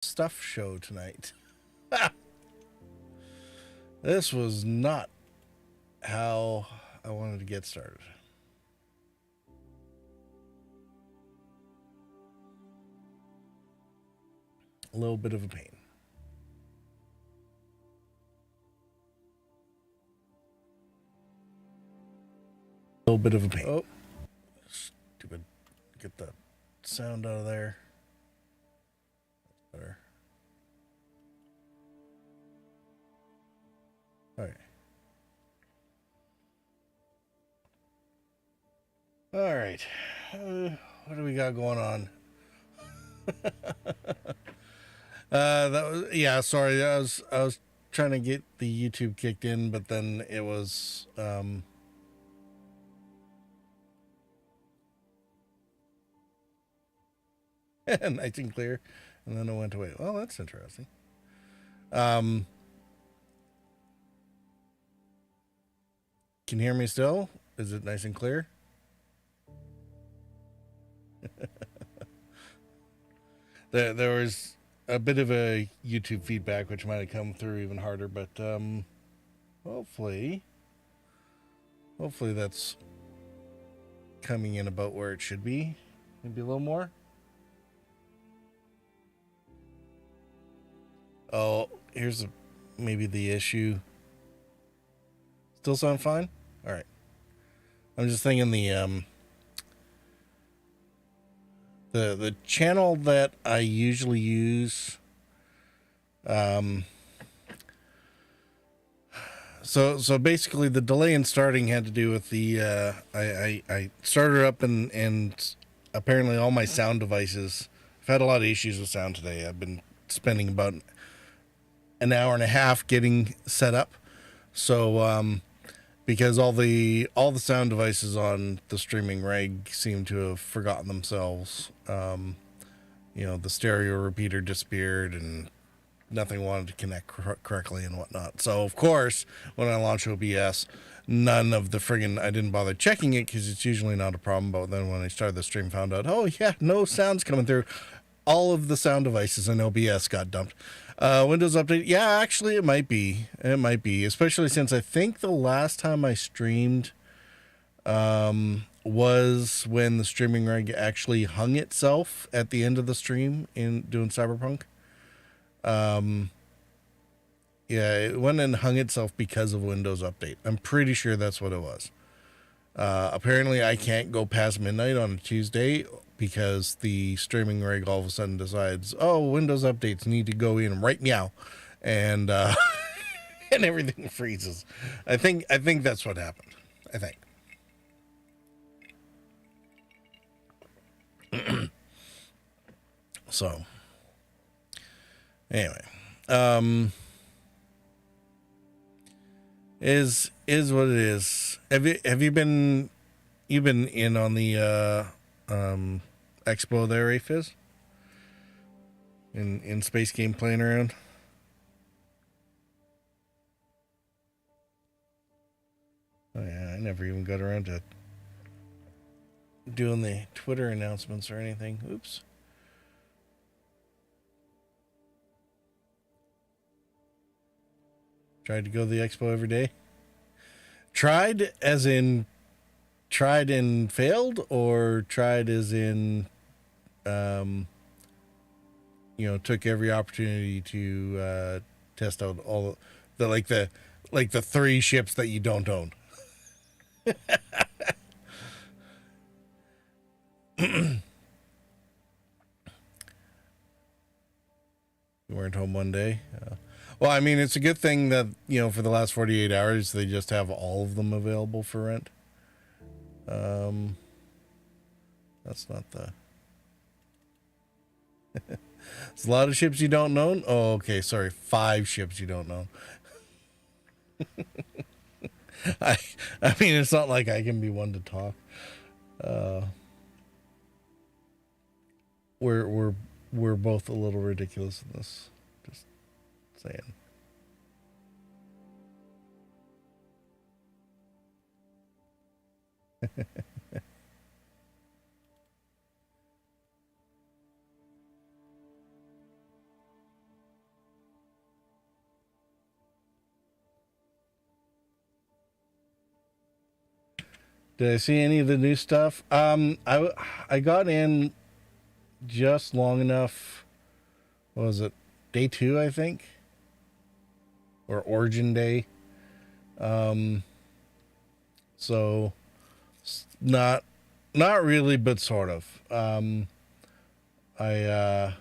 stuff show tonight. This was not how I wanted to get started. A little bit of a pain. A little bit of a pain. Oh, stupid. Get the sound out of there. That's better. All right. All right. What do we got going on? That was Sorry, I was trying to get the YouTube kicked in, but then it was nice and clear, and then it went away. Well, that's interesting. Can you hear me still? Is it nice and clear? There was a bit of a YouTube feedback which might have come through even harder, but hopefully that's coming in about where it should be. Maybe a little more. Oh, here's maybe the issue. Still sound fine? All right. I'm just thinking the channel that I usually use. So basically the delay in starting had to do with the I started up and apparently all my sound devices. I've had a lot of issues with sound today. I've been spending about an hour and a half getting set up. So because all the sound devices on the streaming rig seem to have forgotten themselves. The stereo repeater disappeared and nothing wanted to connect correctly and whatnot. So of course, when I launch OBS, none of the friggin' I didn't bother checking it because it's usually not a problem. But then when I started the stream, found out, oh yeah, no sounds coming through. All of the sound devices in OBS got dumped. Windows update, yeah, actually it might be, especially since I think the last time I streamed was when the streaming rig actually hung itself at the end of the stream in doing Cyberpunk. Yeah, it went and hung itself because of Windows update. I'm pretty sure that's what it was. Apparently I can't go past midnight on a Tuesday because the streaming rig all of a sudden decides, oh, Windows updates need to go in right now, and and everything freezes. I think that's what happened. I think. So anyway, is what it is. Have you been in on the Expo there, Afiz? In Space Game playing around? Oh yeah, I never even got around to doing the Twitter announcements or anything. Oops. Tried to go to the Expo every day. Tried as in tried and failed, or tried as in took every opportunity to test out all the three ships that you don't own. You weren't home one day. Well, I mean, it's a good thing that for the last 48 hours they just have all of them available for rent. That's not the. It's a lot of ships you don't own. Oh, okay. Sorry, 5 ships you don't own. I mean, it's not like I can be one to talk. We're both a little ridiculous in this. Just saying. Did I see any of the new stuff? I got in just long enough. What was it? Day 2, I think, or Origin Day. Um, so not not really, but sort of. I sorry,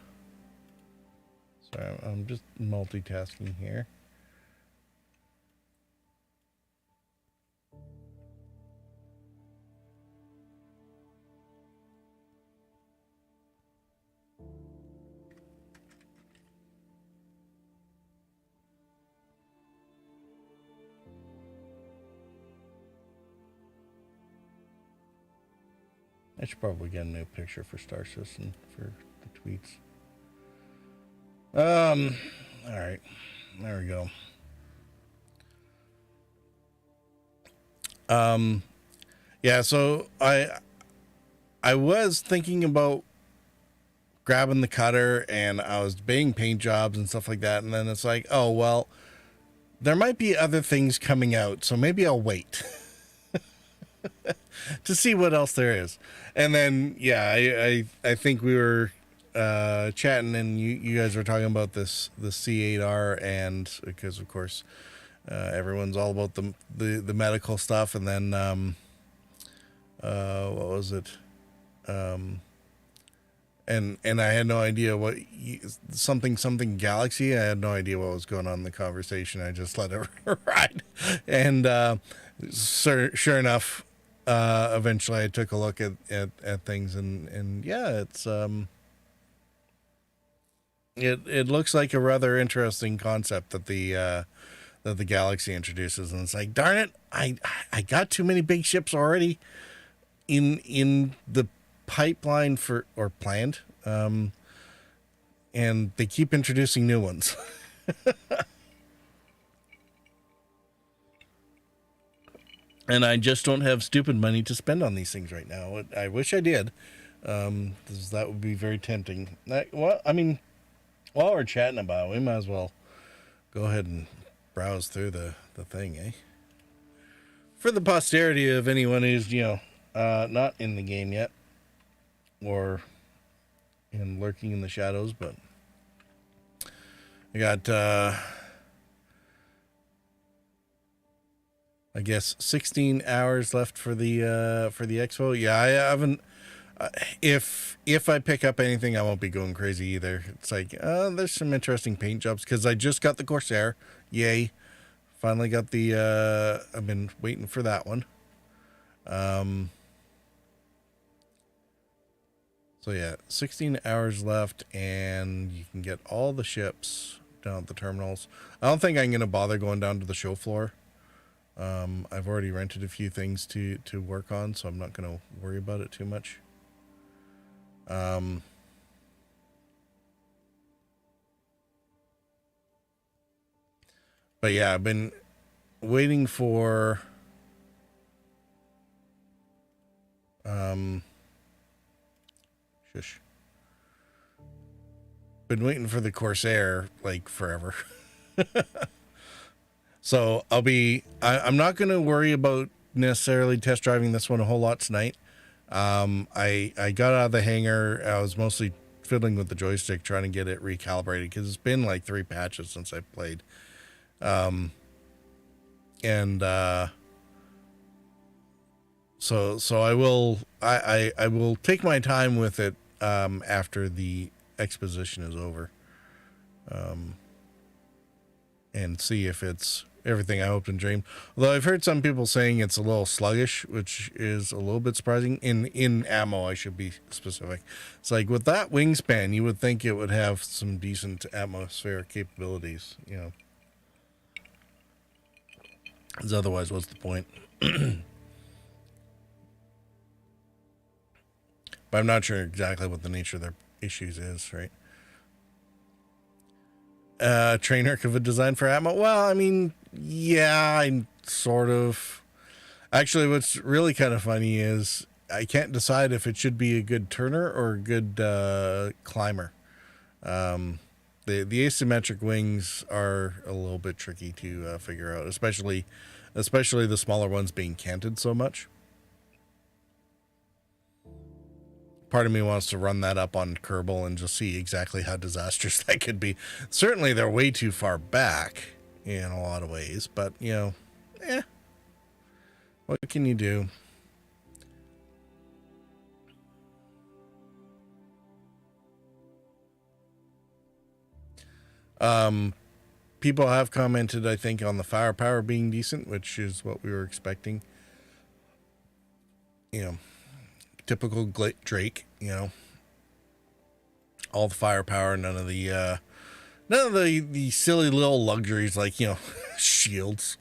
I'm just multitasking here. I should probably get a new picture for Star Citizen for the tweets. All right, there we go. Um, yeah. So I was thinking about grabbing the cutter, and I was debating paint jobs and stuff like that, and then it's like, oh well, there might be other things coming out, so maybe I'll wait to see what else there is. And then yeah, I think we were chatting, and you guys were talking about the C8R, and because of course everyone's all about the medical stuff, and then what was it? And I had no idea what something Galaxy. I had no idea what was going on in the conversation. I just let it ride, and sure enough, eventually I took a look at things, and yeah, it looks like a rather interesting concept that the Galaxy introduces, and it's like, darn it, I got too many big ships already in the pipeline for or planned, and they keep introducing new ones. And I just don't have stupid money to spend on these things right now. I wish I did. 'Cause that would be very tempting. Well, I mean, while we're chatting about it, we might as well go ahead and browse through the thing, eh? For the posterity of anyone who's, not in the game yet, or in lurking in the shadows, but I got I guess 16 hours left for the expo. Yeah, I haven't. If I pick up anything, I won't be going crazy either. It's like there's some interesting paint jobs because I just got the Corsair. Yay! Finally got the. I've been waiting for that one. So yeah, 16 hours left, and you can get all the ships down at the terminals. I don't think I'm gonna bother going down to the show floor. I've already rented a few things to work on, so I'm not gonna worry about it too much. But yeah, I've been waiting for shush. Been waiting for the Corsair like forever. So I'm not gonna worry about necessarily test driving this one a whole lot tonight. I got out of the hangar. I was mostly fiddling with the joystick trying to get it recalibrated because it's been like 3 patches since I played. And so I will take my time with it after the exposition is over, and see if it's everything I hoped and dreamed. Although I've heard some people saying it's a little sluggish, which is a little bit surprising. In ammo, I should be specific. It's like with that wingspan, you would think it would have some decent atmospheric capabilities, Because otherwise, what's the point? But I'm not sure exactly what the nature of their issues is, right? Trainer could have designed for ammo. Well, I mean, yeah, I'm sort of. Actually, what's really kind of funny is I can't decide if it should be a good turner or a good climber. The asymmetric wings are a little bit tricky to figure out, especially the smaller ones being canted so much. part of me wants to run that up on Kerbal and just see exactly how disastrous that could be. Certainly, they're way too far back in a lot of ways, but what can you do? People have commented, I think, on the firepower being decent, which is what we were expecting. Typical Drake. All the firepower, none of the silly little luxuries like shields.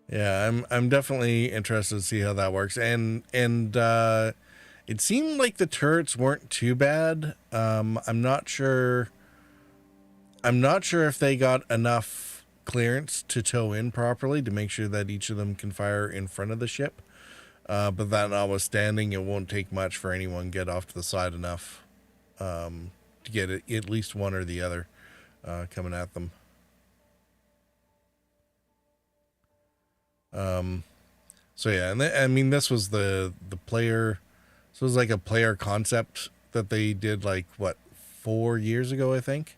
Yeah, I'm definitely interested to see how that works, and it seemed like the turrets weren't too bad. I'm not sure. I'm not sure if they got enough clearance to tow in properly to make sure that each of them can fire in front of the ship. But that notwithstanding, it won't take much for anyone get off to the side enough to get at least one or the other coming at them. So yeah, and I mean, this was the player. So it was like a player concept that they did like 4 years ago, I think.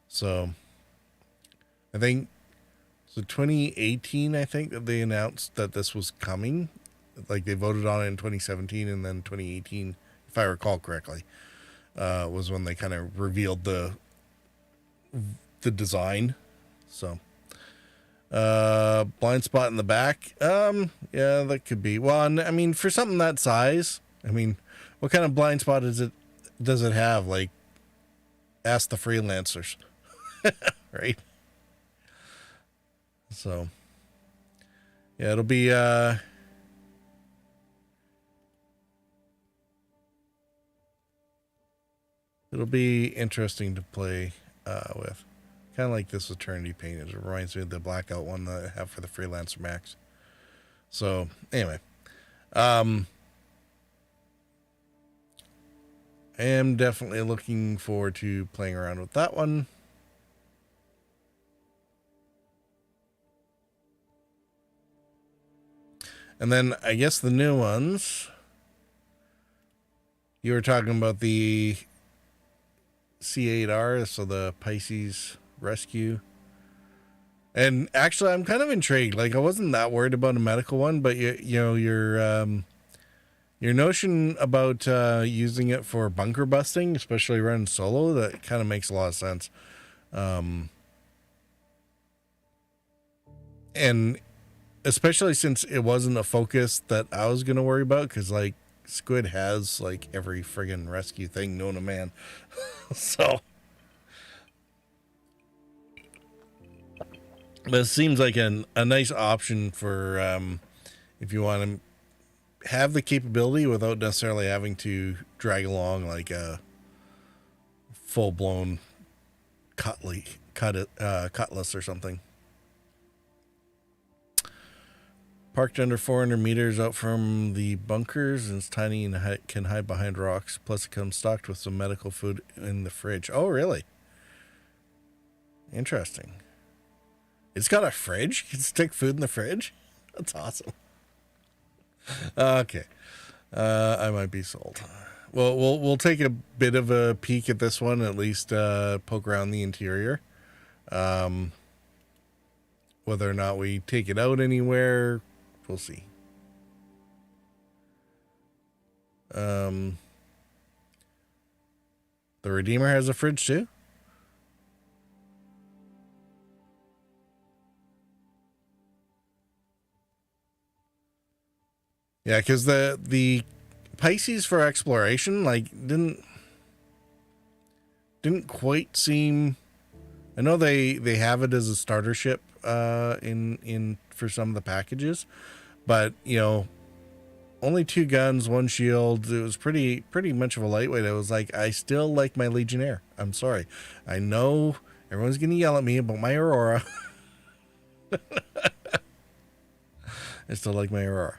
So I think 2018. I think that they announced that this was coming. Like they voted on it in 2017, and then 2018, if I recall correctly, was when they kind of revealed the design. So. Blind spot in the back. Yeah, that could be. Well, I mean, for something that size, I mean, what kind of blind spot does it have? Like, ask the freelancers, right? So, yeah, it'll be interesting to play with. Kind of like this Eternity painted. It reminds me of the blackout one that I have for the Freelancer Max. So, anyway. I am definitely looking forward to playing around with that one. And then, I guess the new ones. You were talking about the C8R, so the Pisces Rescue. And actually, I'm kind of intrigued. Like, I wasn't that worried about a medical one, but your notion about using it for bunker busting, especially running solo, that kind of makes a lot of sense. And especially since it wasn't a focus that I was going to worry about, because like Squid has like every friggin' rescue thing known to man. So. But it seems like a nice option for if you want to have the capability without necessarily having to drag along like a full-blown cutlass or something. Parked under 400 meters out from the bunkers, and it's tiny and can hide behind rocks. Plus, it comes stocked with some medical food in the fridge. Oh, really? Interesting. It's got a fridge? You can stick food in the fridge? That's awesome. Okay. I might be sold. Well, we'll take a bit of a peek at this one, at least poke around the interior. Whether or not we take it out anywhere, we'll see. The Redeemer has a fridge too? Yeah, because the Pisces for exploration didn't quite seem. I know they have it as a starter ship in for some of the packages, but only 2 guns, 1 shield. It was pretty much of a lightweight. I was like, I still like my Legionnaire. I'm sorry. I know everyone's gonna yell at me about my Aurora. I still like my Aurora.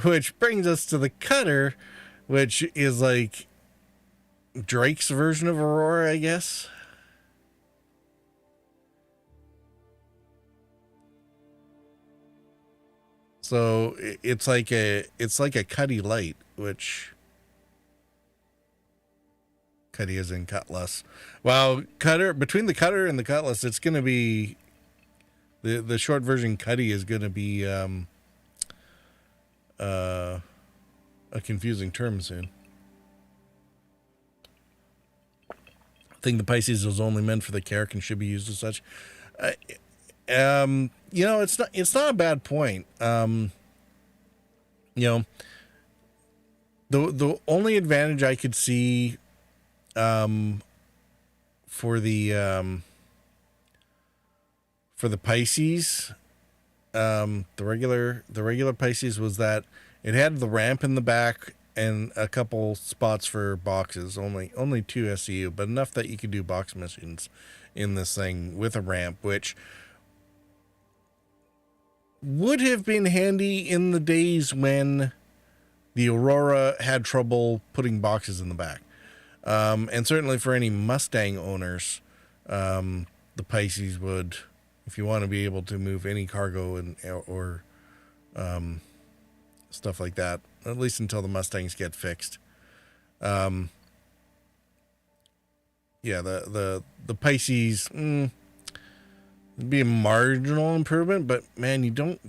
Which brings us to the Cutter, which is like Drake's version of Aurora, I guess. So it's like a Cuddy light, which Cuddy is in Cutlass. Well, cutter between the cutter and the Cutlass, it's going to be the short version. Cuddy is going to be uh, a confusing term soon. I think the Pisces was only meant for the Carrick and should be used as such. Uh, it's not a bad point. You know, the only advantage I could see for the Pisces, the regular Pisces was that it had the ramp in the back and a couple spots for boxes. Only two SCU, but enough that you could do box missions in this thing with a ramp, which would have been handy in the days when the Aurora had trouble putting boxes in the back. And certainly for any Mustang owners, the Pisces would, if you want to be able to move any cargo or stuff like that, at least until the Mustangs get fixed. Yeah, the Pisces would be a marginal improvement, but man, you don't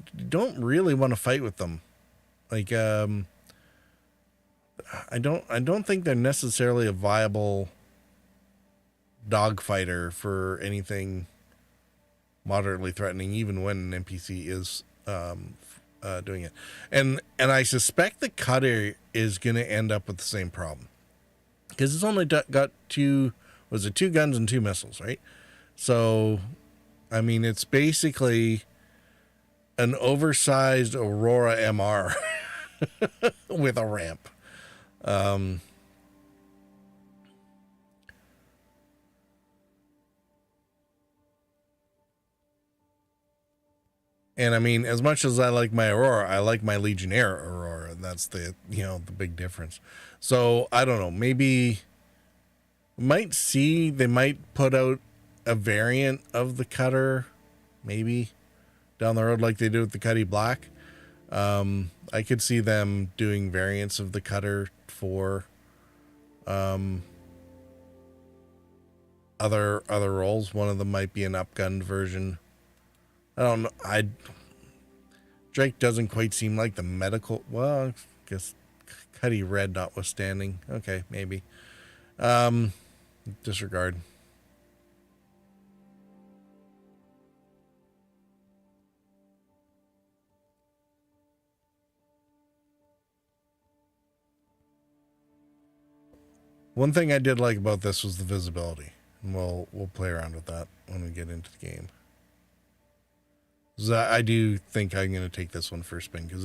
really want to fight with them. Like I don't think they're necessarily a viable dogfighter for anything moderately threatening, even when an NPC is doing it. And I suspect the cutter is going to end up with the same problem because it's only got two guns and two missiles, right? So, I mean, it's basically an oversized Aurora MR with a ramp. And I mean, as much as I like my Aurora, I like my Legionnaire Aurora. And that's the big difference. So I don't know. Maybe they might put out a variant of the cutter, maybe down the road like they do with the Cuddy Black. I could see them doing variants of the cutter for other roles. One of them might be an upgunned version. I don't know. Drake doesn't quite seem like the medical. Well, I guess Cuddy Red notwithstanding. Okay, maybe. Disregard. One thing I did like about this was the visibility, and we'll play around with that when we get into the game. So I do think I'm going to take this one for a spin because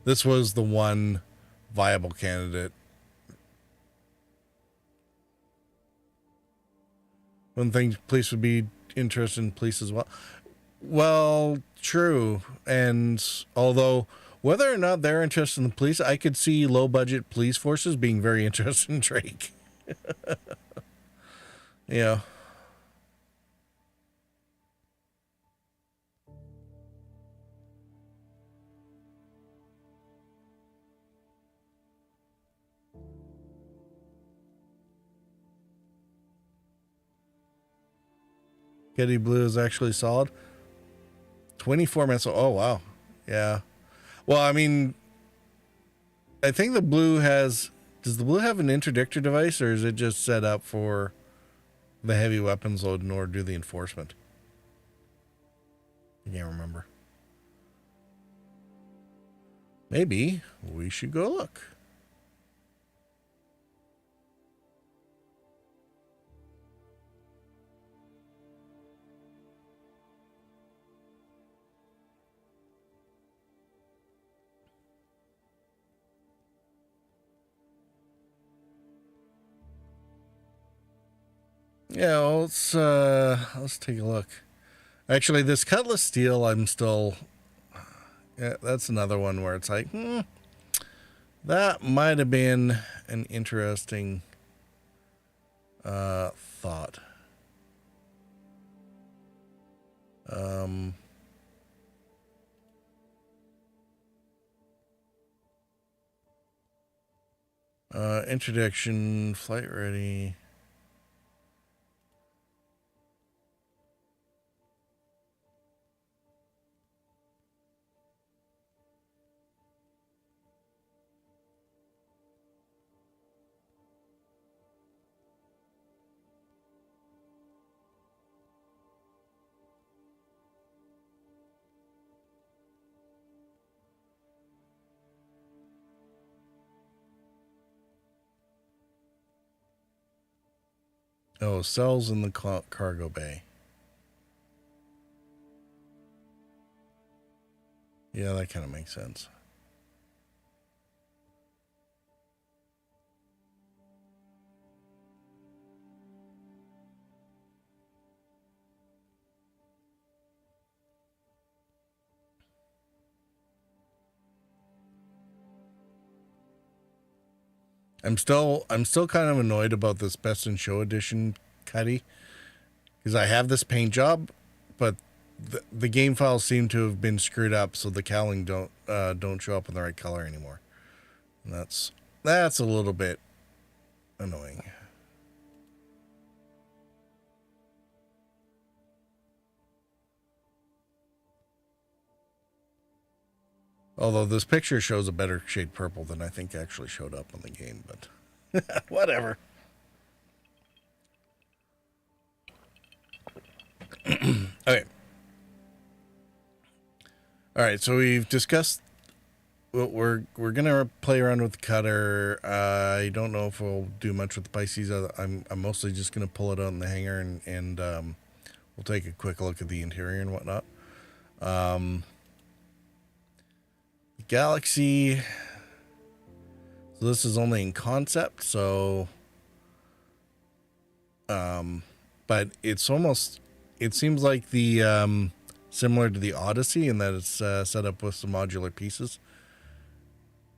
this was the one viable candidate. One thing police would be interested in police as well. Well, true. And although whether or not they're interested in the police, I could see low budget police forces being very interested in Drake. Yeah. Getty Blue is actually solid. 24 minutes. Oh, wow. Yeah. Well, I mean, I think the blue does the blue have an interdictor device or is it just set up for the heavy weapons load in order to do the enforcement? I can't remember. Maybe we should go look. Yeah, well, let's take a look. Actually, this Cutlass Steel, I'm still. Yeah, that's another one where it's like, that might have been an interesting thought. Introduction, flight ready. Oh, cells in the cargo bay. Yeah, that kind of makes sense. I'm still kind of annoyed about this Best in Show edition cutty because I have this paint job, but the game files seem to have been screwed up, so the cowling don't show up in the right color anymore. And that's a little bit annoying. Although this picture shows a better shade purple than I think actually showed up on the game, but whatever. Okay. All right, so we've discussed what we're gonna play around with the cutter. I don't know if we'll do much with the Pisces. I'm mostly just gonna pull it out in the hangar and we'll take a quick look at the interior and whatnot. Galaxy. So this is only in concept, so but it's almost, it seems like the similar to the Odyssey in that it's set up with some modular pieces.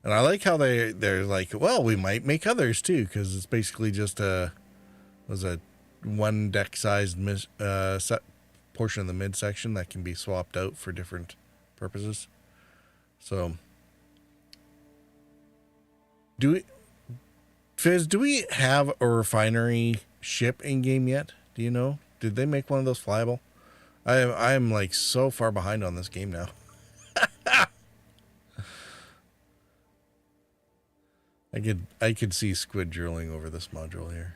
And I like how they're like, well, we might make others too, because it's basically just a one deck sized set portion of the midsection that can be swapped out for different purposes. So, Fizz, do we have a refinery ship in game yet? Do you know? Did they make one of those flyable? I'm like so far behind on this game now. I could see squid drilling over this module here.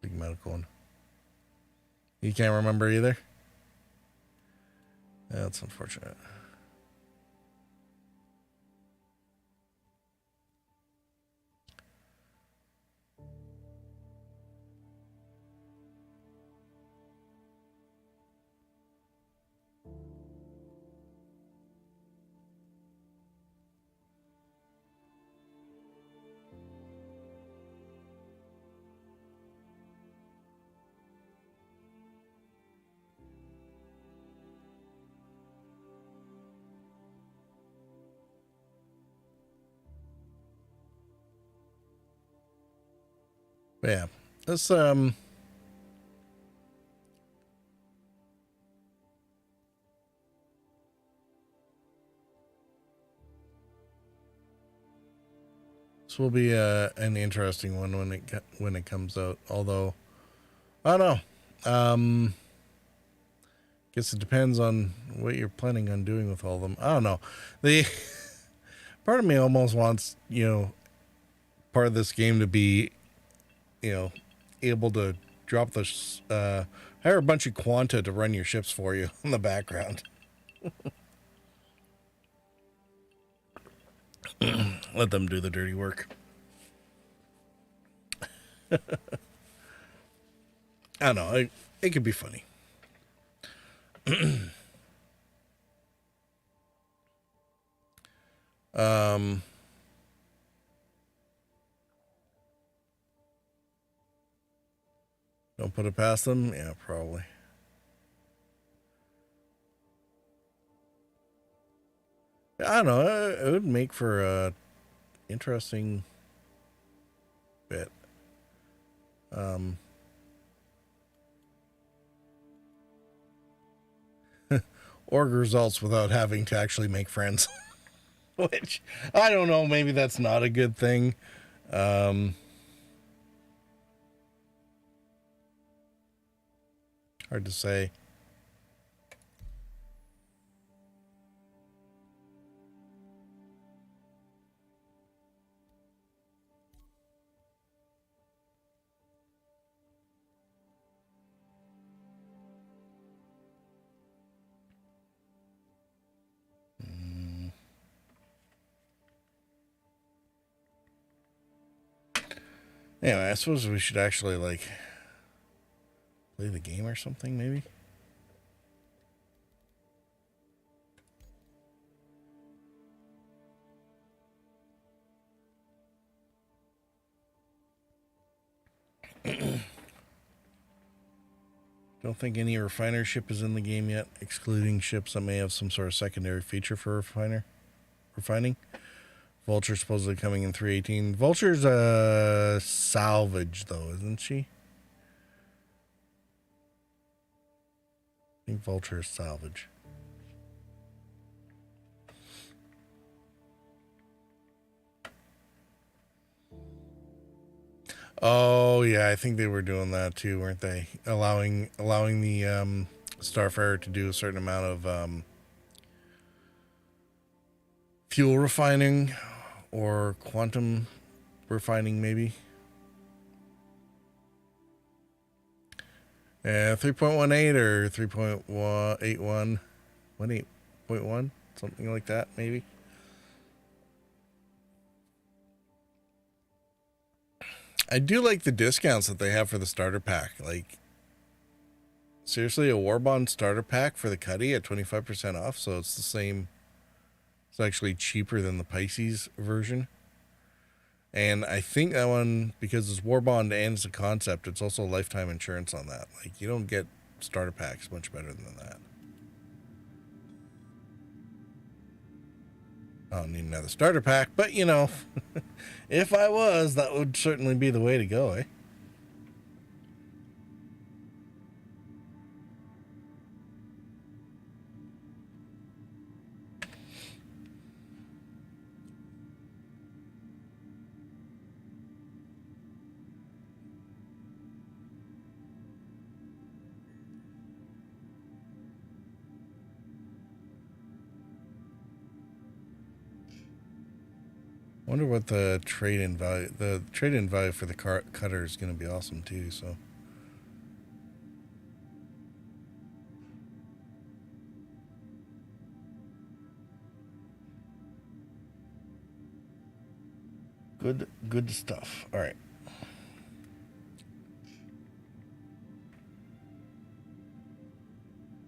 Big medical one. You can't remember either? That's unfortunate. But yeah, this this will be an interesting one when it comes out. Although I don't know. Guess it depends on what you're planning on doing with all of them. I don't know. The part of me almost wants, part of this game to be, able to drop hire a bunch of Quanta to run your ships for you in the background. Let them do the dirty work. I don't know. It could be funny. um, don't put it past them. Yeah, probably. I don't know. It would make for a interesting bit. Org results without having to actually make friends. Which, I don't know, maybe that's not a good thing. Um, Hard to say. Anyway, I suppose we should actually, like, play the game or something, maybe? Don't think any refiner ship is in the game yet, excluding ships that may have some sort of secondary feature for refining. Vulture supposedly coming in 318. Vulture's a salvage, though, isn't she? I think Vulture is salvage. Oh yeah, I think they were doing that too, weren't they? Allowing the Starfarer to do a certain amount of fuel refining or quantum refining, maybe. 3.18 or 3.81, 18.1, something like that, maybe. I do like the discounts that they have for the starter pack. Like, seriously, a Warbond starter pack for the Cuddy at 25% off, so it's the same. It's actually cheaper than the Pisces version. And I think that one, because it's Warbond and it's a concept, it's also lifetime insurance on that. Like, you don't get starter packs much better than that. I don't need another starter pack, but you know, if I was, that would certainly be the way to go, eh? Wonder what the trade-in value. The trade-in value for the cutter is going to be awesome too. So. Good stuff. All right.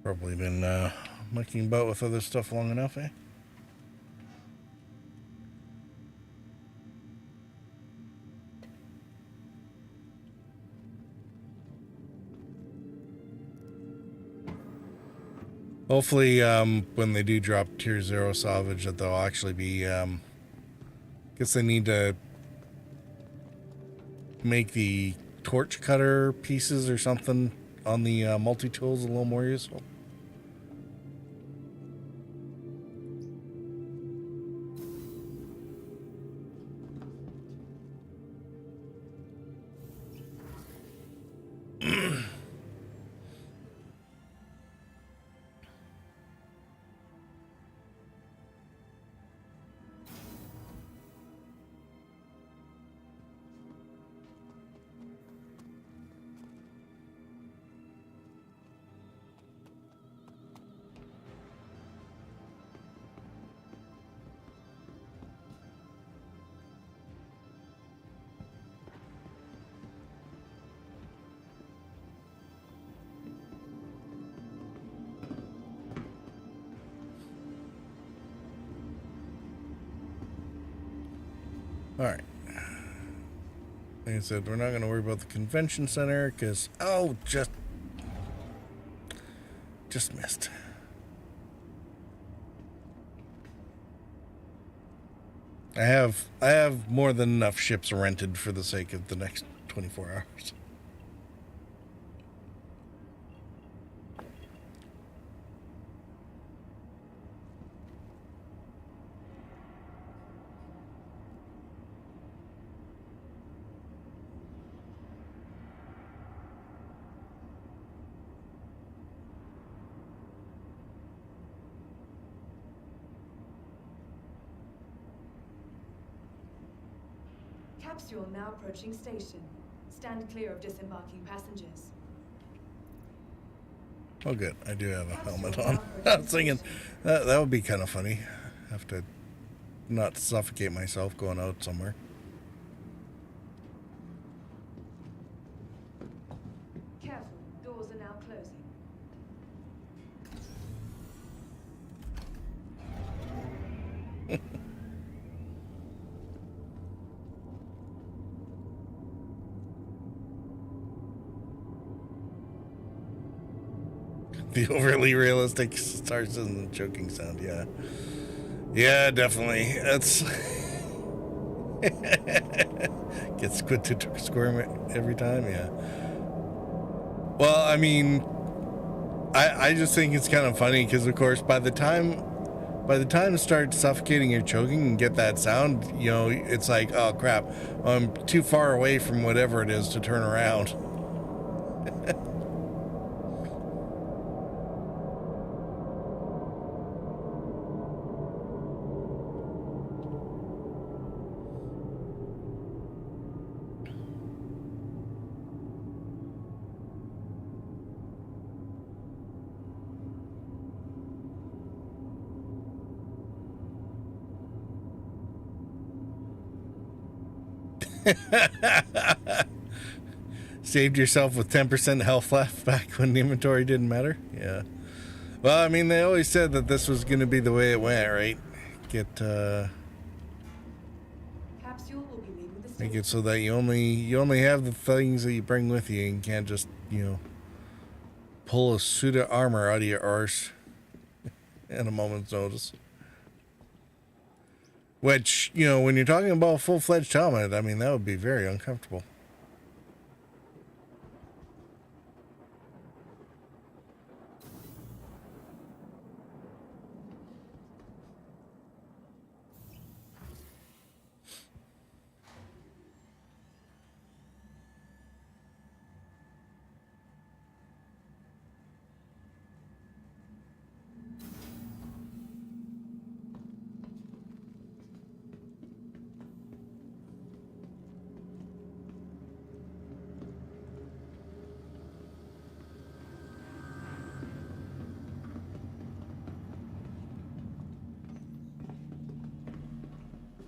Probably been mucking about with other stuff long enough, eh? Hopefully, when they do drop Tier 0 salvage, that they'll actually be, guess they need to make the torch cutter pieces or something on the multi-tools a little more useful. All right. Like I said, we're not going to worry about the convention center because, oh, just missed. I have more than enough ships rented for the sake of the next 24 hours. Capsule now approaching station. Stand clear of disembarking passengers. Oh, good. I do have a Capsule helmet now on. I approaching was thinking station. that would be kind of funny. Have to not suffocate myself going out somewhere. Careful, doors are now closing. The overly realistic starts and choking sound, yeah. Yeah, definitely. That's gets good to squirm every time, yeah. Well, I mean, I just think it's kind of funny because, of course, by the time it starts suffocating or choking and get that sound, you know, it's like, oh crap, I'm too far away from whatever it is to turn around. Saved yourself with 10% health left back when the inventory didn't matter. Yeah. Well, I mean, they always said that this was going to be the way it went, right? Get Capsule will be leaving the make station. it so that you only have the things that you bring with you, and can't just pull a suit of armor out of your arse at a moment's notice. Which, when you're talking about a full-fledged helmet, I mean, that would be very uncomfortable.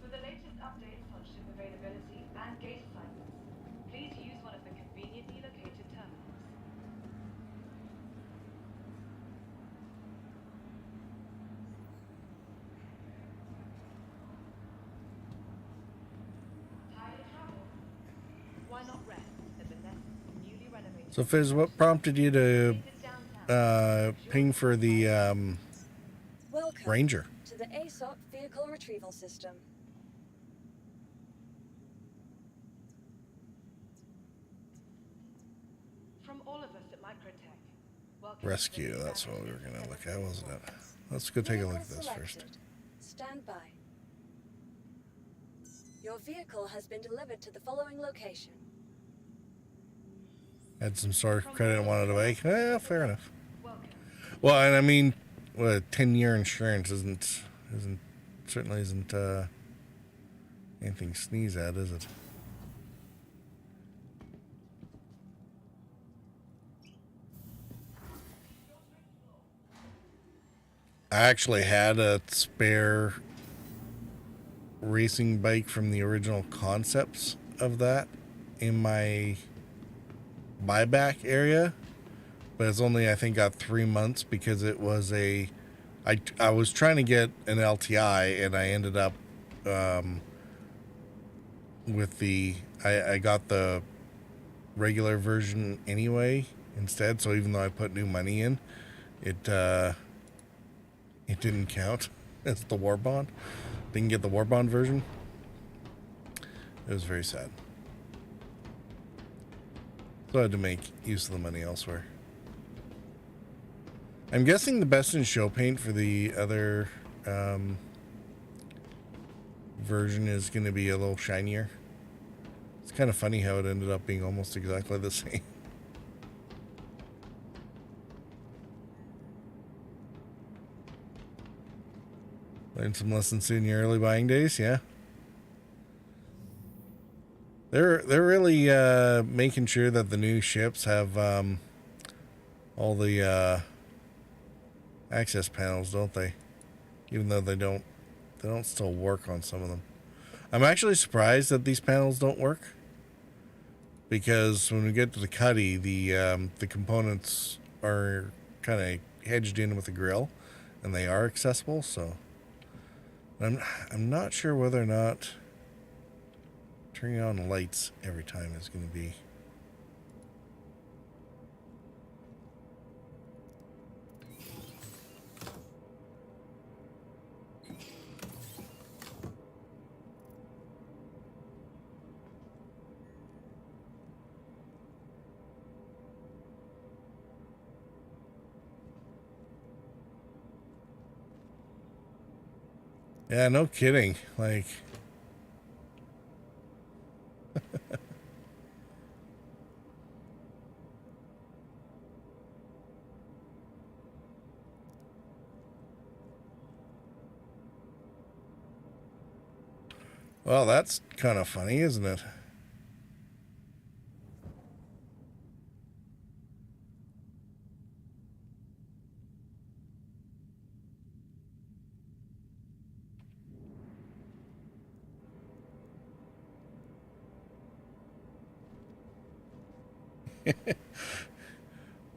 For the latest updates on ship availability and gate assignments, please use one of the conveniently located terminals. Tired of travel? Why not rest at the newly renovated? So, Fizz, what prompted you to Downtown. ping for the Welcome Ranger? to the ASOP Vehicle Retrieval System. From all of us at Microtech, welcome to the Rescue, that's what we were going to look at, wasn't it? Let's go take a look at this first. Stand by. Your vehicle has been delivered to the following location. Had some source credit and wanted to make. Fair enough. Welcome. Well, and I mean, what, a 10-year insurance certainly isn't anything to sneeze at, is it? I actually had a spare racing bike from the original concepts of that in my buyback area, but it's only, I think, got 3 months because it was I was trying to get an LTI, and I ended up with I got the regular version anyway instead, so even though I put new money in, it didn't count as the war bond. Didn't get the war bond version. It was very sad. So I had to make use of the money elsewhere. I'm guessing the best in show paint for the other version is going to be a little shinier. It's kind of funny how it ended up being almost exactly the same. Learned some lessons in your early buying days, yeah? They're really making sure that the new ships have all the access panels, don't they? Even though they don't still work on some of them. I'm actually surprised that these panels don't work, because when we get to the cuddy, the components are kind of hedged in with the grill, and they are accessible. So I'm not sure whether or not turning on the lights every time is going to be. Yeah, no kidding. Like, well, that's kind of funny, isn't it?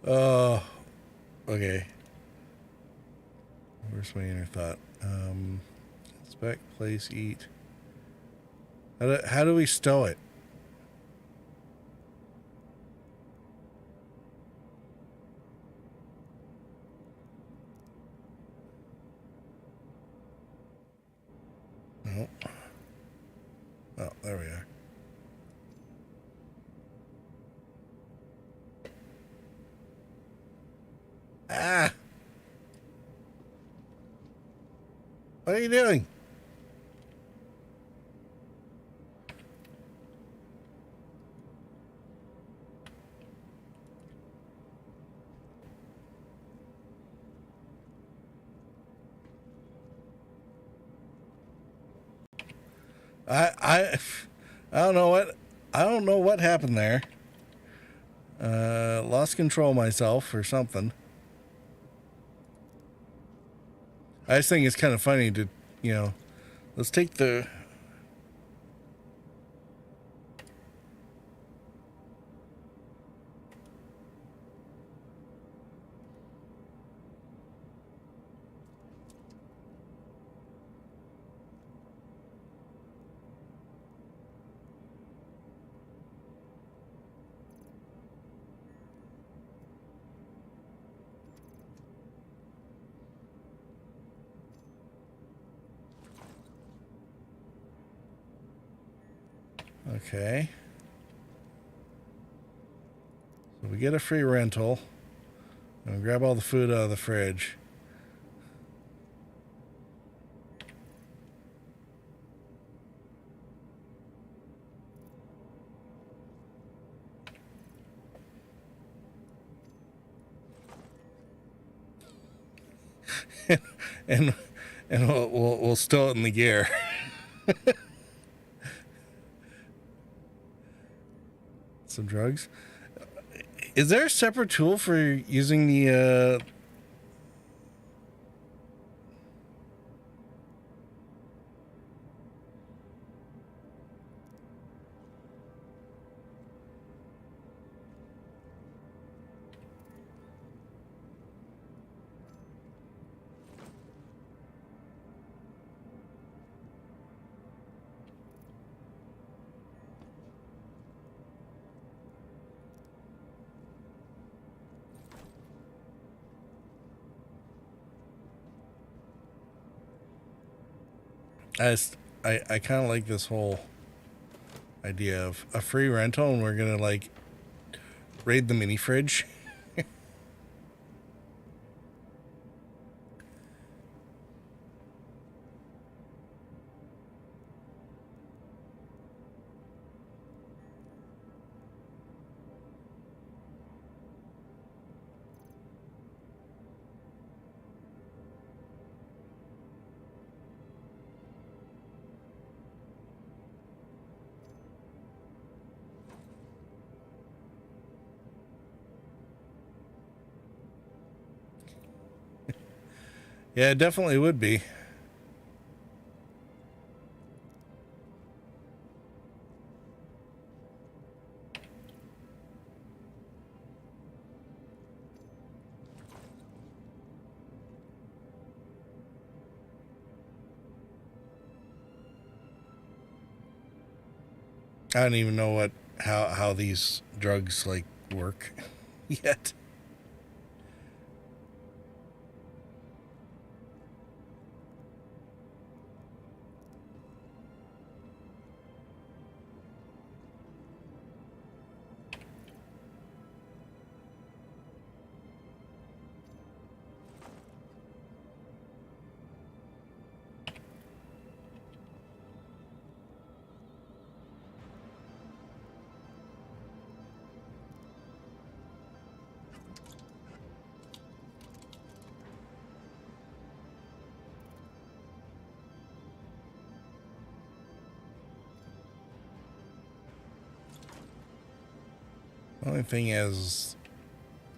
Oh, okay. Where's my inner thought? Inspect, place, eat. How do we stow it? Oh, oh, there we are. Ah! What are you doing? I I don't know what happened there. Lost control myself or something. I just think it's kind of funny to, let's take the. Okay. So we get a free rental. And we grab all the food out of the fridge. and we'll stow it in the gear. Some drugs. Is there a separate tool for using the? I kind of like this whole idea of a free rental, and we're gonna like raid the mini fridge. Yeah, it definitely would be. I don't even know how these drugs like work yet. The only thing is,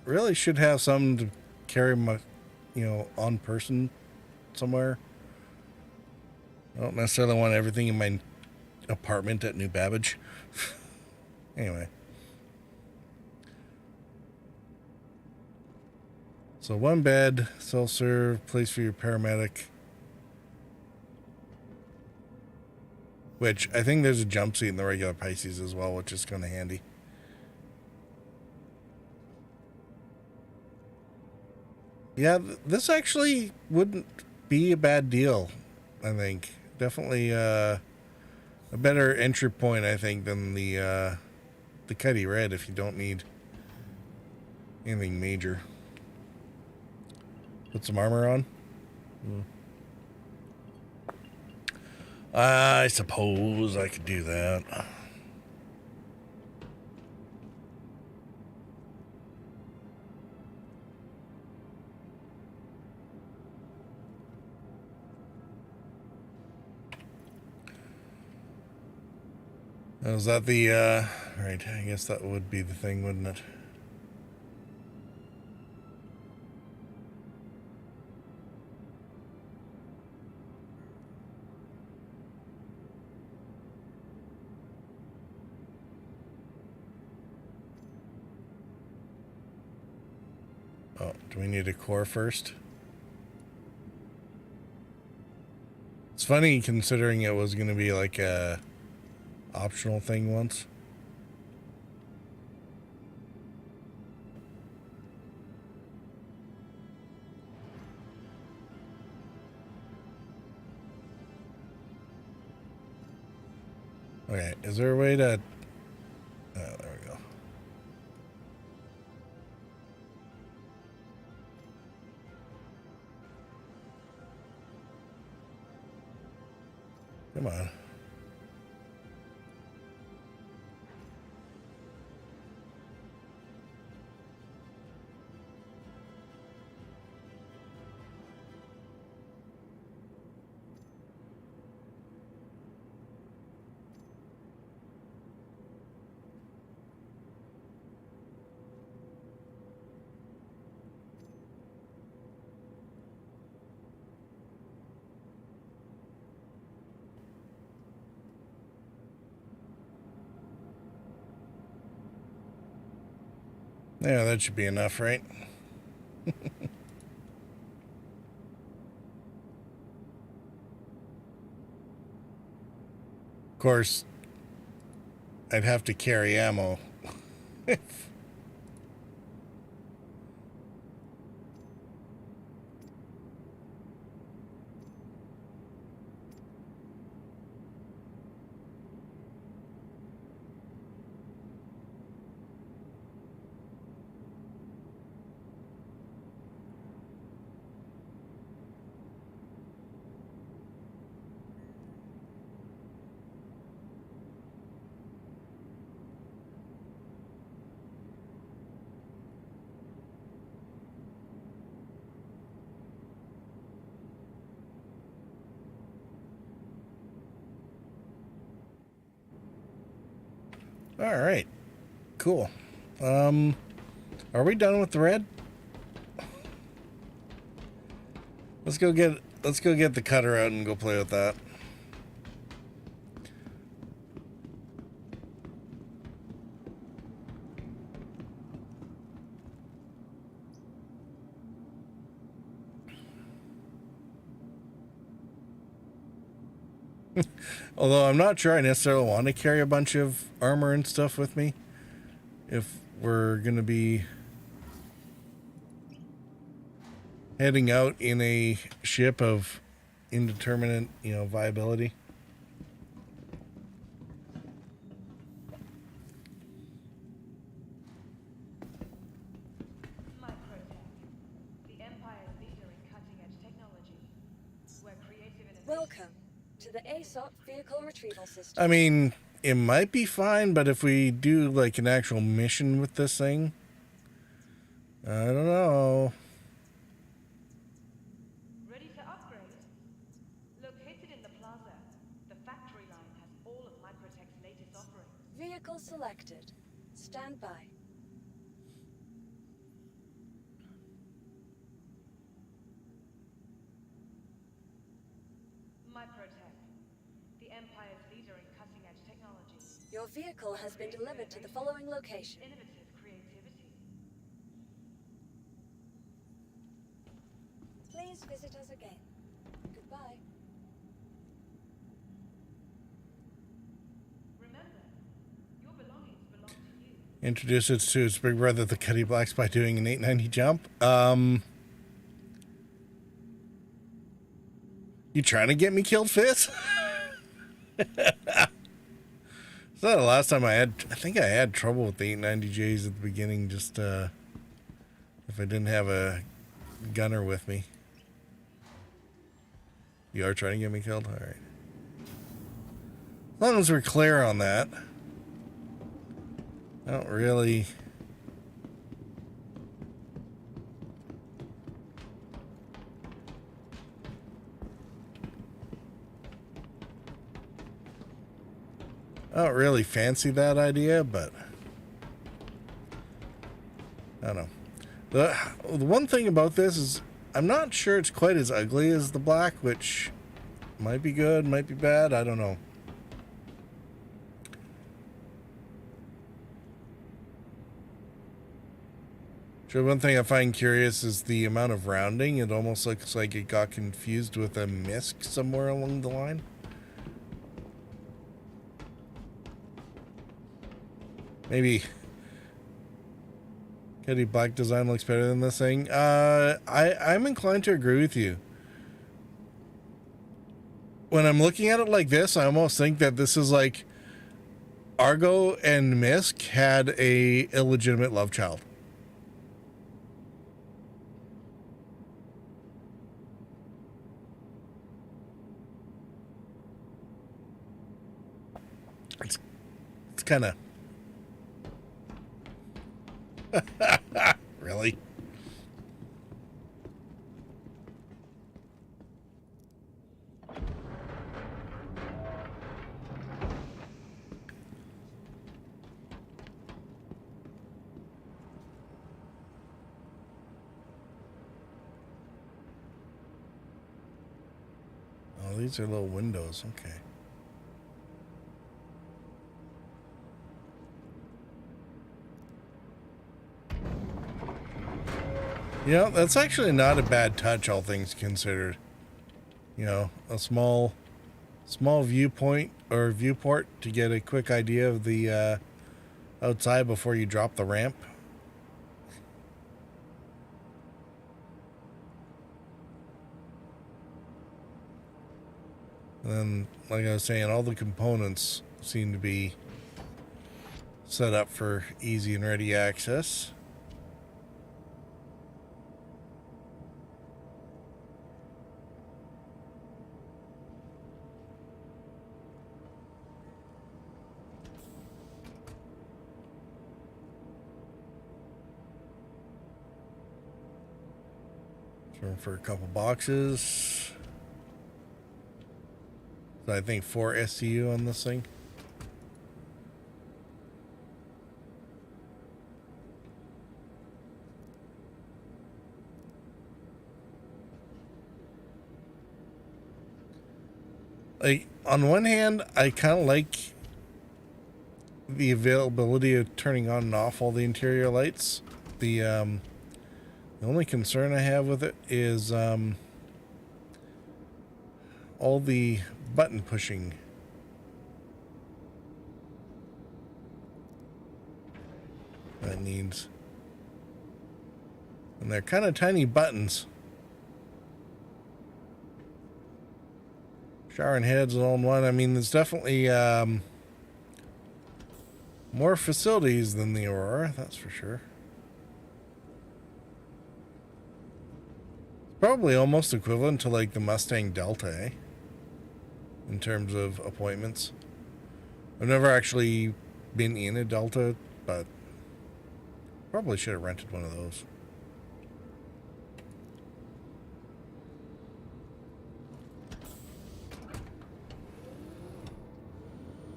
really should have something to carry my, on person somewhere. I don't necessarily want everything in my apartment at New Babbage. Anyway. So 1 bed, self-serve, place for your paramedic. Which, I think there's a jump seat in the regular Pisces as well, which is kind of handy. Yeah, this actually wouldn't be a bad deal, I think. Definitely a better entry point, I think, than the Cuddy Red if you don't need anything major. Put some armor on? I suppose I could do that. Is that the, right, I guess that would be the thing, wouldn't it? Oh, do we need a core first? It's funny considering it was going to be like a optional thing once. Okay, is there a way to... Oh, there we go. Come on. Yeah, that should be enough, right? Of course, I'd have to carry ammo. All right, cool. Are we done with the red? Let's go get the cutter out and go play with that. Although I'm not sure I necessarily want to carry a bunch of armor and stuff with me if we're going to be heading out in a ship of indeterminate, viability. Microtech, the Empire's leader in cutting-edge technology. Where creative innovation... Welcome to the ASOP vehicle retrieval system. I mean, it might be fine, but if we do like an actual mission with this thing, I don't know. Ready to upgrade? Located in the plaza, the factory line has all of Microtech's latest offerings. Vehicle selected. Stand by. Microtech, the Empire's leader in cutting-edge technology. Your vehicle has been delivered to the following location. Innovative creativity. Please visit us again. Goodbye. Remember, your belongings belong to you. Introduce it to its big brother, the Cuddy Blacks, by doing an 890 jump. You trying to get me killed, Fizz? So the last time I think I had trouble with the 890Js at the beginning, just if I didn't have a gunner with me. You are trying to get me killed? Alright. As long as we're clear on that. I don't really... I don't really fancy that idea, but I don't know. The one thing about this is I'm not sure it's quite as ugly as the black, which might be good, might be bad, I don't know. So one thing I find curious is the amount of rounding. It almost looks like it got confused with a MISC somewhere along the line. Maybe Cuddy Black design looks better than this thing. I'm inclined to agree with you. When I'm looking at it like this, I almost think that this is like Argo and MISC had a illegitimate love child. It's kind of... Really? Oh, these are little windows. Okay. Yeah, that's actually not a bad touch, all things considered. You know, a small viewpoint or viewport to get a quick idea of the outside before you drop the ramp. And then, like I was saying, all the components seem to be set up for easy and ready access. Room for a couple boxes. So I think 4 SCU on this thing. Like, on one hand, I kind of like the availability of turning on and off all the interior lights. The only concern I have with it is all the button pushing. That needs. And they're kind of tiny buttons. Shower and heads all in one. I mean, there's definitely more facilities than the Aurora, that's for sure. Probably almost equivalent to like the Mustang Delta, eh? In terms of appointments. I've never actually been in a Delta, but probably should have rented one of those.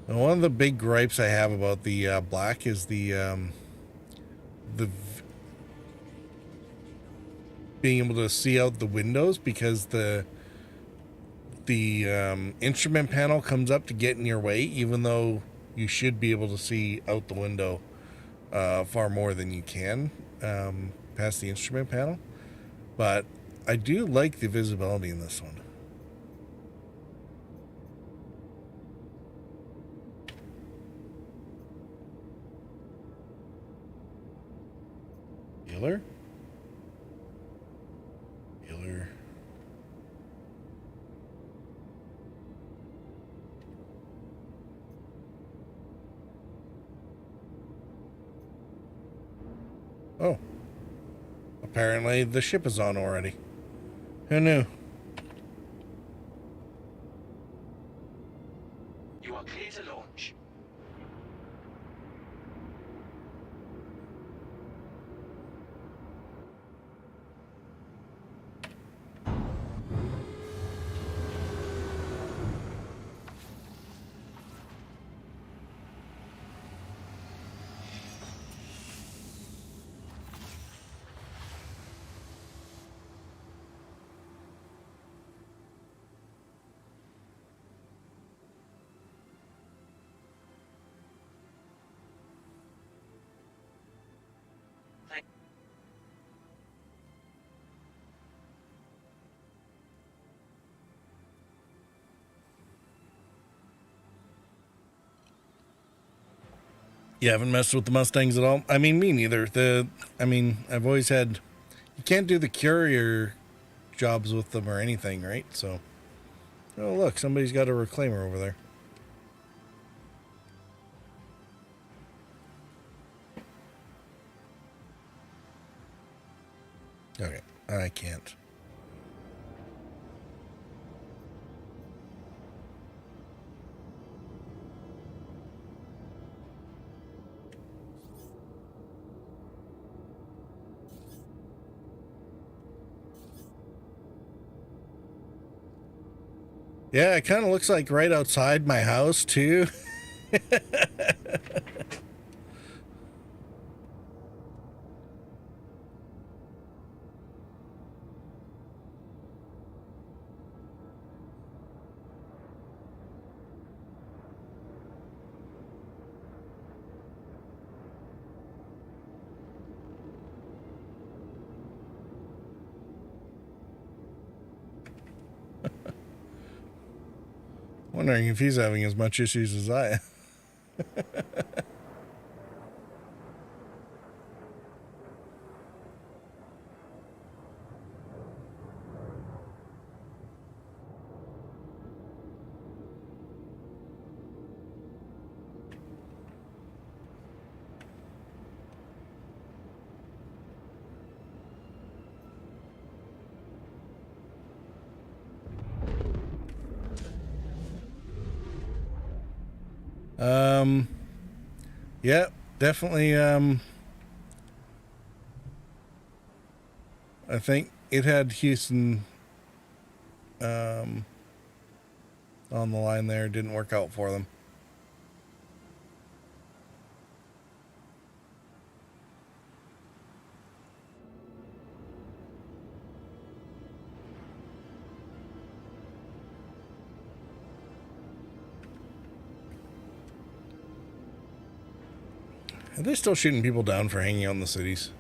And one of the big gripes I have about the black is the being able to see out the windows, because the instrument panel comes up to get in your way, even though you should be able to see out the window far more than you can past the instrument panel. But I do like the visibility in this one. Healer? Healer. Oh. Apparently the ship is on already. Who knew? You are clear to launch. You haven't messed with the Mustangs at all? I mean, me neither. I've always had. You can't do the courier jobs with them or anything, right? So. Oh, look, somebody's got a reclaimer over there. Okay, I can't. Yeah, it kind of looks like right outside my house, too. Wondering if he's having as much issues as I am. Yeah, definitely. I think it had Houston on the line there. Didn't work out for them. Are they still shooting people down for hanging out in the cities?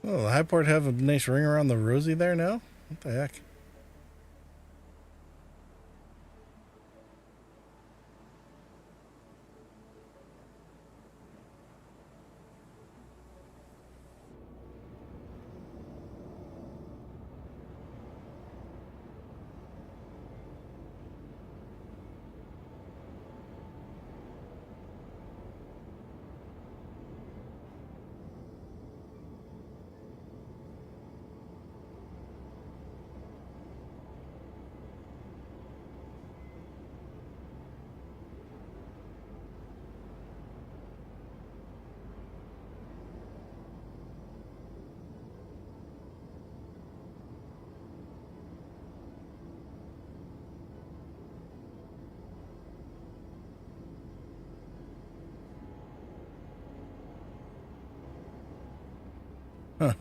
Oh, the high port have a nice ring around the rosy there now? What the heck? Huh.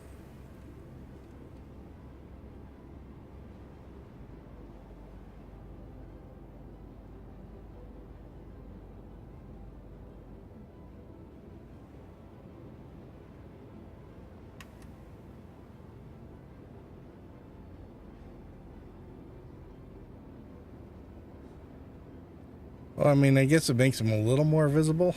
Well, I mean, I guess it makes them a little more visible.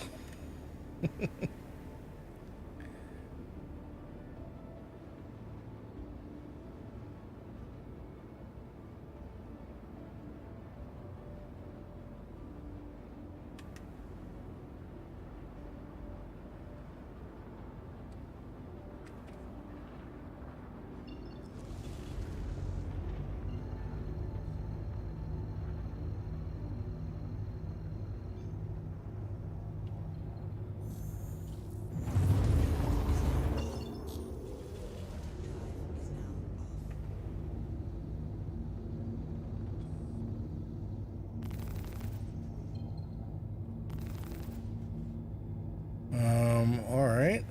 All right.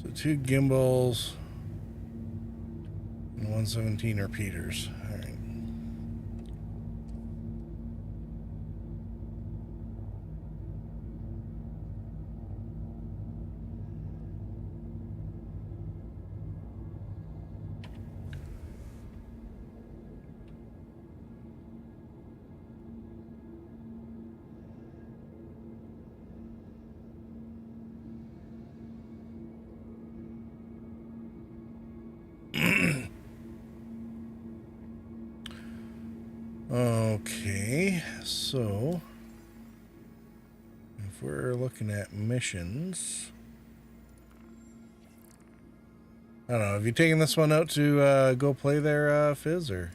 So 2 gimbals and 117 repeaters. All right. Okay, so if we're looking at missions, I don't know. Have you taken this one out to go play there, Fizz, or?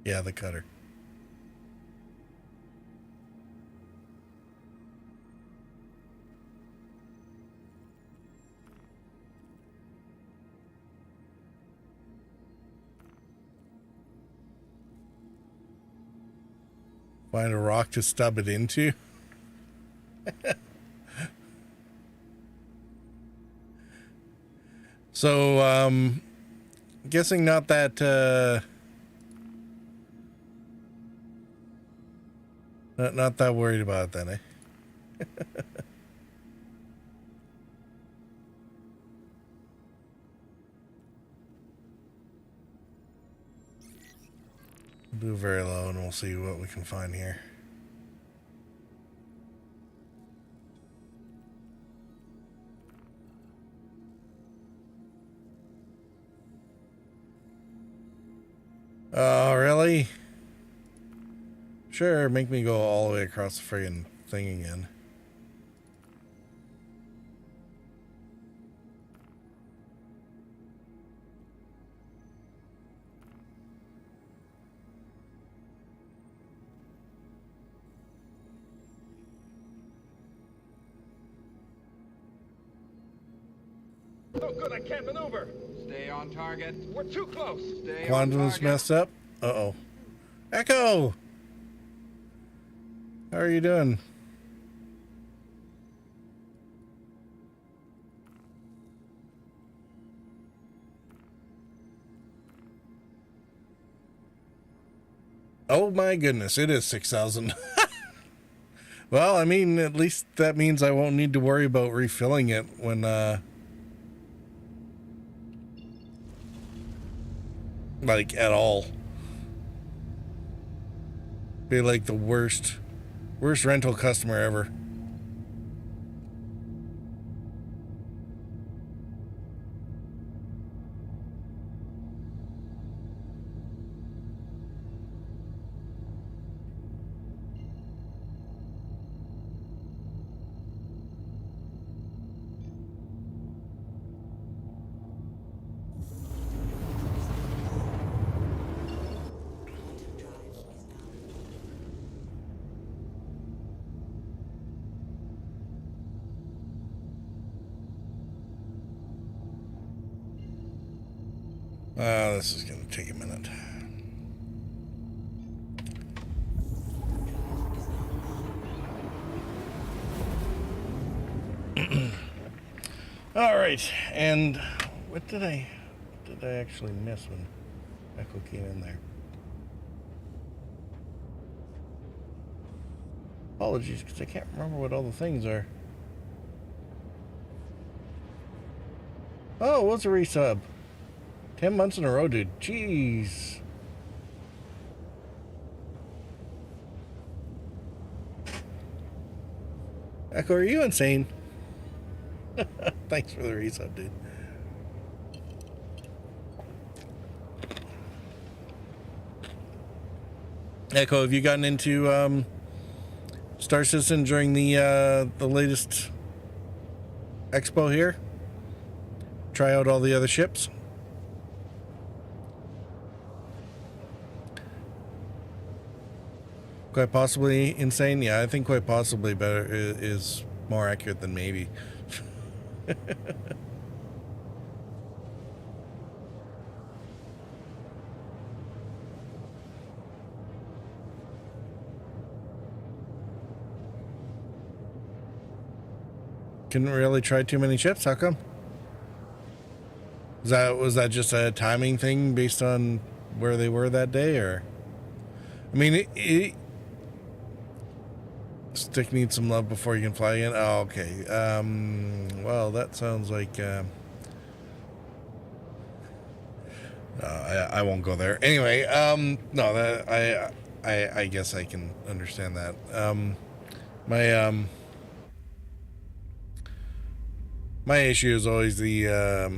Yeah, the cutter. Find a rock to stub it into. So, guessing not that, not that worried about it then, eh? Do very low and we'll see what we can find here. Oh, really? Sure, make me go all the way across the friggin' thing again. No good, I can't maneuver. Stay on target. We're too close. Stay on Quantum's target. messed up. Uh-oh. Echo! How are you doing? Oh my goodness, it is 6,000. Well, I mean, at least that means I won't need to worry about refilling it when, like, at all. Be like the worst rental customer ever. This is going to take a minute. All right, and what did I actually miss when Echo came in there? Apologies, because I can't remember what all the things are. Oh, it was a resub. 10 months in a row, dude. Jeez. Echo, are you insane? Thanks for the resub, dude. Echo, have you gotten into Star Citizen during the latest Expo here? Try out all the other ships? Quite possibly insane? Yeah, I think quite possibly better is more accurate than maybe. Couldn't really try too many ships. How come? Was that just a timing thing based on where they were that day, or? I mean, stick needs some love before you can fly again. Oh, okay. Well, that sounds like I won't go there. Anyway, no, that I guess I can understand that. My my issue is always the uh,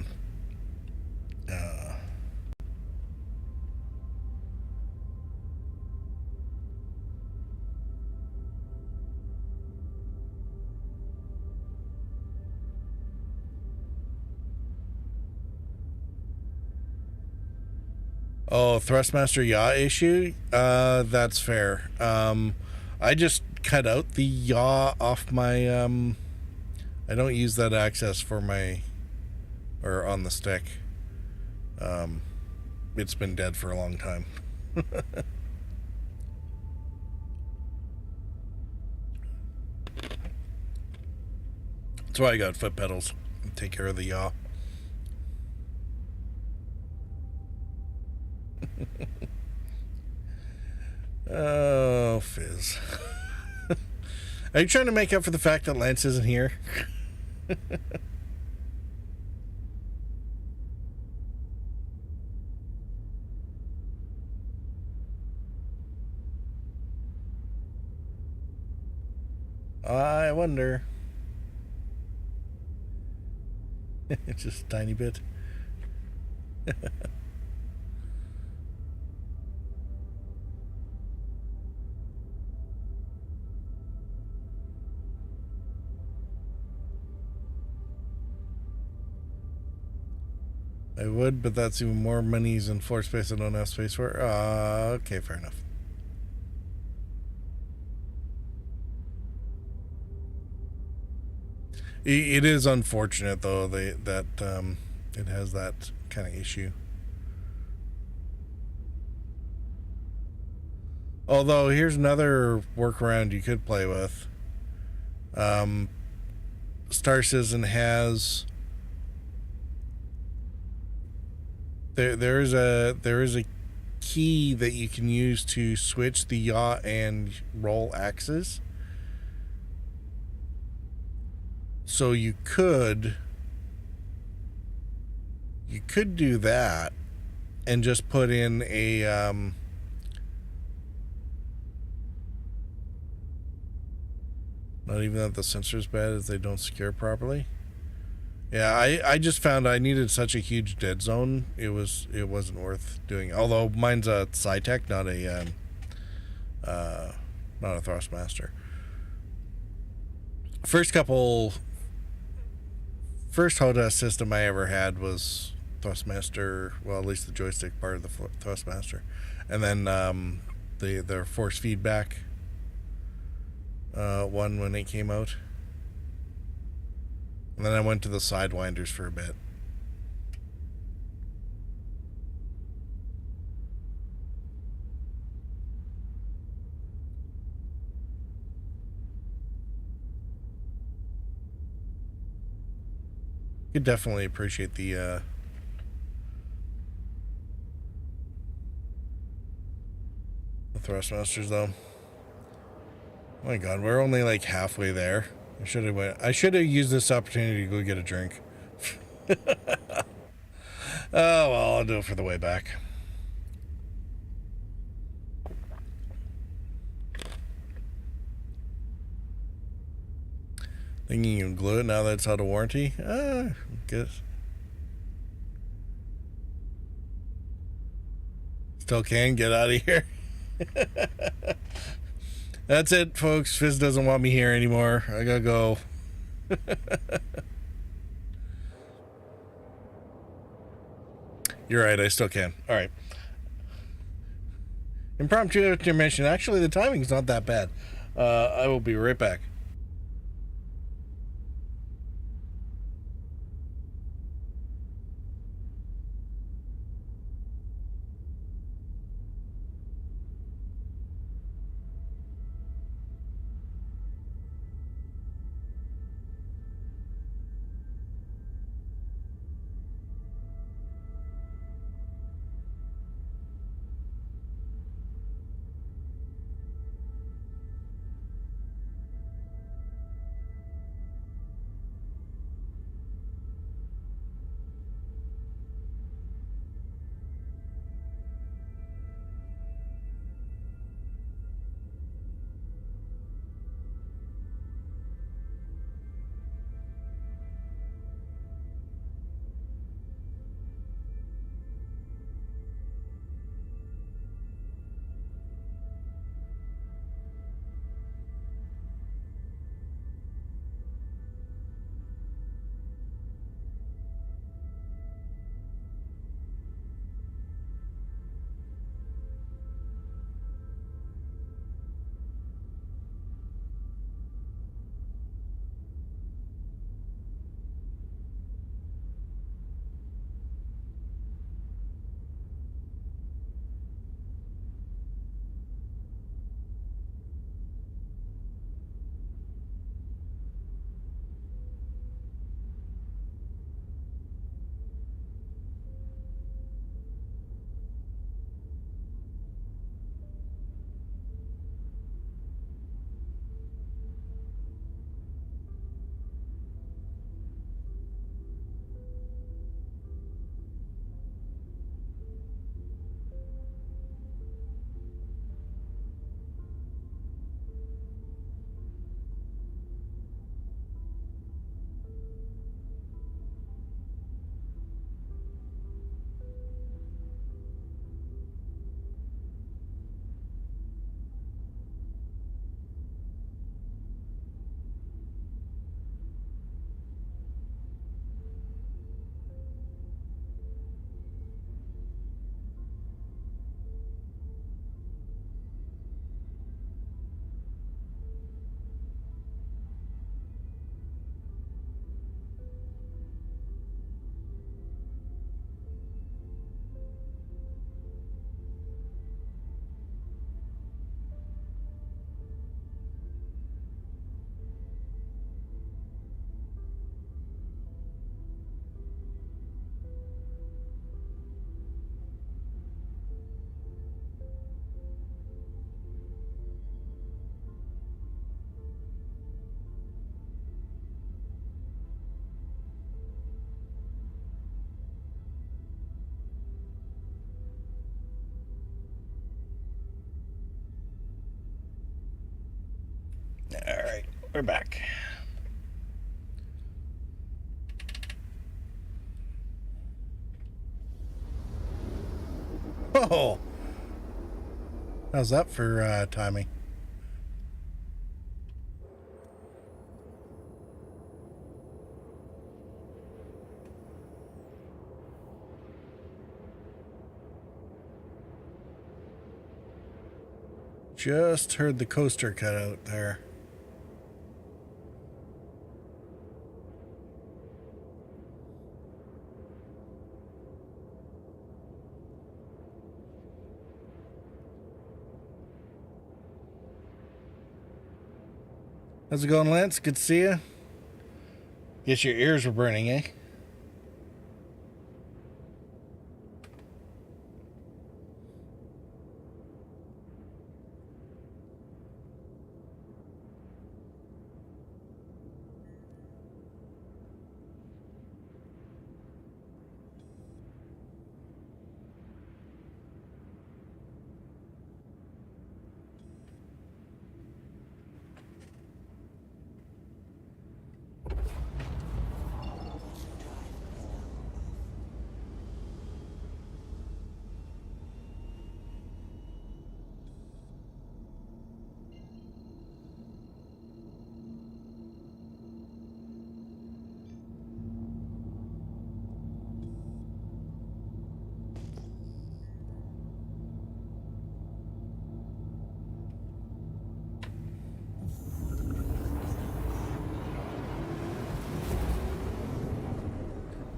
oh, Thrustmaster yaw issue. That's fair. I just cut out the yaw off my I don't use that access for my or on the stick. It's been dead for a long time. That's why I got foot pedals. Take care of the yaw. Oh, Fizz. Are you trying to make up for the fact that Lance isn't here? I wonder. Just a tiny bit. I would, but that's even more monies in floor space I don't have space for. Okay, fair enough. It is unfortunate, though, that it has that kind of issue. Although, here's another workaround you could play with. Star Citizen has... There is a key that you can use to switch the yaw and roll axes. So you could do that and just put in a not even that the sensor's bad as they don't secure properly. Yeah, I just found I needed such a huge dead zone. It wasn't worth doing. Although mine's a Sci-Tech, not a Thrustmaster. First HOTAS system I ever had was Thrustmaster. Well, at least the joystick part of the Thrustmaster, and then the force feedback one when it came out. And then I went to the Sidewinders for a bit. You could definitely appreciate the Thrustmasters, though. Oh my God, we're only like halfway there. I should have used this opportunity to go get a drink. Oh well, I'll do it for the way back. Thinking you can glue it now that it's out of warranty? Guess. Still can get out of here. That's it, folks. Fizz doesn't want me here anymore. I gotta go. You're right, I still can. All right. Impromptu intermission. Actually, the timing's not that bad. I will be right back. Alright, we're back. Oh! How's that for timing? Just heard the coaster cut out there. How's it going, Lance? Good to see you. Guess your ears were burning, eh?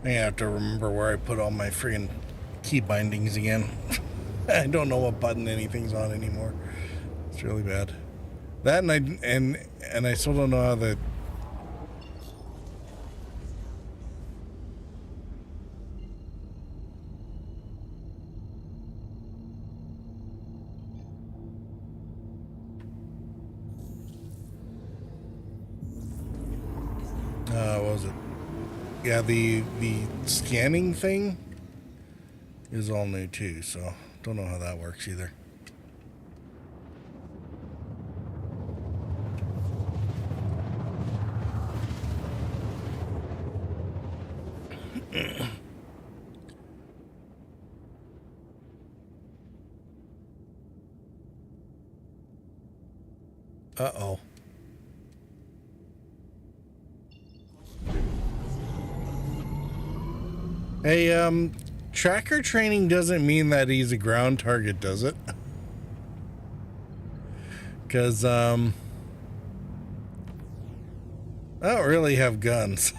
I have to remember where I put all my friggin' key bindings again. I don't know what button anything's on anymore. It's really bad. That and I still don't know how the what was it? Yeah, the scanning thing is all new too, so don't know how that works either. Uh-oh. Hey, tracker training doesn't mean that he's a ground target, does it? Because, I don't really have guns.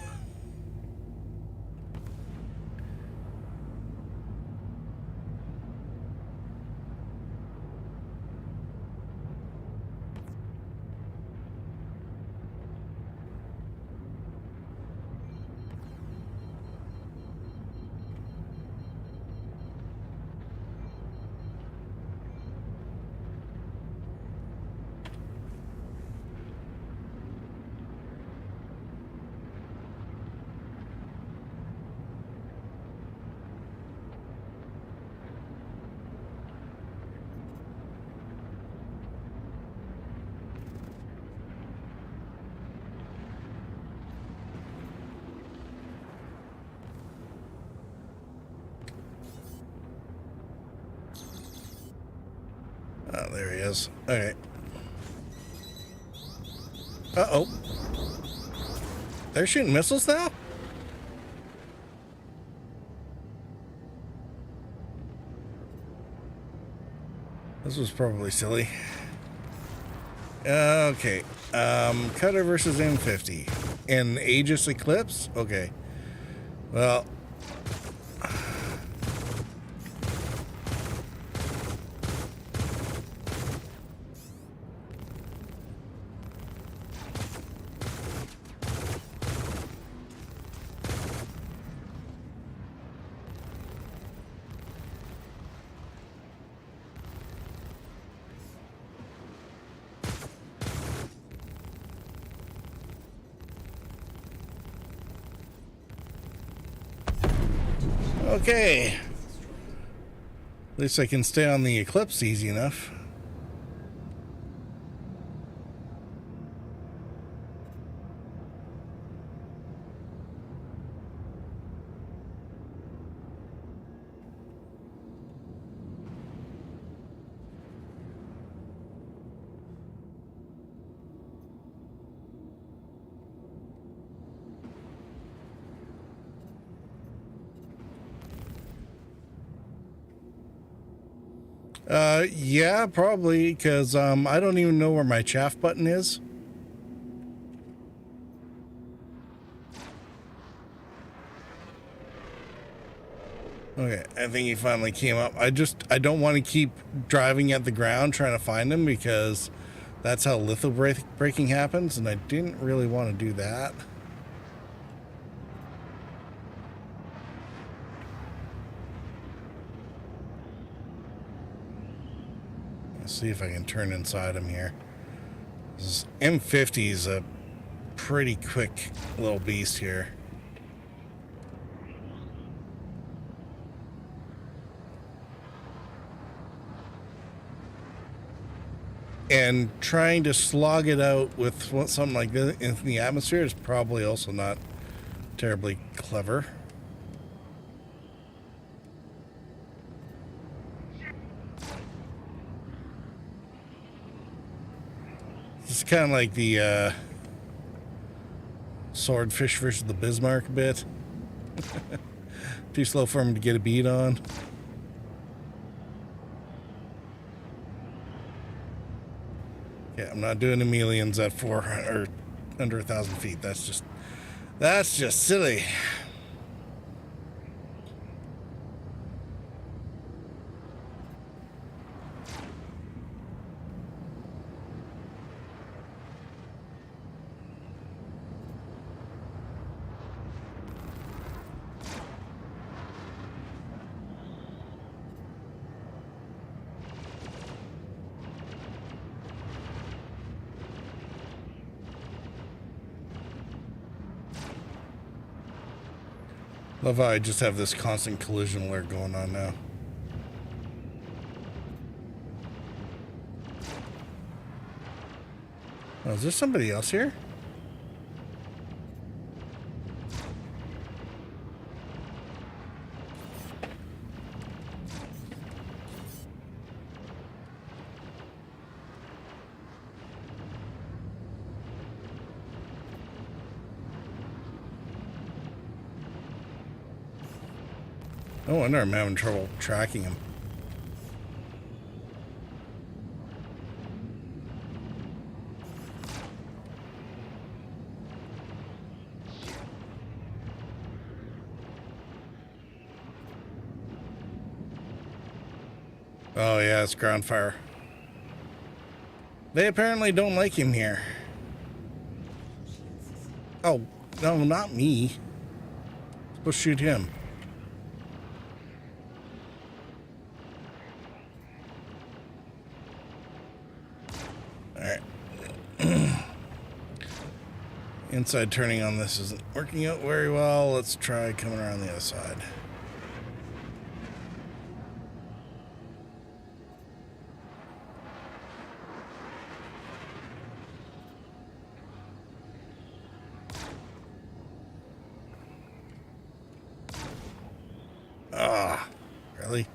Oh, there he is. Okay. Uh-oh. They're shooting missiles now? This was probably silly. Okay. Cutter versus M50. And Aegis Eclipse? Okay. Well... Okay. At least I can stay on the Eclipse easy enough. Yeah, probably, because I don't even know where my chaff button is. Okay, I think he finally came up. I don't want to keep driving at the ground trying to find him because that's how breaking happens, and I didn't really want to do that. Let's see if I can turn inside him here. This M50 is a pretty quick little beast here. And trying to slog it out with something like this in the atmosphere is probably also not terribly clever. It's kind of like the swordfish versus the Bismarck a bit. Too slow for him to get a bead on. Yeah, I'm not doing chameleons at 400 or under 1,000 feet. That's just silly. Love how I just have this constant collision alert going on now. Oh, is there somebody else here? No wonder I'm having trouble tracking him. Oh yeah, it's ground fire. They apparently don't like him here. Oh, no, not me. Let's shoot him. Inside turning on this isn't working out very well. Let's try coming around the other side. Ah, really?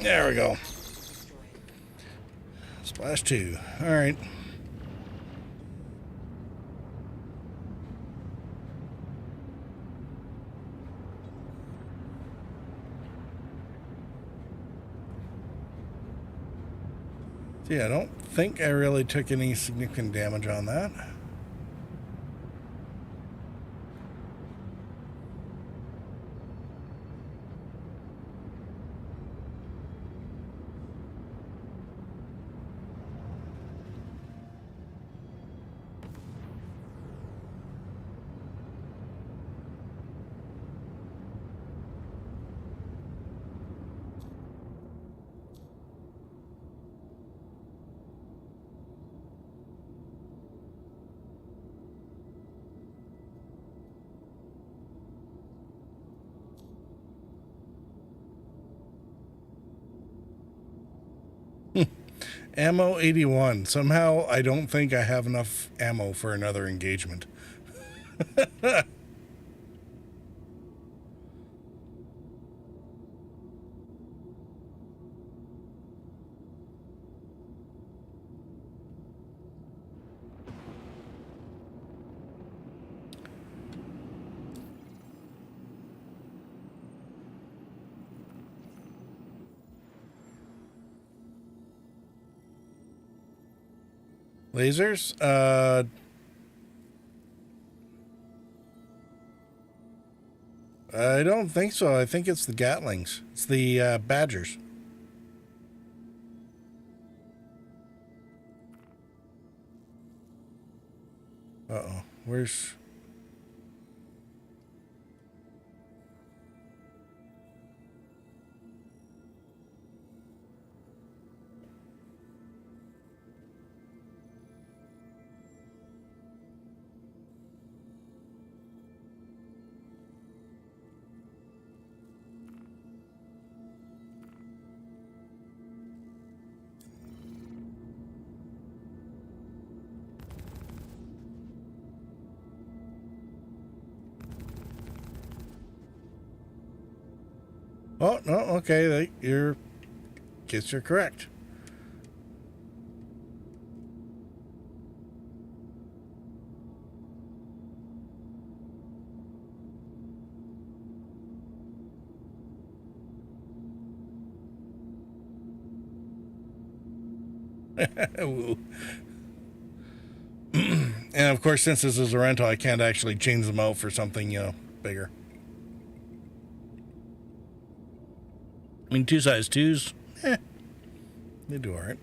There we go. Splash 2. All right. Yeah, I don't think I really took any significant damage on that. Ammo 81. Somehow I don't think I have enough ammo for another engagement. Lasers? I don't think so. I think it's the Gatlings. It's the Badgers. Uh-oh. Where's... Oh, no, okay. Your guess you're correct. And of course, since this is a rental, I can't actually change them out for something, bigger. I mean, 2 size 2s, they do all right.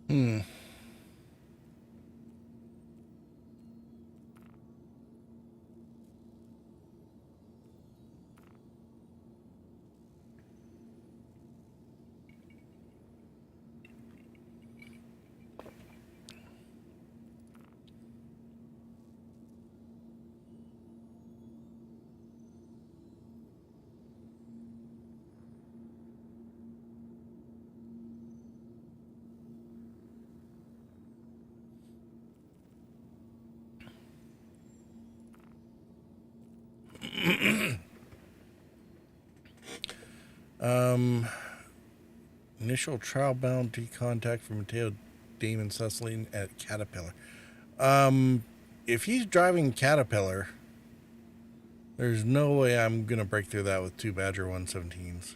Hmm. Um, initial trial bounty contact from Mateo Damon Cecily at Caterpillar. If he's driving Caterpillar, there's no way I'm gonna break through that with 2 Badger 117s.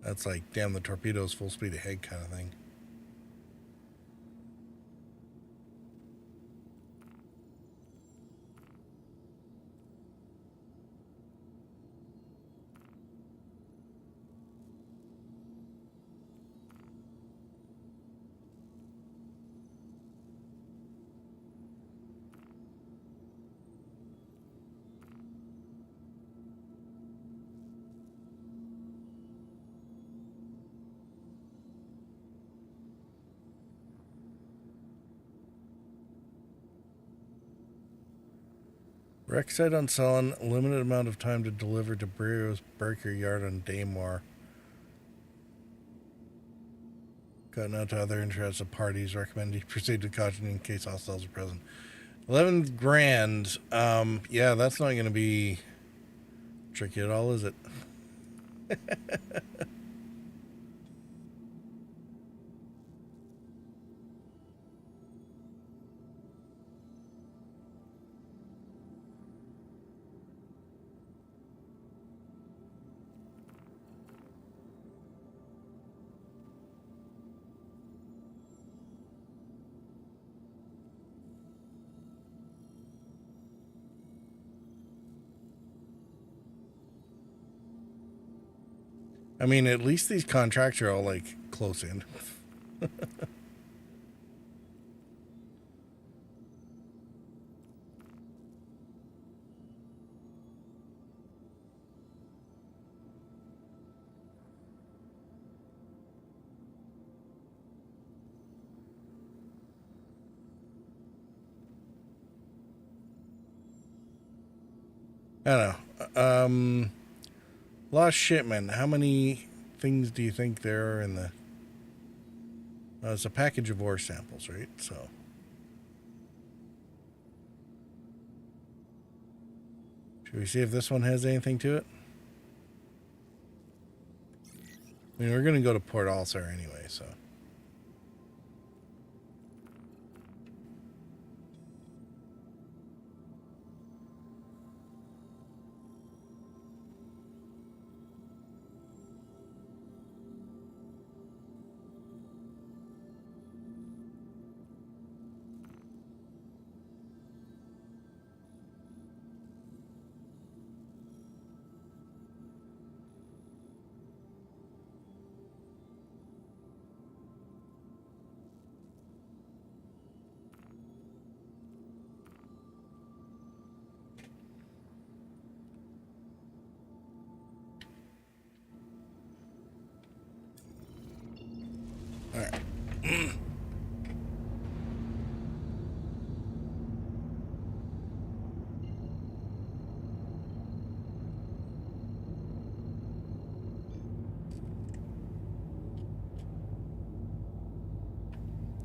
That's like, damn, the torpedo's full speed ahead kind of thing. Wreck site on Sullen, limited amount of time to deliver to Burrio's Breaker Yard on Daymore. Gotten out to other interested parties. Recommend you proceed with caution in case hostiles are present. 11 grand. Yeah, that's not going to be tricky at all, is it? I mean, at least these contracts are all, like, close in. I don't know. Lost shipment. How many things do you think there are in the... it's a package of ore samples, right? So... should we see if this one has anything to it? I mean, we're going to go to Port Alsar anyway, so...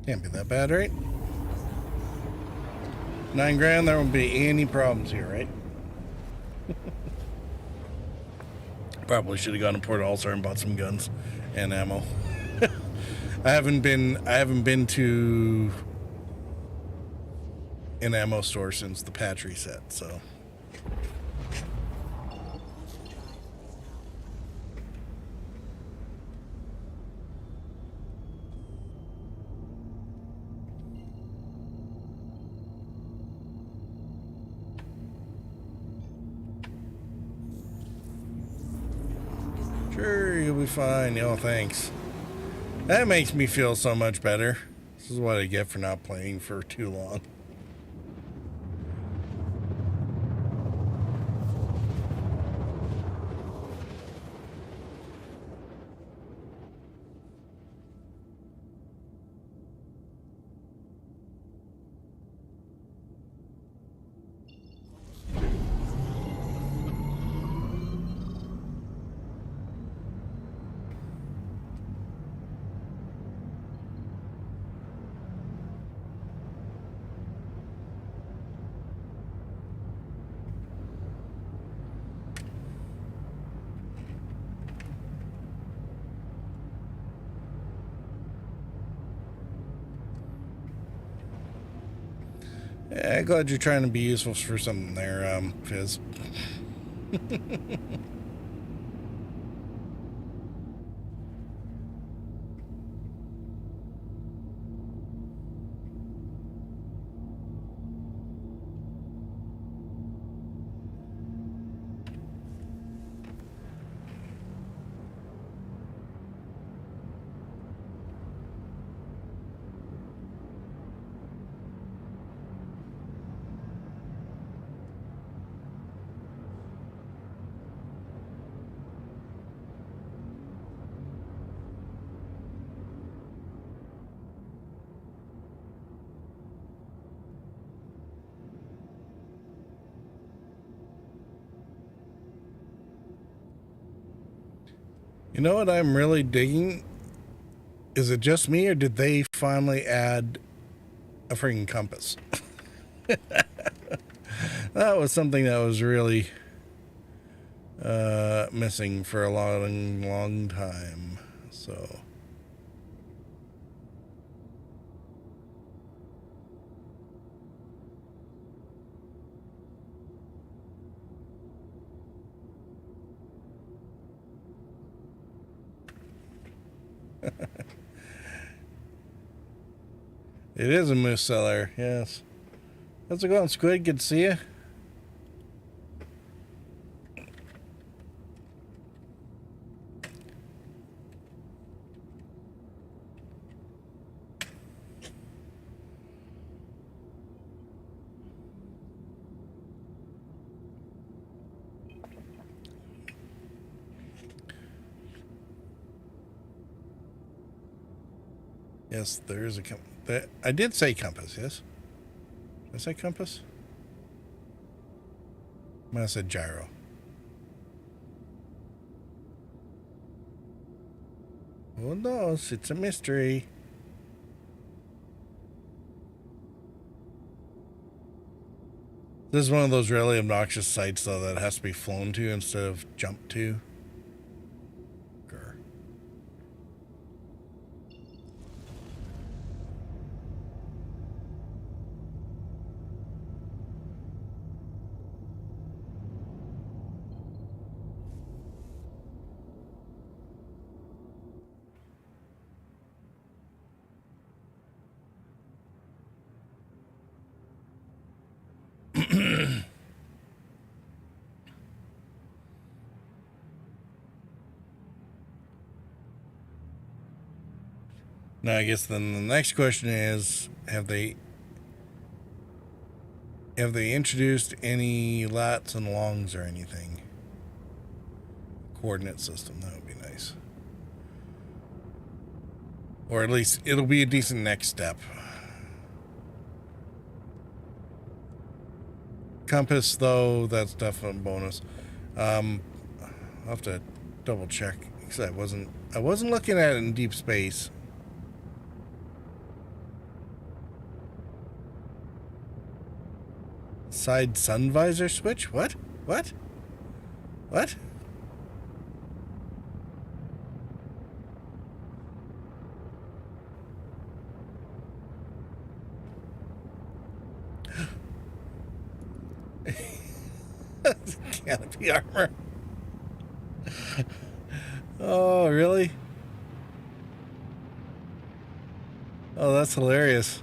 Can't be that bad, right? 9 grand, there won't be any problems here, right? Probably should have gone to Port Alsar and bought some guns and ammo. I haven't been to an ammo store since the patch reset, so. Sure, you'll be fine. Oh, thanks. That makes me feel so much better. This is what I get for not playing for too long. Yeah, glad you're trying to be useful for something there, Fizz. You know what I'm really digging? Is it just me, or did they finally add a freaking compass? That was something that was really missing for a long time. So it is a moose cellar, yes. How's it going, Squid? Good to see you. Yes, there is a compass. I did say compass, yes? Did I say compass? I might have said gyro. Who knows? It's a mystery. This is one of those really obnoxious sites, though, that has to be flown to instead of jumped to. Grr. Now, I guess then the next question is, have they introduced any lats and longs or anything? Coordinate system, that would be nice. Or at least it'll be a decent next step. Compass, though, that's definitely a bonus. I'll have to double check, because I wasn't looking at it in deep space. Side sun visor switch? What? What? What? Canopy armor. Oh, really? Oh, that's hilarious.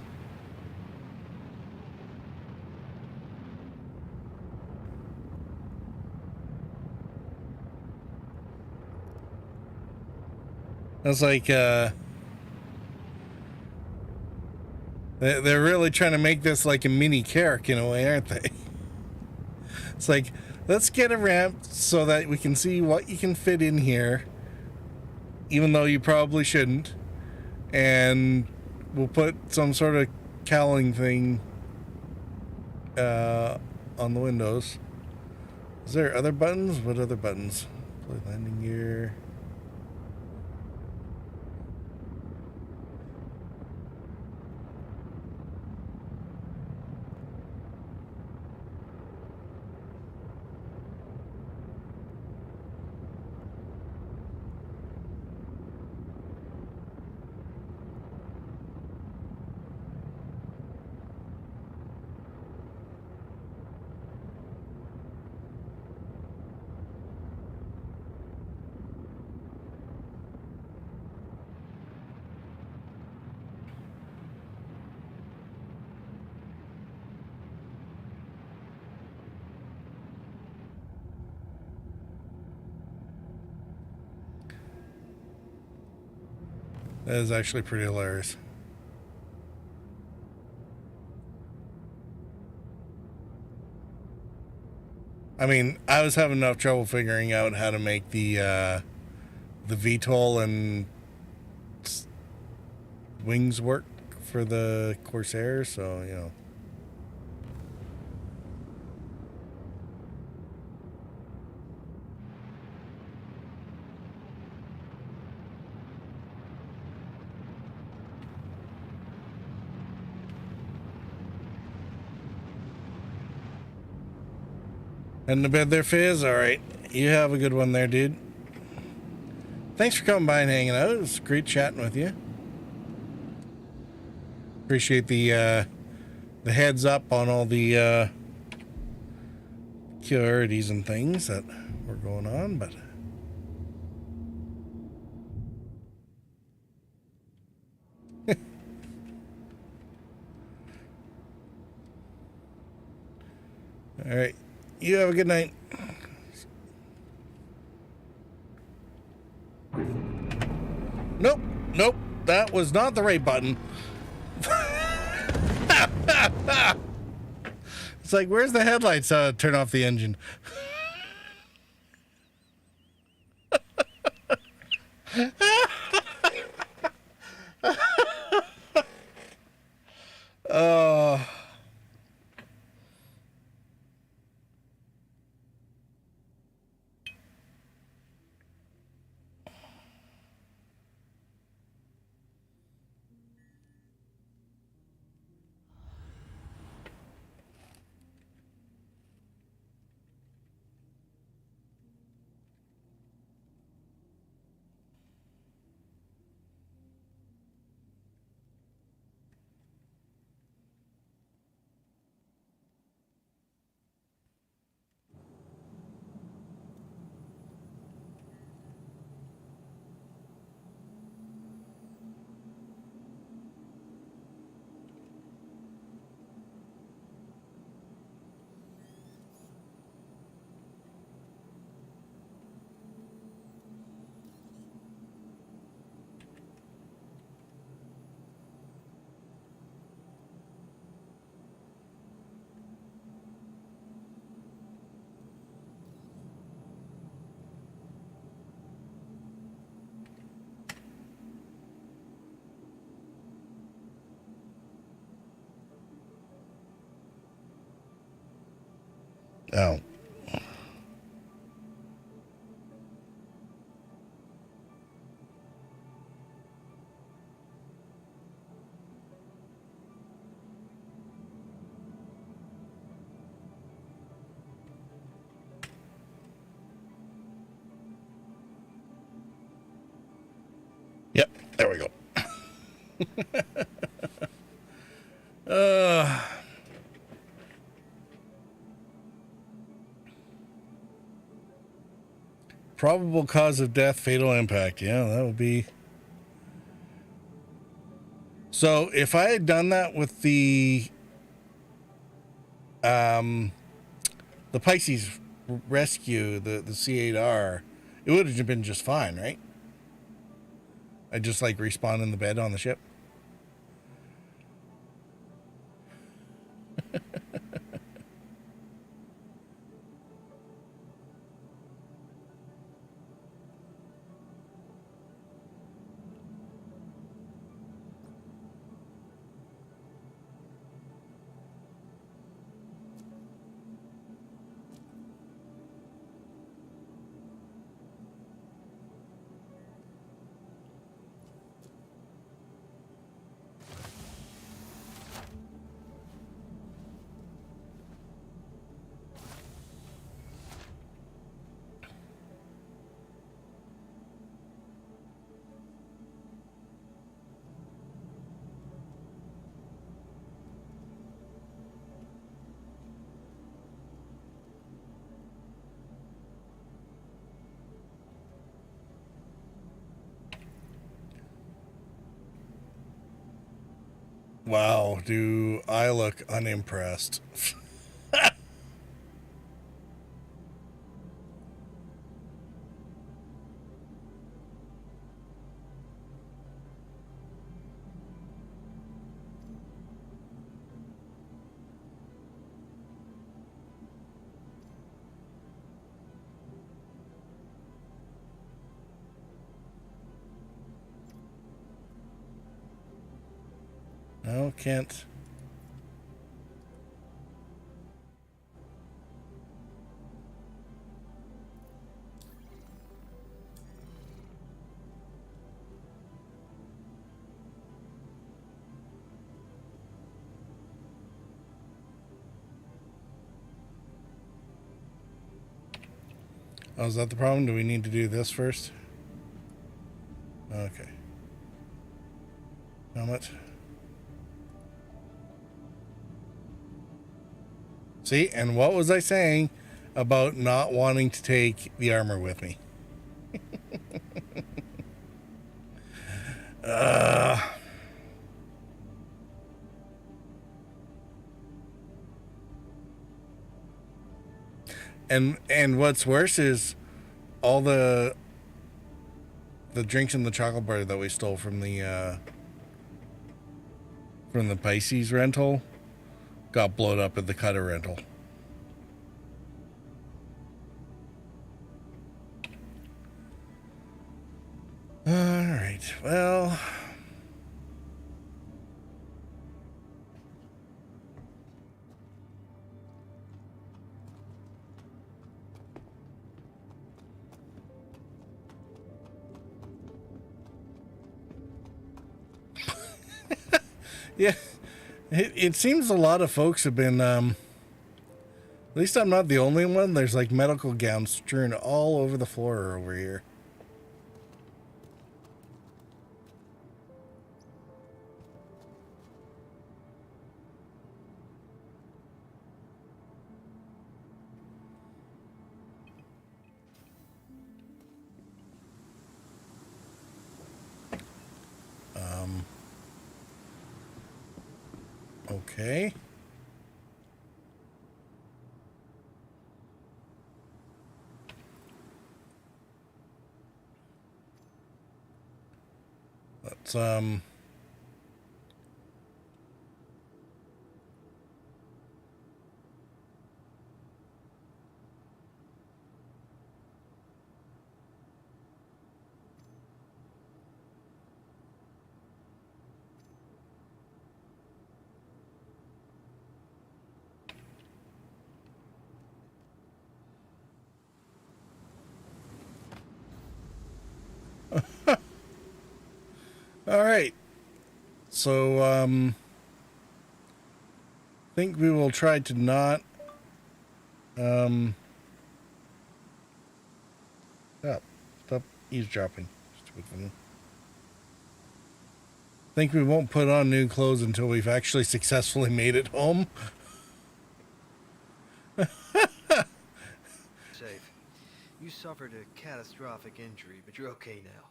That's like, they're really trying to make this like a mini Carrick in a way, aren't they? It's like, let's get a ramp so that we can see what you can fit in here, even though you probably shouldn't. And we'll put some sort of cowling thing on the windows. Is there other buttons? What other buttons? Play landing gear. That is actually pretty hilarious. I mean, I was having enough trouble figuring out how to make the VTOL and wings work for the Corsair, so, you know. Heading to bed there, Fizz? Alright. You have a good one there, dude. Thanks for coming by and hanging out. It was great chatting with you. Appreciate the heads up on all the securities and things that were going on, but all right. You have a good night. Nope. Nope. That was not the right button. It's like, where's the headlights? Turn off the engine. Oh. Oh. Yep, there we go. Probable cause of death, fatal impact. Yeah, that would be. So if I had done that with the Pisces rescue, the C8R, it would have been just fine, right? I just like respawn in the bed on the ship. Wow, do I look unimpressed? No, can't. Oh, is that the problem? Do we need to do this first? Okay. Helmet. See, and what was I saying about not wanting to take the armor with me? And what's worse is all the drinks in the chocolate bar that we stole from the Pisces rental got blowed up at the Cutter rental. All right. Well, yeah. It seems a lot of folks have been. At least I'm not the only one. There's like medical gowns strewn all over the floor over here. Okay. Let's all right. So I think we will try to not stop eavesdropping. Stupid thing. I think we won't put on new clothes until we've actually successfully made it home. Safe. You suffered a catastrophic injury, but you're okay now.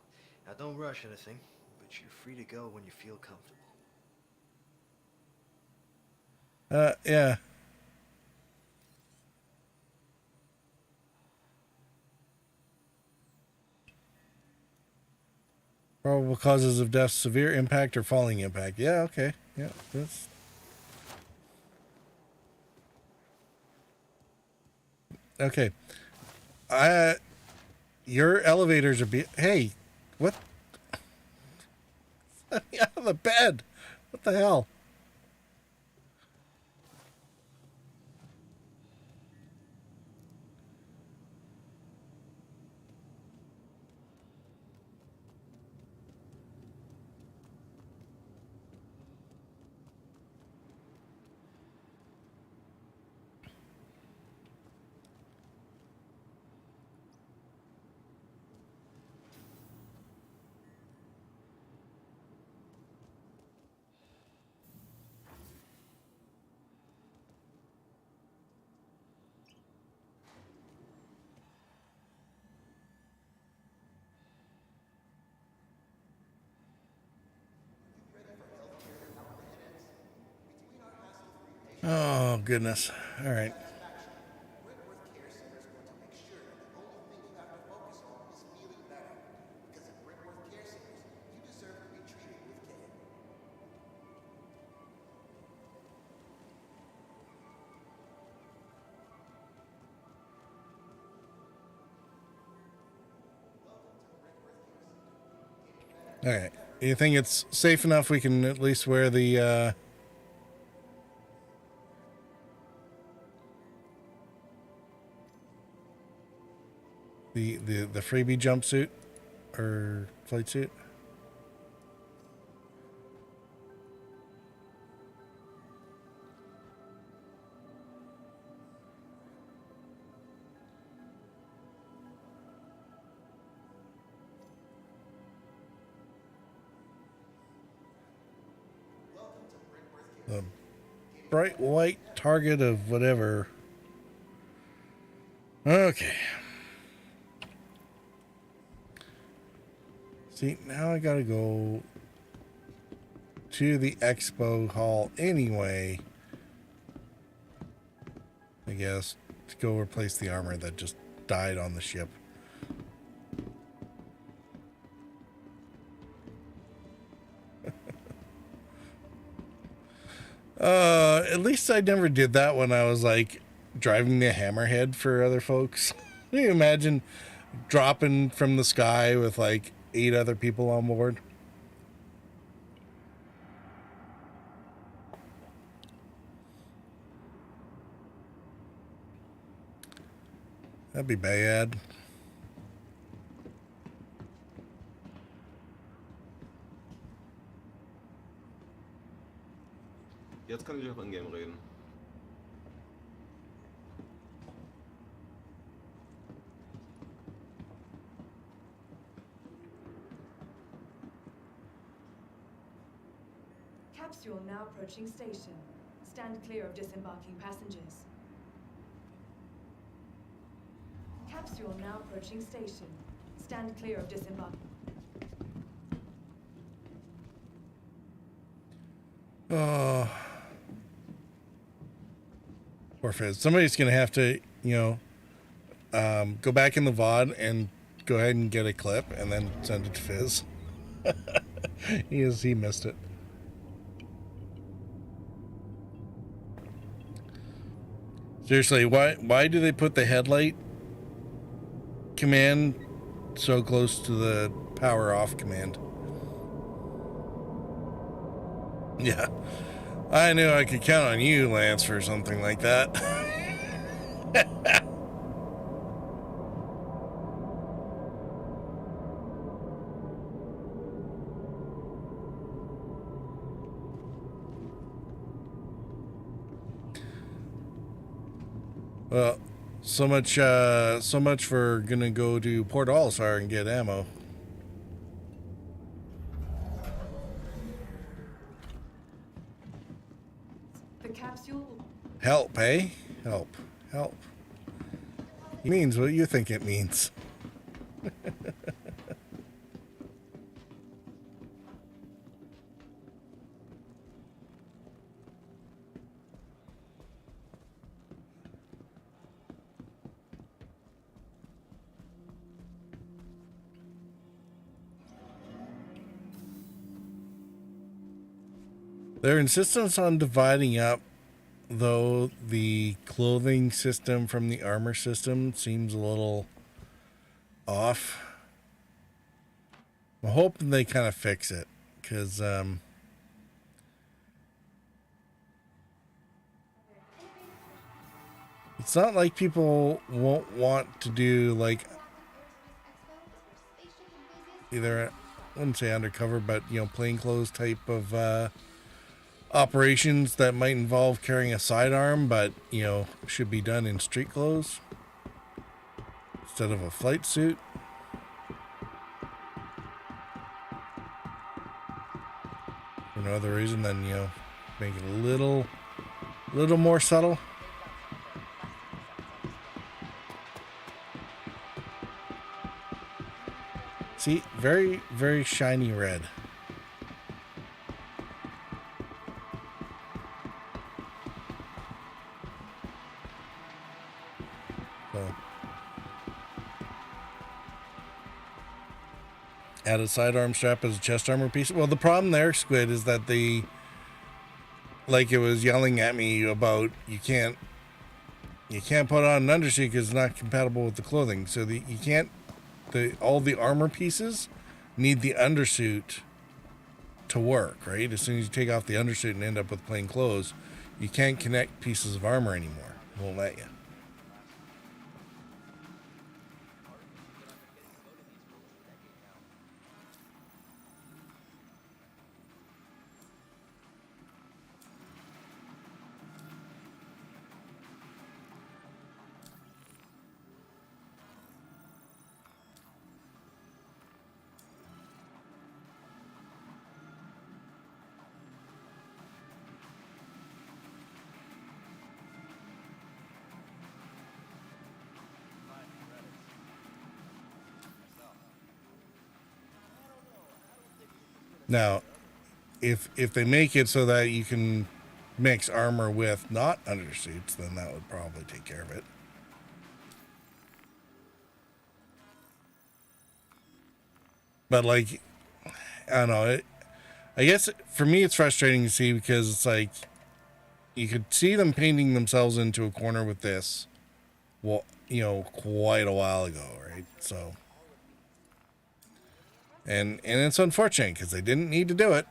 Now don't rush anything, but you're free to go when you feel comfortable. Yeah. Probable causes of death: severe impact or falling impact. Yeah, okay. Yeah, that's... Okay. Your elevators are Hey, what? Let me out of the bed. What the hell? Oh, goodness. All right. All right. You think it's safe enough we can at least wear the freebie jumpsuit or flight suit? bright white target of whatever. Okay. See, now I gotta go to the Expo hall anyway. I guess to go replace the armor that just died on the ship. At least I never did that when I was like driving the Hammerhead for other folks. Can you imagine dropping from the sky with like 8 other people on board? That'd be bad. Jetzt kann ich auch in-game reden. Capsule now approaching station. Stand clear of disembarking passengers. Capsule now approaching station. Stand clear of disembarking. Oh. Poor Fizz. Somebody's going to have to, go back in the VOD and go ahead and get a clip and then send it to Fizz. He missed it. Seriously, why do they put the headlight command so close to the power off command? Yeah. I knew I could count on you, Lance, for something like that. Well, so much for gonna go to Port Olisar and get ammo. The capsule. Help, eh? Help. It means what you think it means. Their insistence on dividing up, though, the clothing system from the armor system seems a little off. I'm hoping they kind of fix it, because it's not like people won't want to do like either, I wouldn't say undercover, but plainclothes type of operations that might involve carrying a sidearm, but should be done in street clothes instead of a flight suit. For no other reason than make it a little more subtle. See, very, very shiny red. So, add a sidearm strap as a chest armor piece. Well, the problem there, Squid, is that it was yelling at me about you can't put on an undersuit because it's not compatible with the clothing. So all the armor pieces need the undersuit to work, right? As soon as you take off the undersuit and end up with plain clothes, you can't connect pieces of armor anymore. It won't let you. Now, if they make it so that you can mix armor with not undersuits, then that would probably take care of it. But like, I don't know. I guess for me it's frustrating to see because it's like you could see them painting themselves into a corner with this, well, quite a while ago, right? So, and it's unfortunate because they didn't need to do it.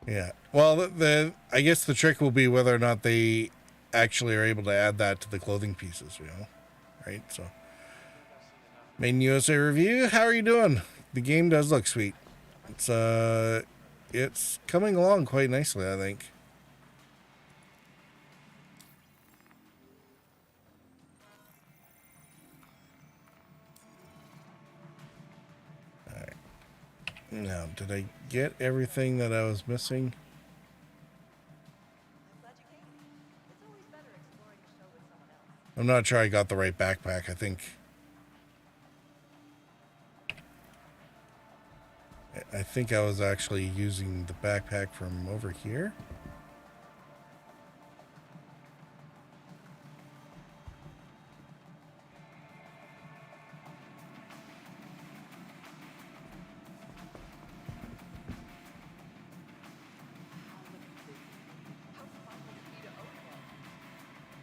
Yeah. Well, I guess the trick will be whether or not they actually are able to add that to the clothing pieces, right? So, Main USA review. How are you doing? The game does look sweet. It's coming along quite nicely, I think. All right. Now, did I get everything that I was missing? I'm not sure I got the right backpack. I think I was actually using the backpack from over here.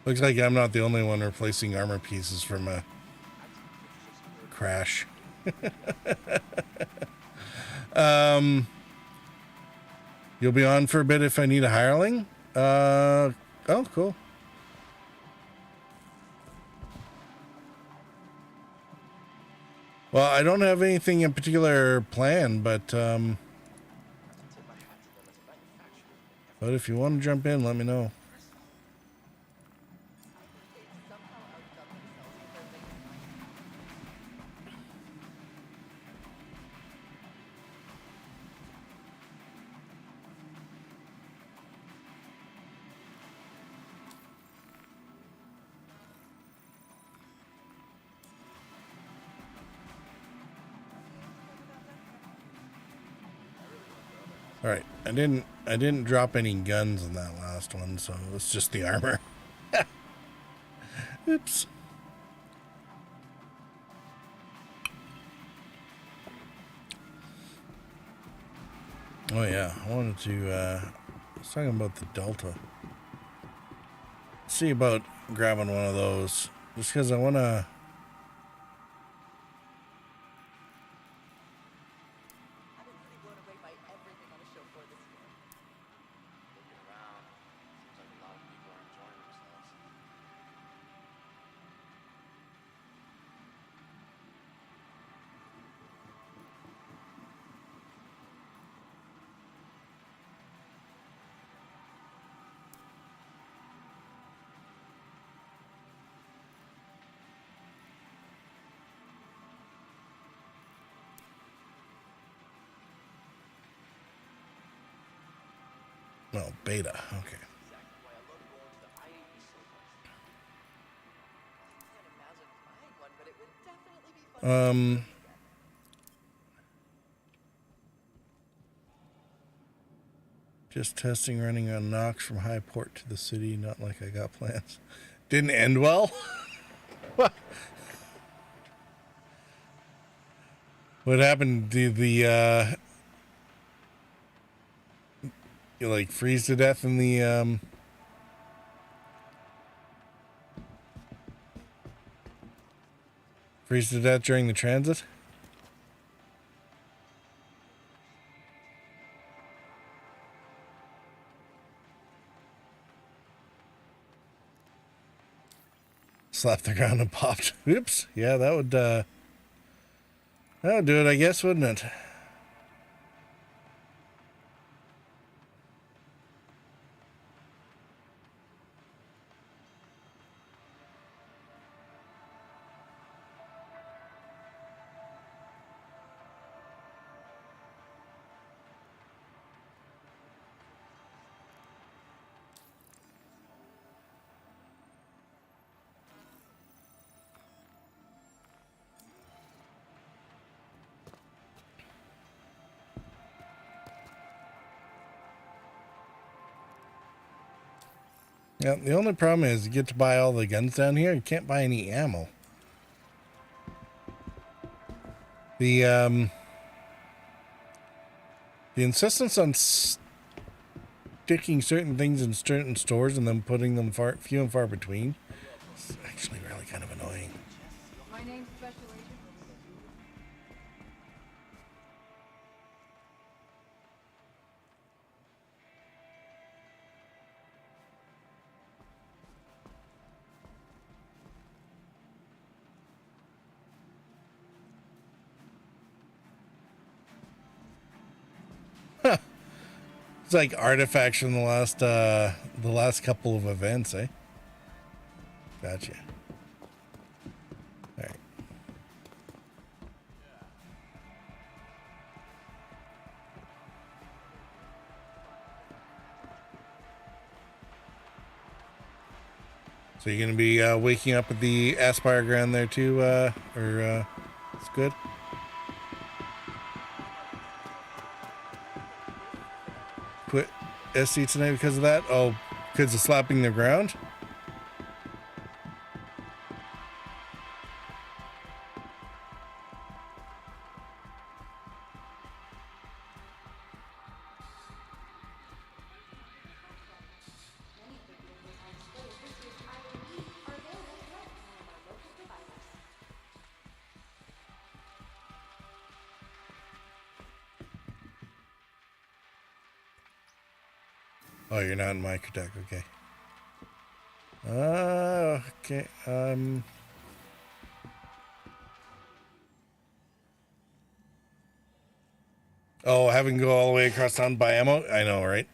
Looks like I'm not the only one replacing armor pieces from a crash. You'll be on for a bit if I need a hireling? Oh, cool. Well, I don't have anything in particular planned, but if you want to jump in, let me know. All right, I didn't drop any guns in that last one, so it's just the armor. Oops. Oh yeah, I wanted to. I was talking about the Delta. See about grabbing one of those, just because I want to. No, beta. Okay. Just testing running on Knox from Highport to the city. Not like I got plans. Didn't end well. What happened? Did the you like freeze to death in the freeze to death during the transit? Slapped the ground and popped. Oops. Yeah, that would do it, I guess, wouldn't it? Yeah, the only problem is you get to buy all the guns down here. You can't buy any ammo. The insistence on sticking certain things in certain stores and then putting them few and far between is actually really kind of annoying. My name's Special Agent. It's like artifacts from the last couple of events, eh? Gotcha. All right. So you're gonna be waking up at the Aspire ground there too, it's good. Quit SC tonight because of that? Oh, because of slapping the ground? Oh, you're not in microdeck, okay. Okay. Oh, having to go all the way across town by ammo? I know, right?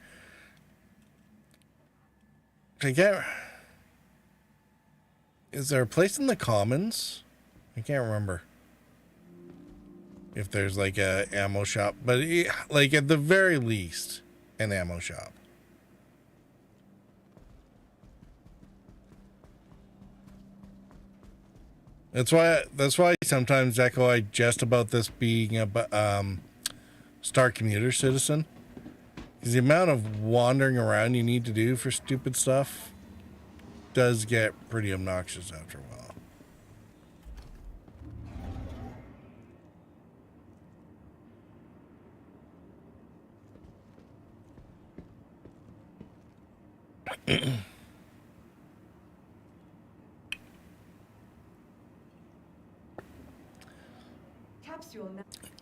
I can't. Is there a place in the commons? I can't remember if there's like a ammo shop, but like at the very least, an ammo shop. That's why sometimes, Echo, I jest about this being a Star Commuter citizen, because the amount of wandering around you need to do for stupid stuff does get pretty obnoxious after a while.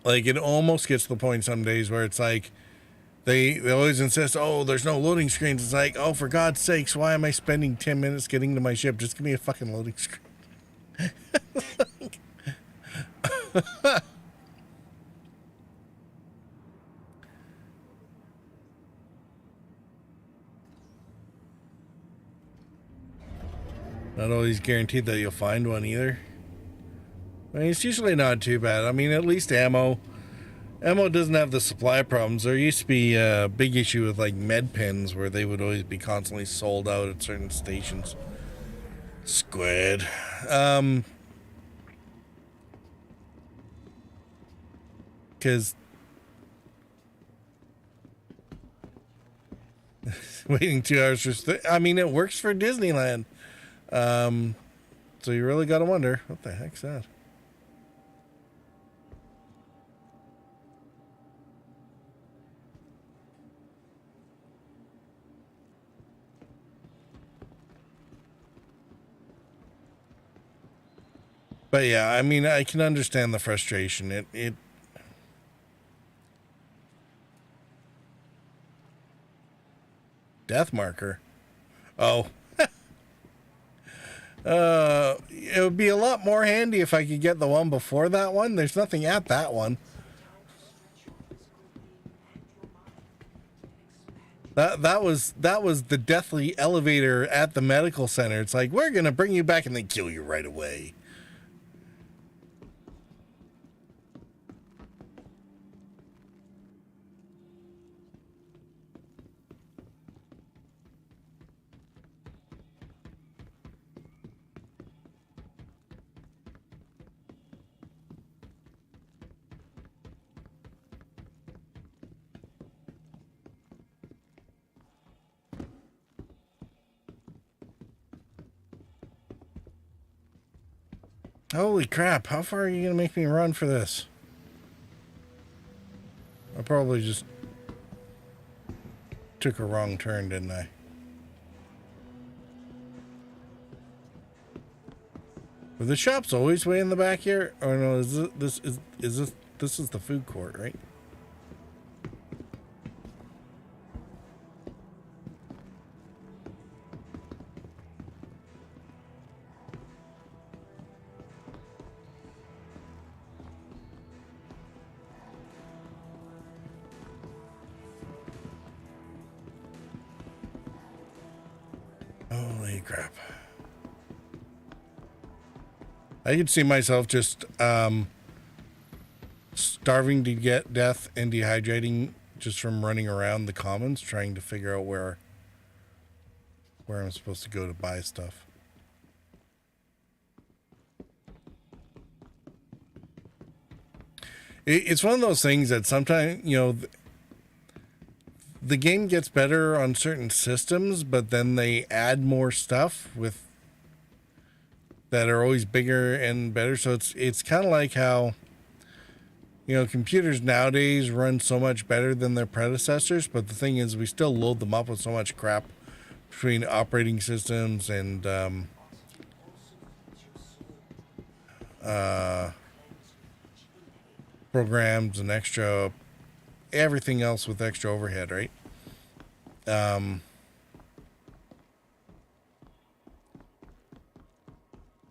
Like, it almost gets to the point some days where it's like they always insist, oh, there's no loading screens. It's like, oh, for God's sakes, why am I spending 10 minutes getting to my ship? Just give me a fucking loading screen. Not always guaranteed that you'll find one either. I mean, it's usually not too bad. I mean, at least ammo doesn't have the supply problems. There used to be a big issue with like med pins where they would always be constantly sold out at certain stations. Squid. Because waiting 2 hours for I mean, it works for Disneyland. So you really got to wonder, what the heck's that? But yeah, I mean, I can understand the frustration. It Death marker. Oh. It would be a lot more handy if I could get the one before that one. There's nothing at that one. That was the deathly elevator at the medical center. It's like, we're gonna bring you back and then kill you right away. Holy crap, how far are you going to make me run for this? I probably just took a wrong turn, didn't I? Were the shops always way in the back here? Or no, is this is the food court, right? Holy crap. I could see myself just starving to get death and dehydrating just from running around the commons trying to figure out where I'm supposed to go to buy stuff. It's one of those things that sometimes, you know, the game gets better on certain systems, but then they add more stuff with that are always bigger and better. So it's kind of like how, you know, computers nowadays run so much better than their predecessors, but the thing is we still load them up with so much crap between operating systems and programs and extra everything else with extra overhead, right?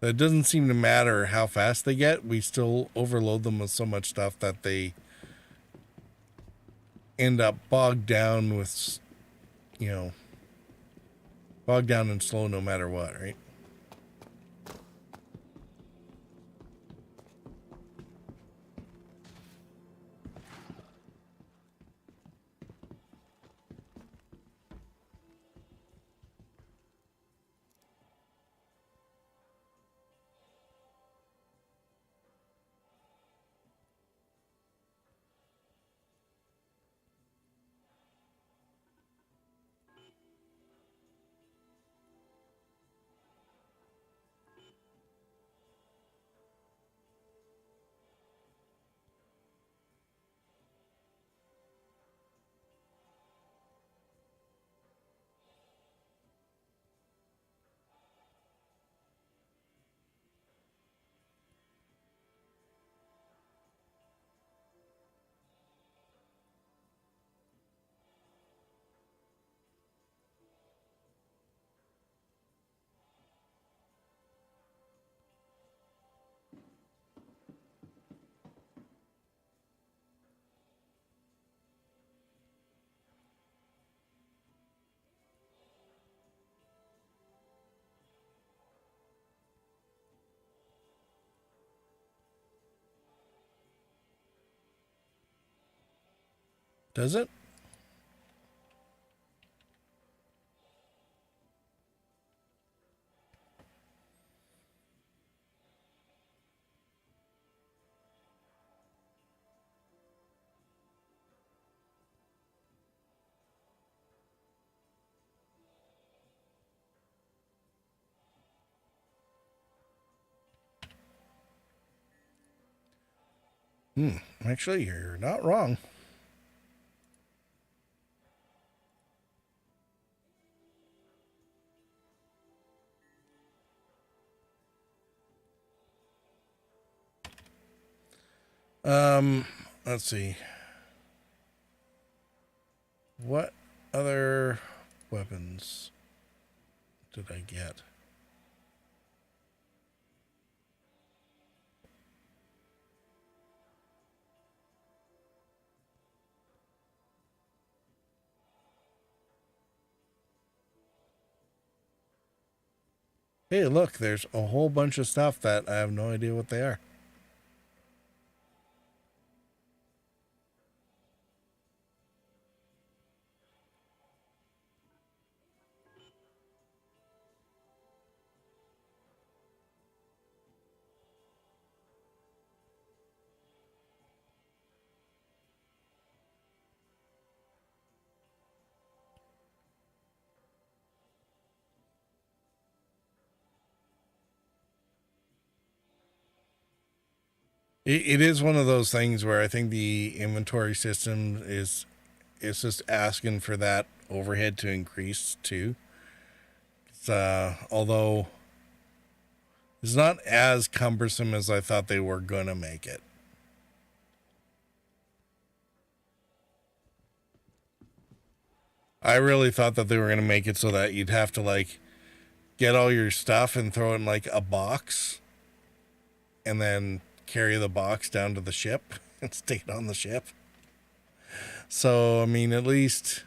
It doesn't seem to matter how fast they get. We still overload them with so much stuff that they end up bogged down with, you know, bogged down and slow no matter what, right? Does it? Actually, you're not wrong. Let's see. What other weapons did I get? Hey, look, there's a whole bunch of stuff that I have no idea what they are. It is one of those things where I think the inventory system is just asking for that overhead to increase too. It's, although it's not as cumbersome as I thought they were gonna make it. I really thought that they were gonna make it so that you'd have to like get all your stuff and throw it in like a box and then carry the box down to the ship and stick it on the ship. So, I mean, at least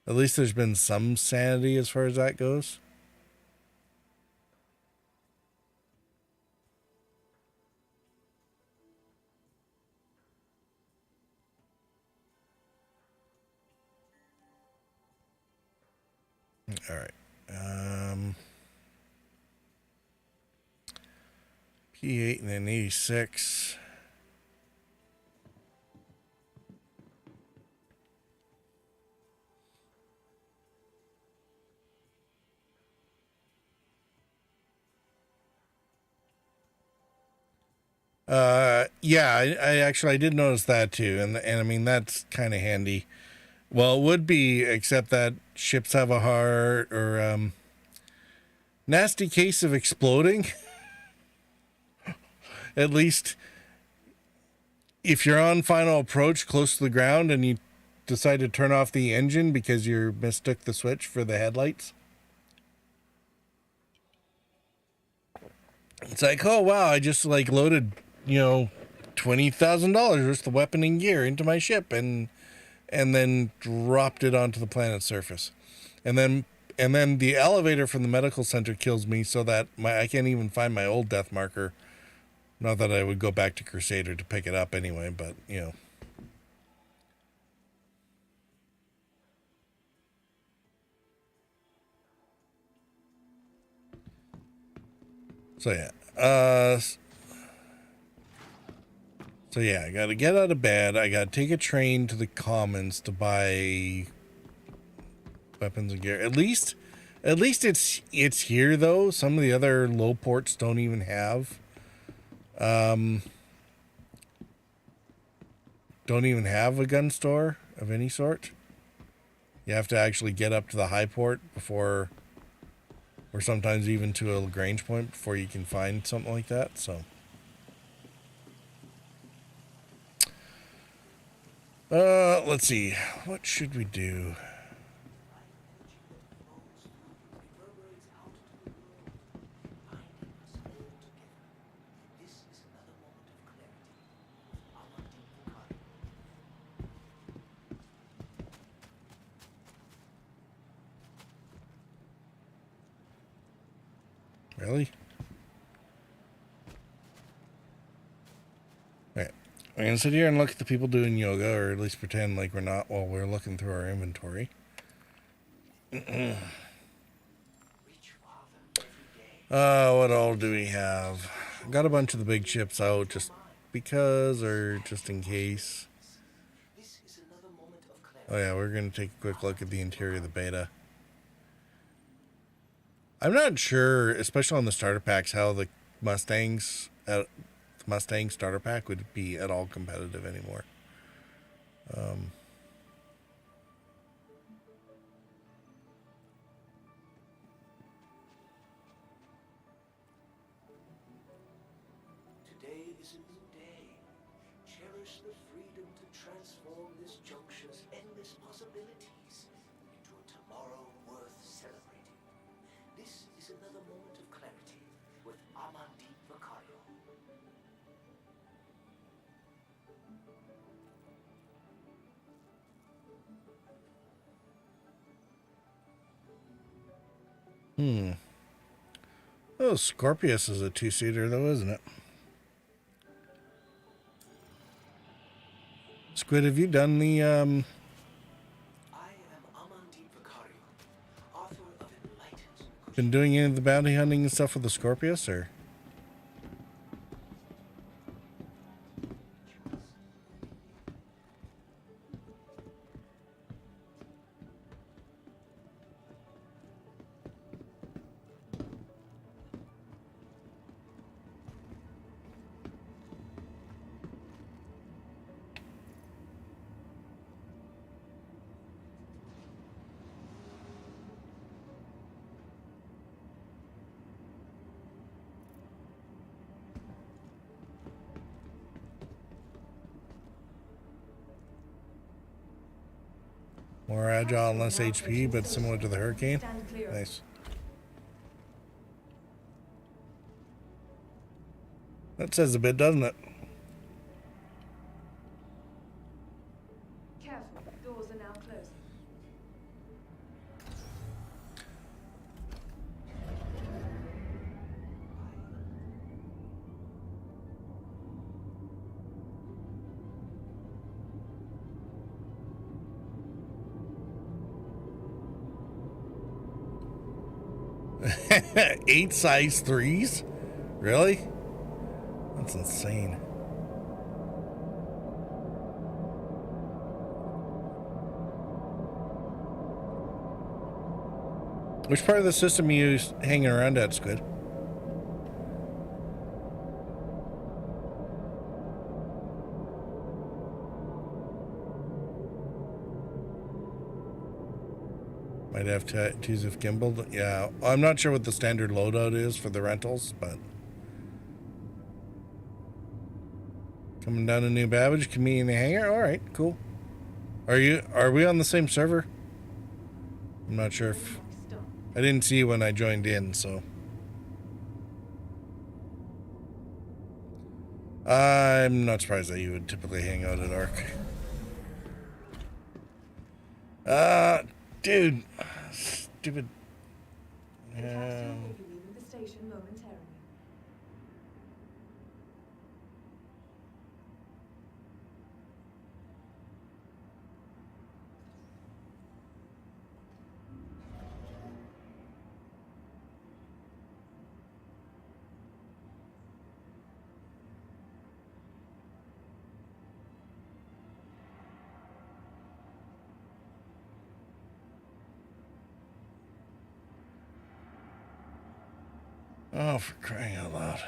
there's been some sanity as far as that goes. All right. P8 and then 86. Yeah, I did notice that too, and I mean that's kind of handy. Well, it would be, except that ships have a hard or nasty case of exploding. At least if you're on final approach close to the ground and you decide to turn off the engine because you mistook the switch for the headlights. It's like, oh wow, I just like loaded, $20,000 worth of weapon and gear into my ship and then dropped it onto the planet's surface. And then the elevator from the medical center kills me so that I can't even find my old death marker. Not that I would go back to Crusader to pick it up anyway, but So yeah. I gotta get out of bed. I gotta take a train to the Commons to buy weapons and gear. At least it's here though. Some of the other low ports don't even have a gun store of any sort. You have to actually get up to the high port before, or sometimes even to a Lagrange point before you can find something like that. So let's see, what should we do? Really? Alright. We're gonna sit here and look at the people doing yoga, or at least pretend like we're not while we're looking through our inventory. What all do we have? Got a bunch of the big ships out just because, or just in case. Oh yeah, we're gonna take a quick look at the interior of the beta. I'm not sure, especially on the starter packs, how the Mustang starter pack would be at all competitive anymore. Today is a new day. Cherish the freedom to transform this juncture's endless possibilities into a tomorrow worth celebrating. This is another moment of clarity with Amandeep Vicario. Oh, Scorpius is a two-seater though, isn't it? Squid, have you done the I am Amandeep Vicario, author of Enlightened. been doing any of the bounty hunting and stuff with the Scorpius, or? More agile and less HP, but similar to the Hurricane. Stand clear. Nice. That says a bit, doesn't it? Careful, doors are now closing. Eight size 3s? Really? That's insane. Which part of the system are you hanging around at, Squid? Might have to choose if gimbaled. Yeah, I'm not sure what the standard loadout is for the rentals, but coming down to New Babbage, community hangar. All right, cool. Are we on the same server? I'm not sure if I didn't see when I joined in, so I'm not surprised that you would typically hang out at Ark. Dude, stupid. The capsule will be leaving the station momentarily. Oh, for crying out loud.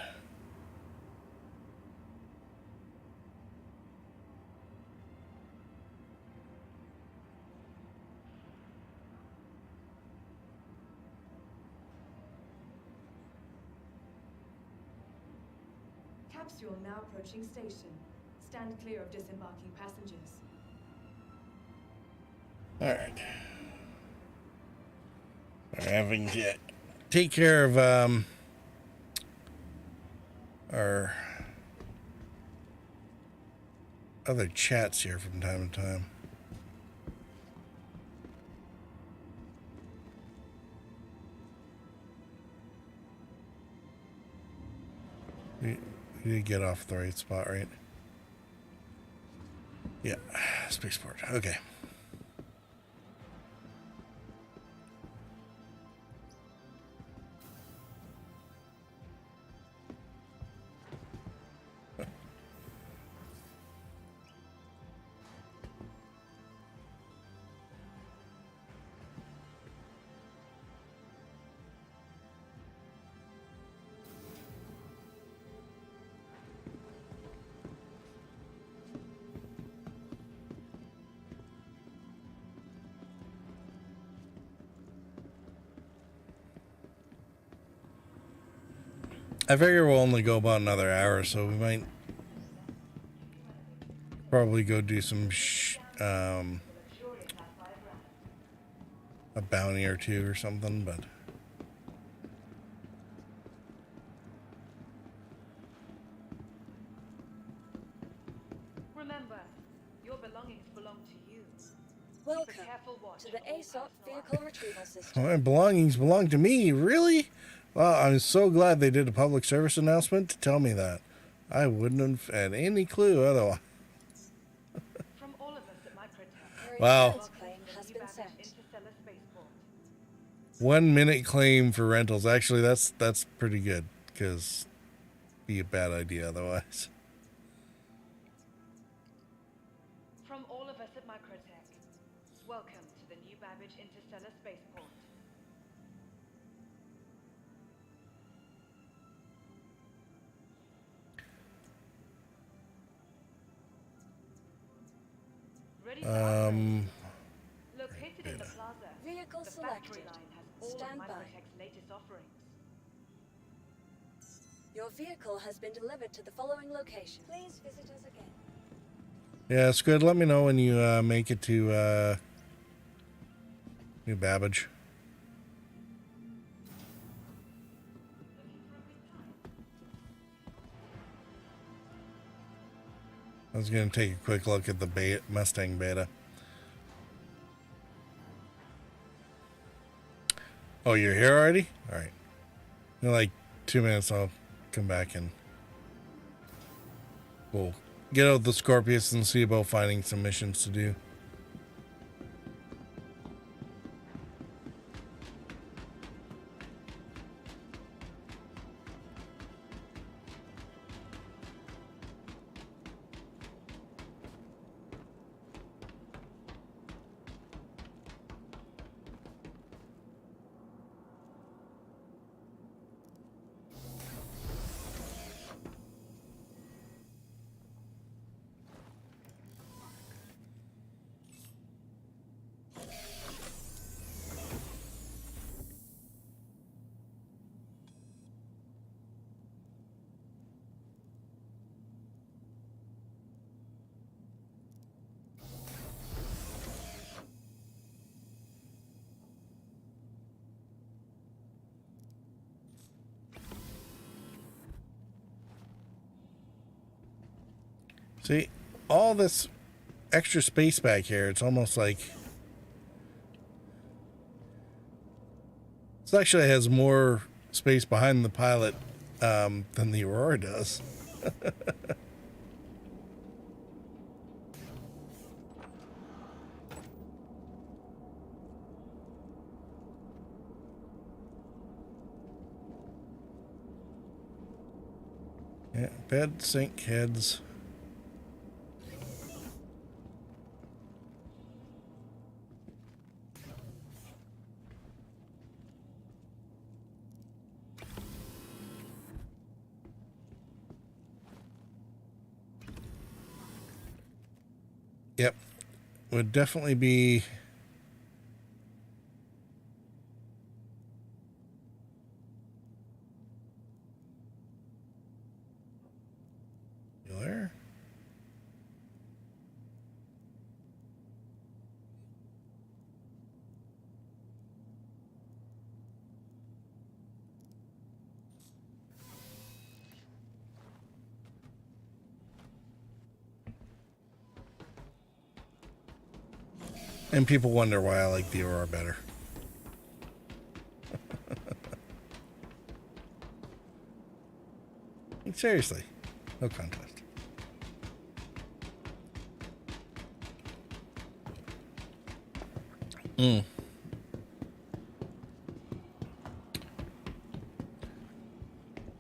Capsule now approaching station. Stand clear of disembarking passengers. All right. We're having to take care of our other chats here from time to time. We did get off the right spot, right? Yeah, spaceport. Okay. I figure we'll only go about another hour, so we might probably go do some a bounty or two or something, but Remember, your belongings belong to you. Welcome Keep a careful watch to the of all ASOP personal vehicle retrieval system. my belongings belong to me. Really? Well, I'm so glad they did a public service announcement to tell me that. I wouldn't have had any clue otherwise. From all of us at Microtech. Your Wow. insurance claim has been sent. Interstellar Spaceport. 1 minute claim for rentals. Actually, that's pretty good, because be a bad idea otherwise. From all of us at Microtech, welcome to the New Babbage Interstellar Spaceport. Ready for upgrade. Located in the plaza, Vehicle the selected. factory line has all Stand of by. Microtech's latest offerings. Your vehicle has been delivered to the following location. Please visit us again. Yeah, Squid, let me know when you make it to New Babbage. I was going to take a quick look at the Mustang beta. Oh, you're here already? All right. In like 2 minutes, I'll come back and we'll get out the Scorpius and see about finding some missions to do. See, all this extra space back here, it's almost like this actually has more space behind the pilot than the Aurora does. Yeah, bed, sink, heads. Yep, would definitely be. You there? And people wonder why I like the Aurora better. Seriously, no contest.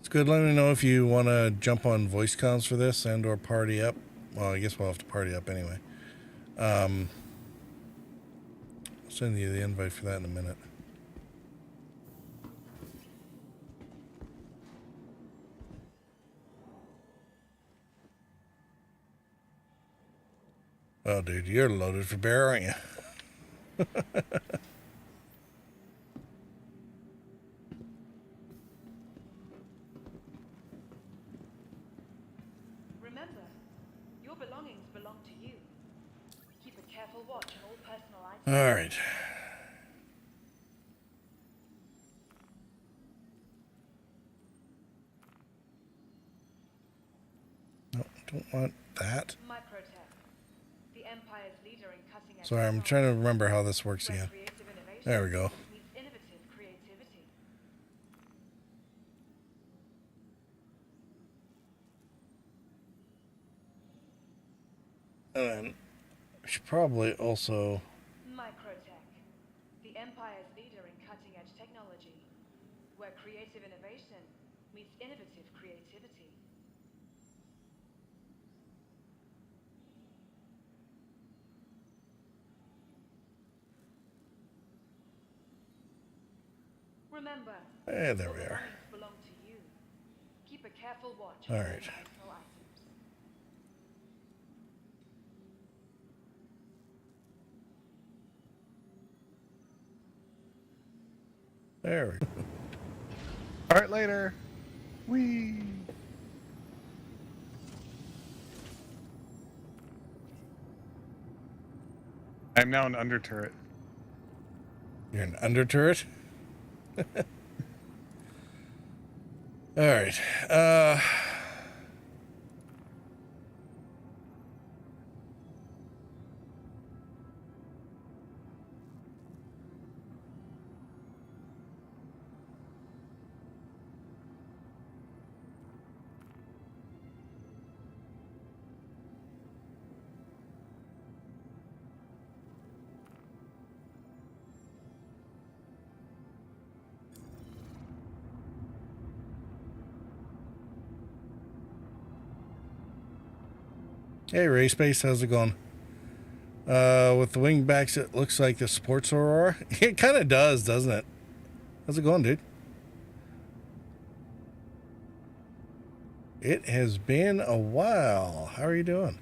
It's good. Let me know if you want to jump on voice comms for this and or party up. Well, I guess we'll have to party up anyway. I'll send you the invite for that in a minute. Oh, dude, you're loaded for bear, aren't you? Remember, your belongings belong to you. Keep a careful watch on all personal items. All right. No, don't want that. Microtech, the Empire's leader in cutting-edge Sorry, I'm trying to remember how this works where again. creative innovation There we go. meets innovative creativity. And then I should probably also. Microtech, the Empire's leader in cutting-edge technology, where creative innovation meets innovative creativity. Remember, There we your are. belongings belong to you. Keep a careful watch on All all right. personal items. There we go. All right, later. Whee! I'm now an under turret. You're an under turret? Alright. Hey, Ray Space, how's it going? With the wingbacks, it looks like the sports Aurora. It kind of does, doesn't it? How's it going, dude? It has been a while. How are you doing?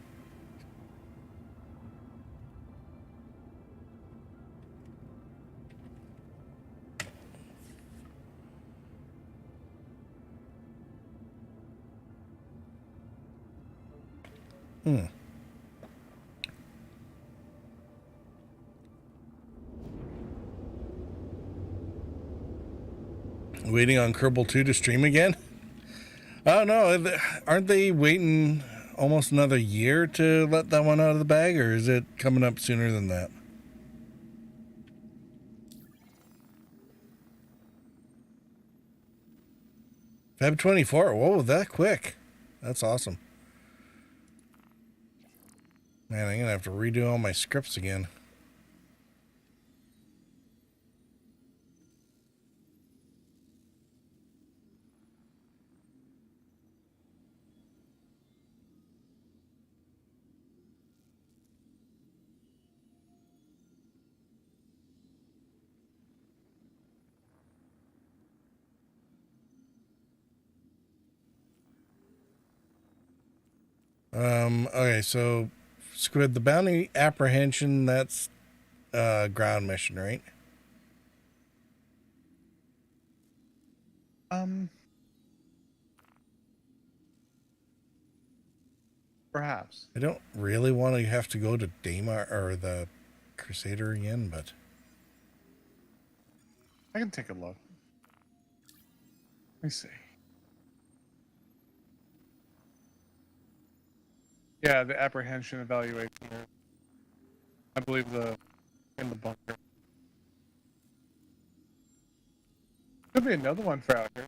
Waiting on Kerbal 2 to stream again? Oh no, aren't they waiting almost another year to let that one out of the bag, or is it coming up sooner than that? Feb 24. Whoa, that quick. That's awesome. Man, I'm gonna have to redo all my scripts again. Okay, so Squid, the bounty apprehension, that's ground mission, right? Perhaps. I don't really want to have to go to Daymar or the Crusader again, but I can take a look. Let me see. Yeah, the apprehension evaluation. I believe in the bunker. Could be another one for out here.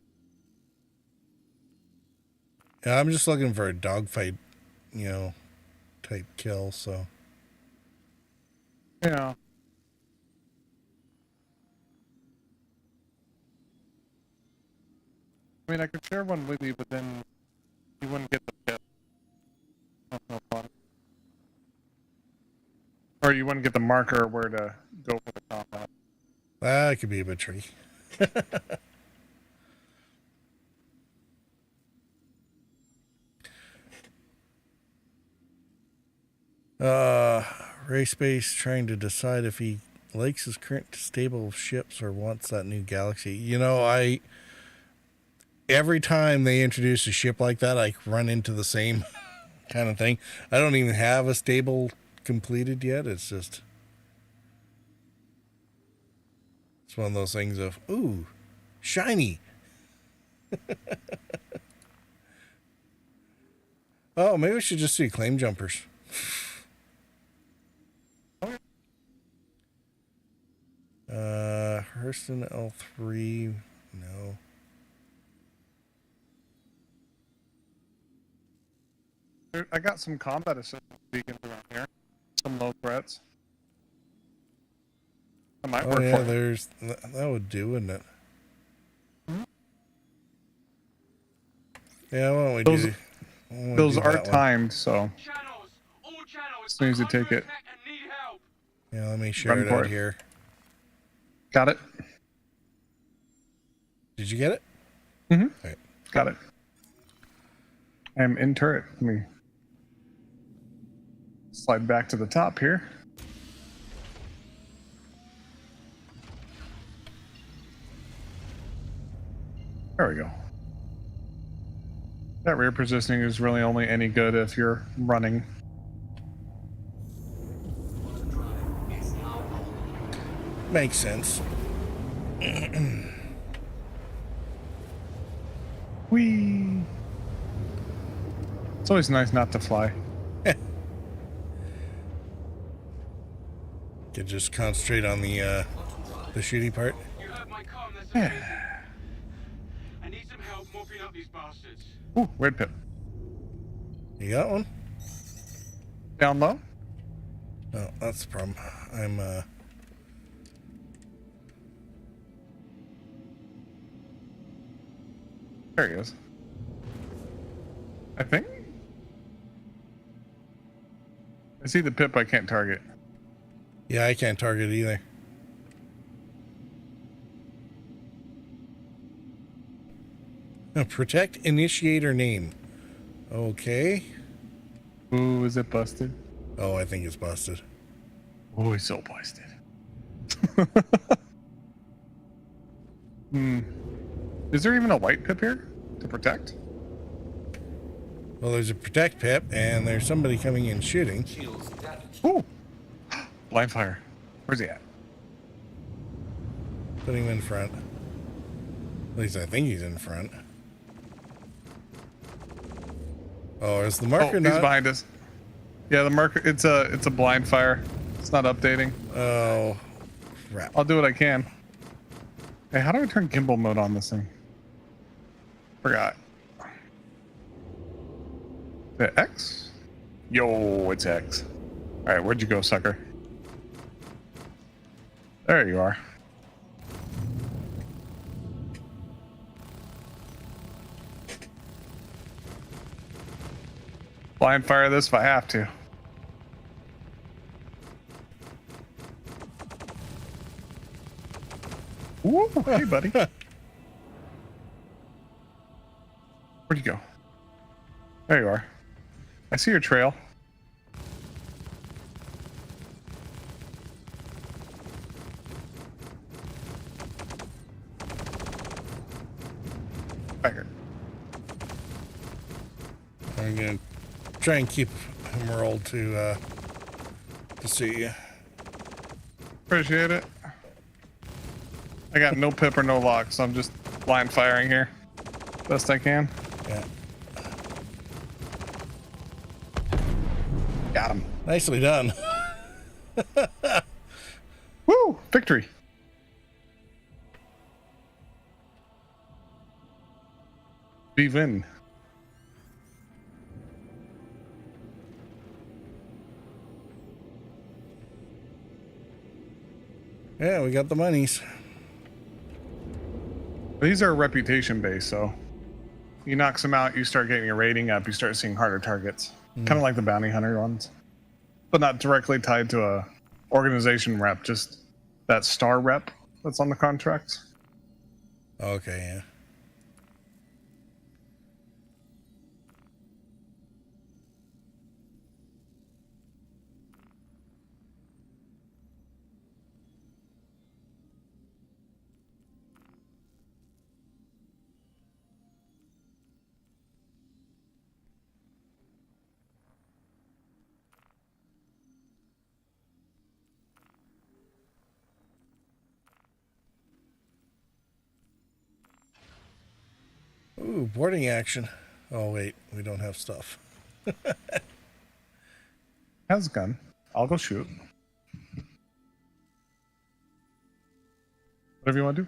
yeah, I'm just looking for a dogfight, type kill, so. Yeah. I mean, I could share one with you, but then you wouldn't get the pit. That's no fun. Or you wouldn't get the marker where to go for the combat. That could be a bit tricky. Ray Space trying to decide if he likes his current stable of ships or wants that new galaxy. Every time they introduce a ship like that, I run into the same kind of thing. I don't even have a stable completed yet. It's one of those things of, ooh, shiny. Oh, maybe we should just see claim jumpers. Hurston L3, no. I got some combat assistance beacons around here. Some low threats. That might work for you. That would do, wouldn't it? Yeah, why don't we do? Those are timed, so as soon as you take it. Yeah, let me share it out here. Got it? Did you get it? Mm-hmm. All right. Got it. I am in turret. Let me slide back to the top here. There we go. That rear positioning is really only any good if you're running. Makes sense. Whee! It's always nice not to fly. Could just concentrate on the shitty part. You heard my comm, there's a I need some help mopping up these bastards. Ooh, red pip. You got one? Down low? Oh, that's the problem. I'm There he is. I think. I see the pip I can't target. yeah, I can't target either. Protect initiator name. Okay. Ooh, is it busted? Oh, I think it's busted. Oh, he's so busted. Is there even a white pip here to protect? Well, there's a protect pip, and there's somebody coming in shooting. Ooh! Blind fire. Where's he at? Putting him in front. At least I think he's in front. Oh, is the marker Oh, not? he's behind us. Yeah, the marker. It's a blind fire. It's not updating. Oh, crap. I'll do what I can. Hey, how do I turn gimbal mode on this thing? Forgot. The X? Yo, it's X. All right, where'd you go, sucker? There you are. Blind fire this if I have to. Ooh, hey, buddy. Where'd you go? There you are. I see your trail. Backer. I'm gonna try and keep him rolled to see you. Appreciate it. I got no pip or no lock, so I'm just blind firing here. Best I can. Yeah. Got him. Nicely done. Woo! Victory. We win. Yeah, we got the monies. These are reputation based, so you knock some out, you start getting your rating up, you start seeing harder targets. Kind of like the bounty hunter ones, but not directly tied to a organization rep, just that star rep that's on the contract. Okay, yeah. Ooh, boarding action. Oh, wait, we don't have stuff. Has a gun. I'll go shoot. Whatever you want to do.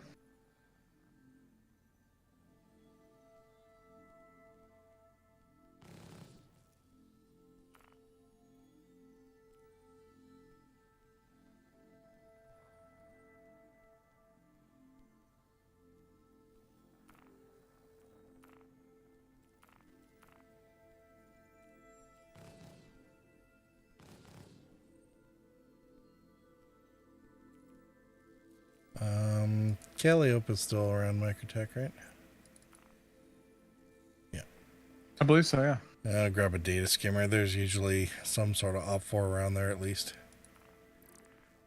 Calliope is still around Microtech, right? Yeah. I believe so, yeah. I'll grab a data skimmer. There's usually some sort of op 4 around there at least.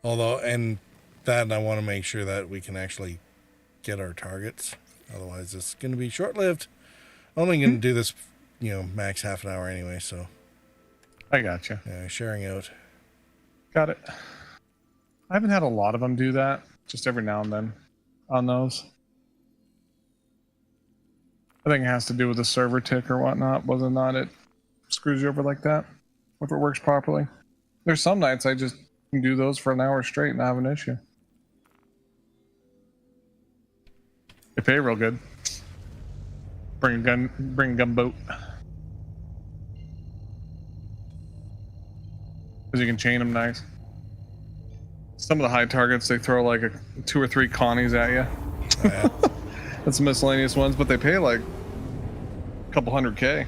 Although, and that I want to make sure that we can actually get our targets. Otherwise, it's going to be short-lived. Only going to do this, max half an hour anyway, so. I got you. Sharing out. Got it. I haven't had a lot of them do that. Just every now and then on those. I think it has to do with the server tick or whatnot, whether or not it screws you over like that, if it works properly. There's some nights I just can do those for an hour straight and not have an issue. They pay real good. Bring a gunboat. Because you can chain them nice. Some of the high targets, they throw like 2 or 3 Connies at you. Oh, yeah. That's miscellaneous ones, but they pay like a couple $100K.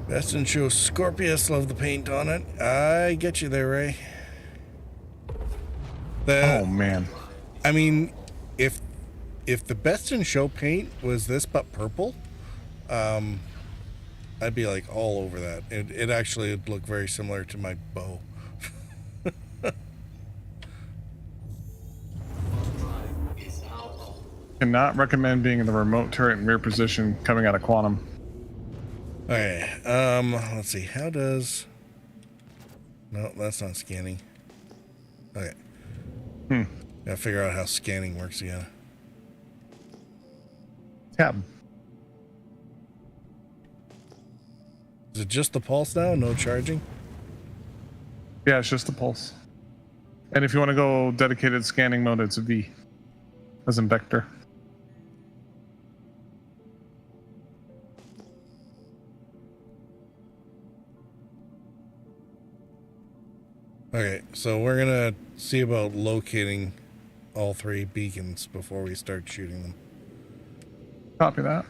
Best in show Scorpius, love the paint on it. I get you there, Ray. Oh man. I mean, if the best in show paint was this but purple, I'd be like all over that. It actually would look very similar to my bow. Cannot recommend being in the remote turret and rear position coming out of quantum. Okay, let's see. How does... No, that's not scanning. Okay. Gotta figure out how scanning works again. Tab. Is it just the pulse now? No charging? Yeah, it's just the pulse. And if you want to go dedicated scanning mode, it's a V. As in vector. Okay, so we're gonna see about locating all 3 beacons before we start shooting them. Copy that.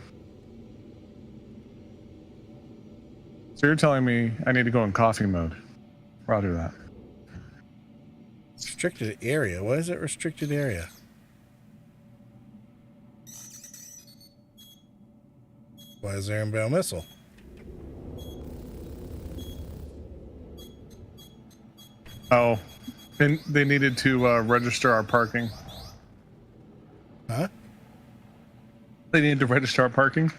So you're telling me I need to go in coffee mode. Roger that. Restricted area? Why is it restricted area? Why is there inbound missile? Oh, they needed to register our parking. Huh? They needed to register our parking.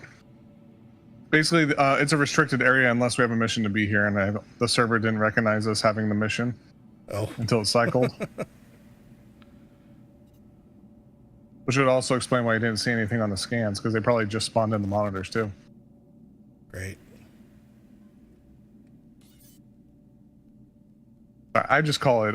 Basically, it's a restricted area unless we have a mission to be here, and the server didn't recognize us having the mission. Oh. Until it cycled. Which would also explain why you didn't see anything on the scans, because they probably just spawned in the monitors too. Great. I just call it,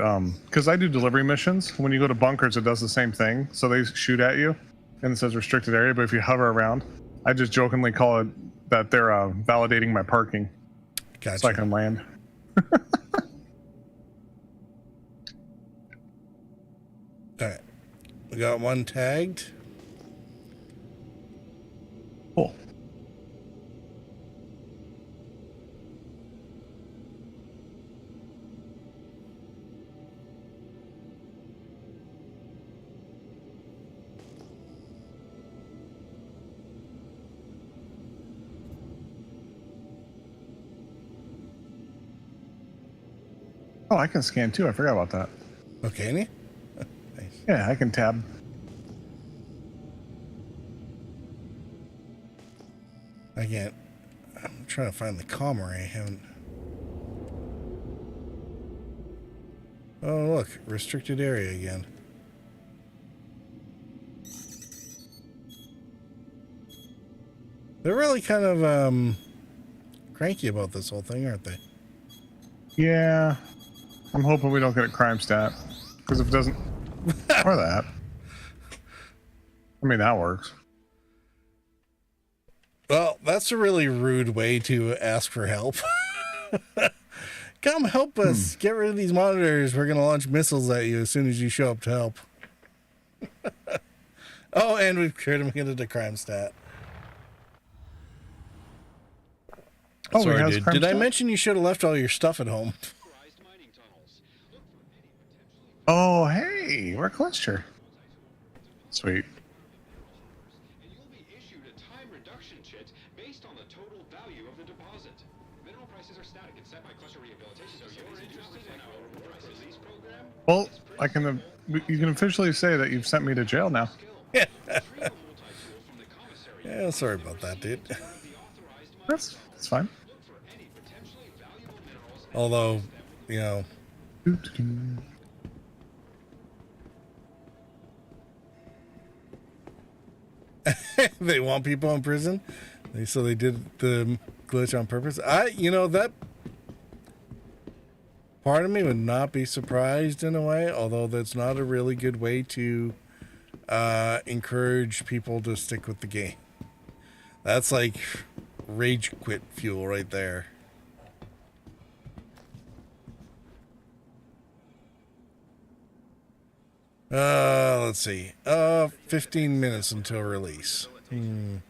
because I do delivery missions. When you go to bunkers, it does the same thing. So they shoot at you, and it says restricted area, but if you hover around, I just jokingly call it that they're validating my parking. Gotcha. So I can land. Alright. We got one tagged. Cool. Oh, I can scan too. I forgot about that. Okay, nice. Yeah, I can tab. I can't. I'm trying to find the comm array. I haven't. Oh, look. Restricted area again. They're really kind of cranky about this whole thing, aren't they? Yeah. I'm hoping we don't get a crime stat. Because if it doesn't... or that. I mean, that works. Well, that's a really rude way to ask for help. Come help us. Get rid of these monitors. We're going to launch missiles at you as soon as you show up to help. Oh, and we've cleared him into the crime stat. Oh, sorry, dude. Did I mention you should have left all your stuff at home? Oh, hey, we're closer. Sweet. And you'll be issued a time reduction chit based on the total value of the deposit. Mineral prices are static and set by cluster rehabilitation. So you're interested in our price release program? Well, you can officially say that you've sent me to jail now. Yeah. Yeah, sorry about that, dude. That's fine. Look for any potentially valuable minerals Although, you know, they want people in prison. So they did the glitch on purpose. That part of me would not be surprised in a way, although that's not a really good way to encourage people to stick with the game. That's like rage quit fuel right there. Let's see. 15 minutes until release. Find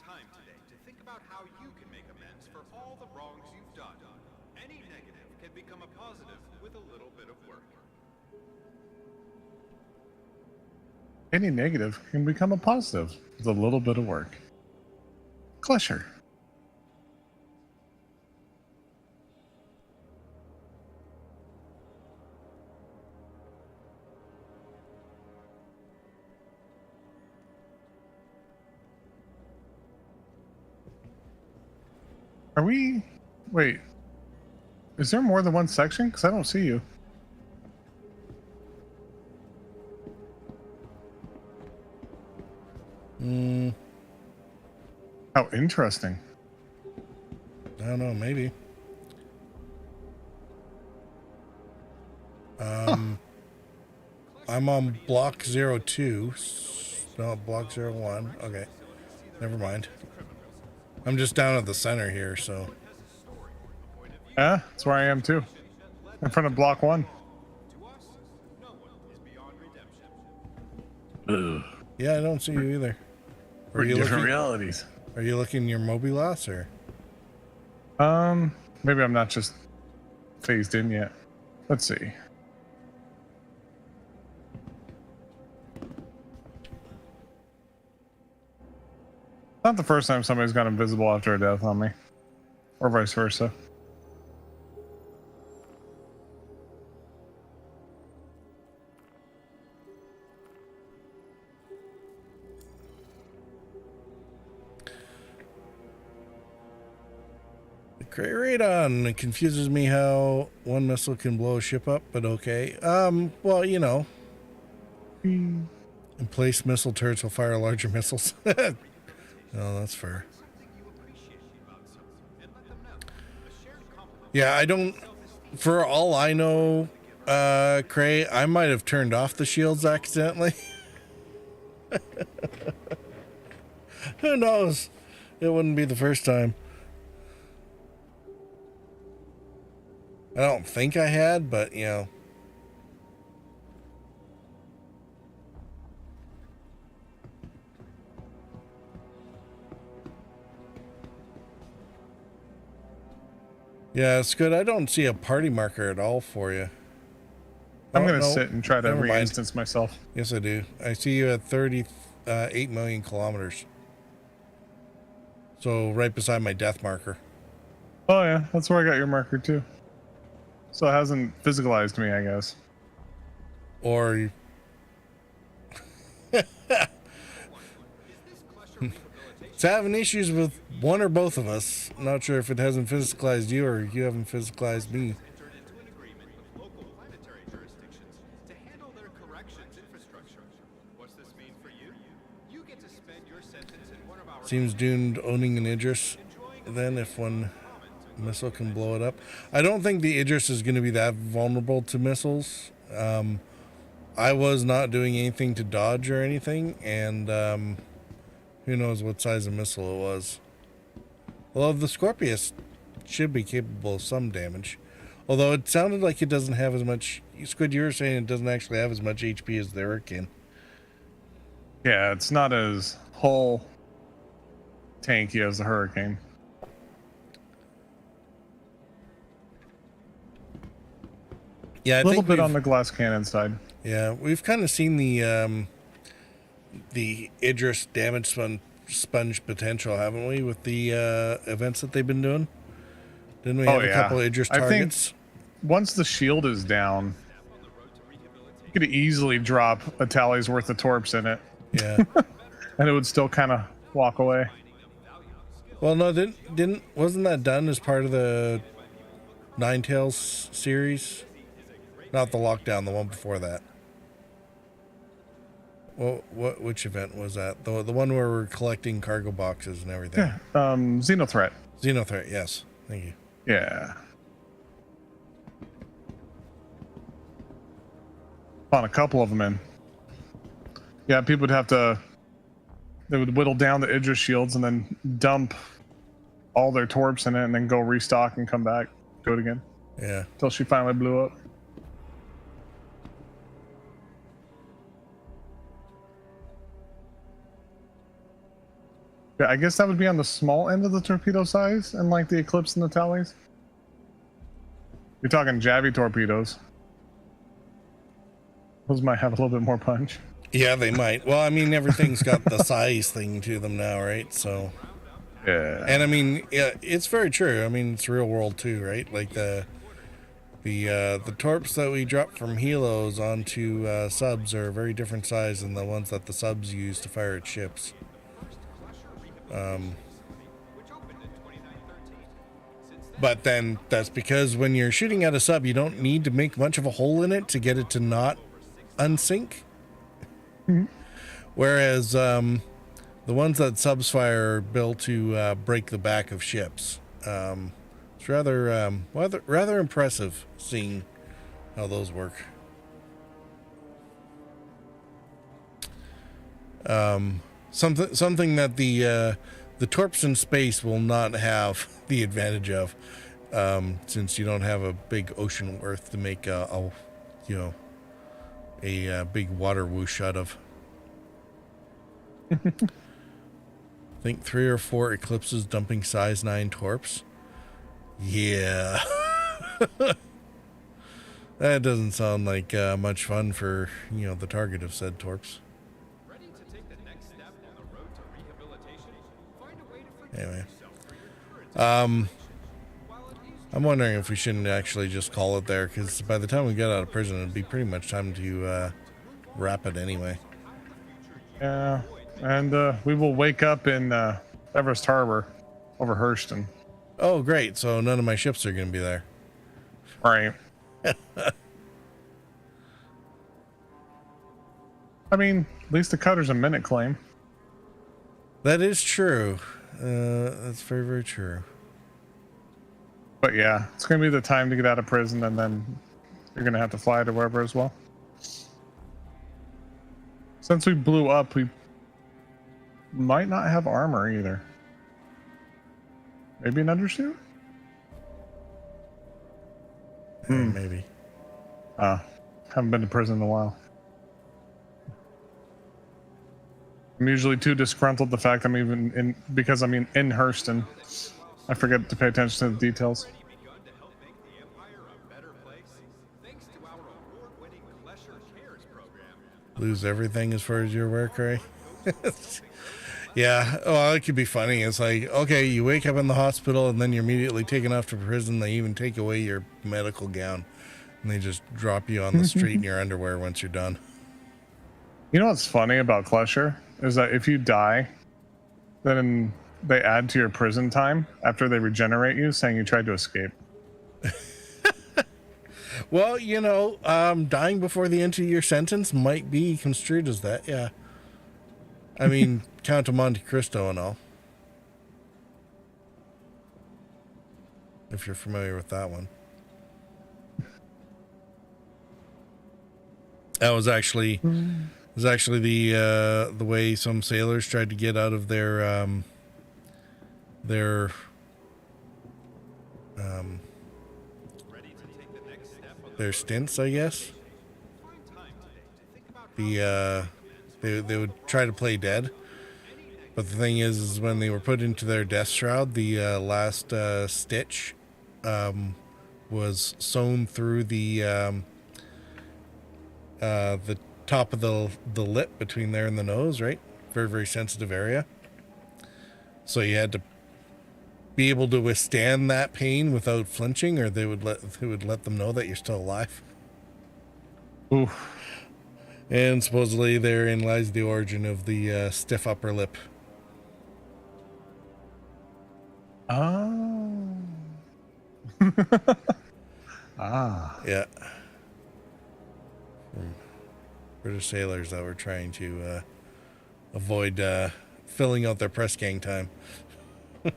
time today to think about how you can make amends for all the wrongs you've done. Any negative can become a positive with a little bit of work. Any negative can become a positive with a little bit of work. Clusher. Are we... Wait. Is there more than one section? Because I don't see you. How interesting. I don't know, maybe. I'm on block 02. No, block 01. Okay. Never mind. I'm just down at the center here, so. Yeah, that's where I am too. In front of block 1. Ugh. Yeah, I don't see you either. We're in different realities. Are you looking your Mobilos or? Maybe I'm not just phased in yet. Let's see. Not the first time somebody's gone invisible after a death on me. Or vice versa. Radon. It confuses me how one missile can blow a ship up, but okay. Well, you know. In place missile turrets will fire larger missiles. Oh, that's fair. Yeah, I don't... For all I know, Cray, I might have turned off the shields accidentally. Who knows? It wouldn't be the first time. I don't think I had, but, you know. Yeah, it's good. I don't see a party marker at all for you. I'm going to sit and try to re-instance myself. Yes, I do. I see you at 38 million kilometers. So right beside my death marker. Oh, yeah. That's where I got your marker, too. So it hasn't physicalized me, I guess. Or... It's having issues with one or both of us. Not sure if it hasn't physicalized you or you haven't physicalized me. Seems doomed owning an Idris then if one missile can blow it up. I don't think the Idris is going to be that vulnerable to missiles. I was not doing anything to dodge or anything, and who knows what size of missile it was. Although the Scorpius should be capable of some damage. Although it sounded like it doesn't have as much... Squid, you were saying it doesn't actually have as much HP as the Hurricane. Yeah, it's not as hull tanky as the Hurricane. Yeah, a little bit on the glass cannon side. Yeah, we've kind of seen the Idris damage sponge potential, haven't we, with the events that they've been doing? Didn't we have a couple of Idris targets? I think once the shield is down, you could easily drop a tally's worth of torps in it. Yeah. And it would still kind of walk away. Well, no, wasn't that done as part of the Nine Tails series. Not the Lockdown, the one before that. Well, which event was that? The one where we're collecting cargo boxes and everything. Yeah. Xenothreat. Xenothreat, yes. Thank you. Yeah. Found a couple of them in. Yeah, people would have to. They would whittle down the Idris shields and then dump all their torps in it, and then go restock and come back, do it again. Yeah. Until she finally blew up. Yeah, I guess that would be on the small end of the torpedo size, and like the Eclipse and the Tallies. You're talking Javi torpedoes. Those might have a little bit more punch. Yeah, they might. Well, I mean, everything's got the size thing to them now, right? So. Yeah. And I mean, yeah, it's very true. I mean, it's real world too, right? Like the torps that we drop from helos onto subs are a very different size than the ones that the subs use to fire at ships. But then that's because when you're shooting at a sub, you don't need to make much of a hole in it to get it to not unsink. Mm-hmm. Whereas the ones that subs fire are built to break the back of ships. It's rather impressive seeing how those work. Something that the torps in space will not have the advantage of, since you don't have a big ocean Earth to make a big water whoosh out of. I think 3 or 4 Eclipses dumping size 9 torps. Yeah. That doesn't sound like much fun for, the target of said torps. Anyway. I'm wondering if we shouldn't actually just call it there, because by the time we get out of prison, it'd be pretty much time to wrap it anyway. Yeah. And we will wake up in Everest Harbor over Hurston. Oh, great. So none of my ships are going to be there. Right. I mean, at least the cutter's a minute claim. That is true. That's very, very true. But yeah, it's going to be the time to get out of prison, and then you're going to have to fly to wherever as well. Since we blew up, we might not have armor either. Maybe an undersuit? Maybe. Haven't been to prison in a while. I'm usually too disgruntled the fact I'm even in, because I'm in Hurston. I forget to pay attention to the details. Lose everything as far as you're aware, Cray? Yeah. Oh, it could be funny. It's like, okay, you wake up in the hospital and then you're immediately taken off to prison. They even take away your medical gown and they just drop you on the street in your underwear once you're done. You know what's funny about Klesher is that if you die, then they add to your prison time after they regenerate you, saying you tried to escape. Well, dying before the end of your sentence might be construed as that, yeah. I mean, Count of Monte Cristo and all. If you're familiar with that one. That was actually the way some sailors tried to get out of their stints, I guess. They would try to play dead, but the thing is when they were put into their death shroud, the last stitch was sewn through the top of the lip between there and the nose, right? Very, very sensitive area. So you had to be able to withstand that pain without flinching, or they would let them know that you're still alive. Oof. And supposedly therein lies the origin of the stiff upper lip. Oh. Ah. Yeah. From British sailors that were trying to avoid filling out their press gang time. Klesher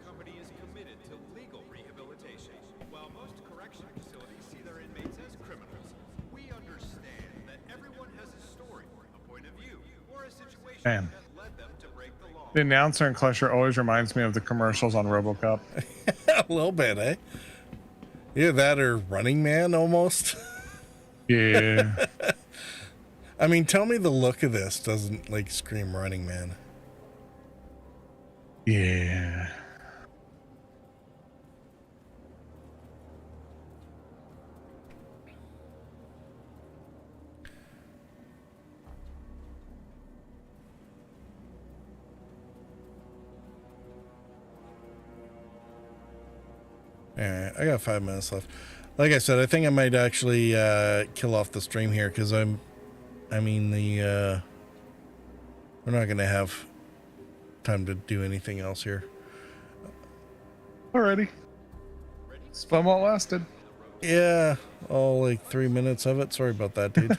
Company is committed to legal rehabilitation. While most correction facilities see their inmates as criminals, we understand that everyone has a story, a point of view, or a situation Man. that led them to break the law. The announcer in Klesher always reminds me of the commercials on RoboCop. A little bit, eh? Yeah, that or Running Man almost. Yeah. I mean, tell me the look of this doesn't like scream Running Man. Yeah. Alright, I got 5 minutes left. Like I said, I think I might actually kill off the stream here because we're not going to have time to do anything else here. Alrighty. This fun while it lasted. Yeah, all like 3 minutes of it. Sorry about that, dude.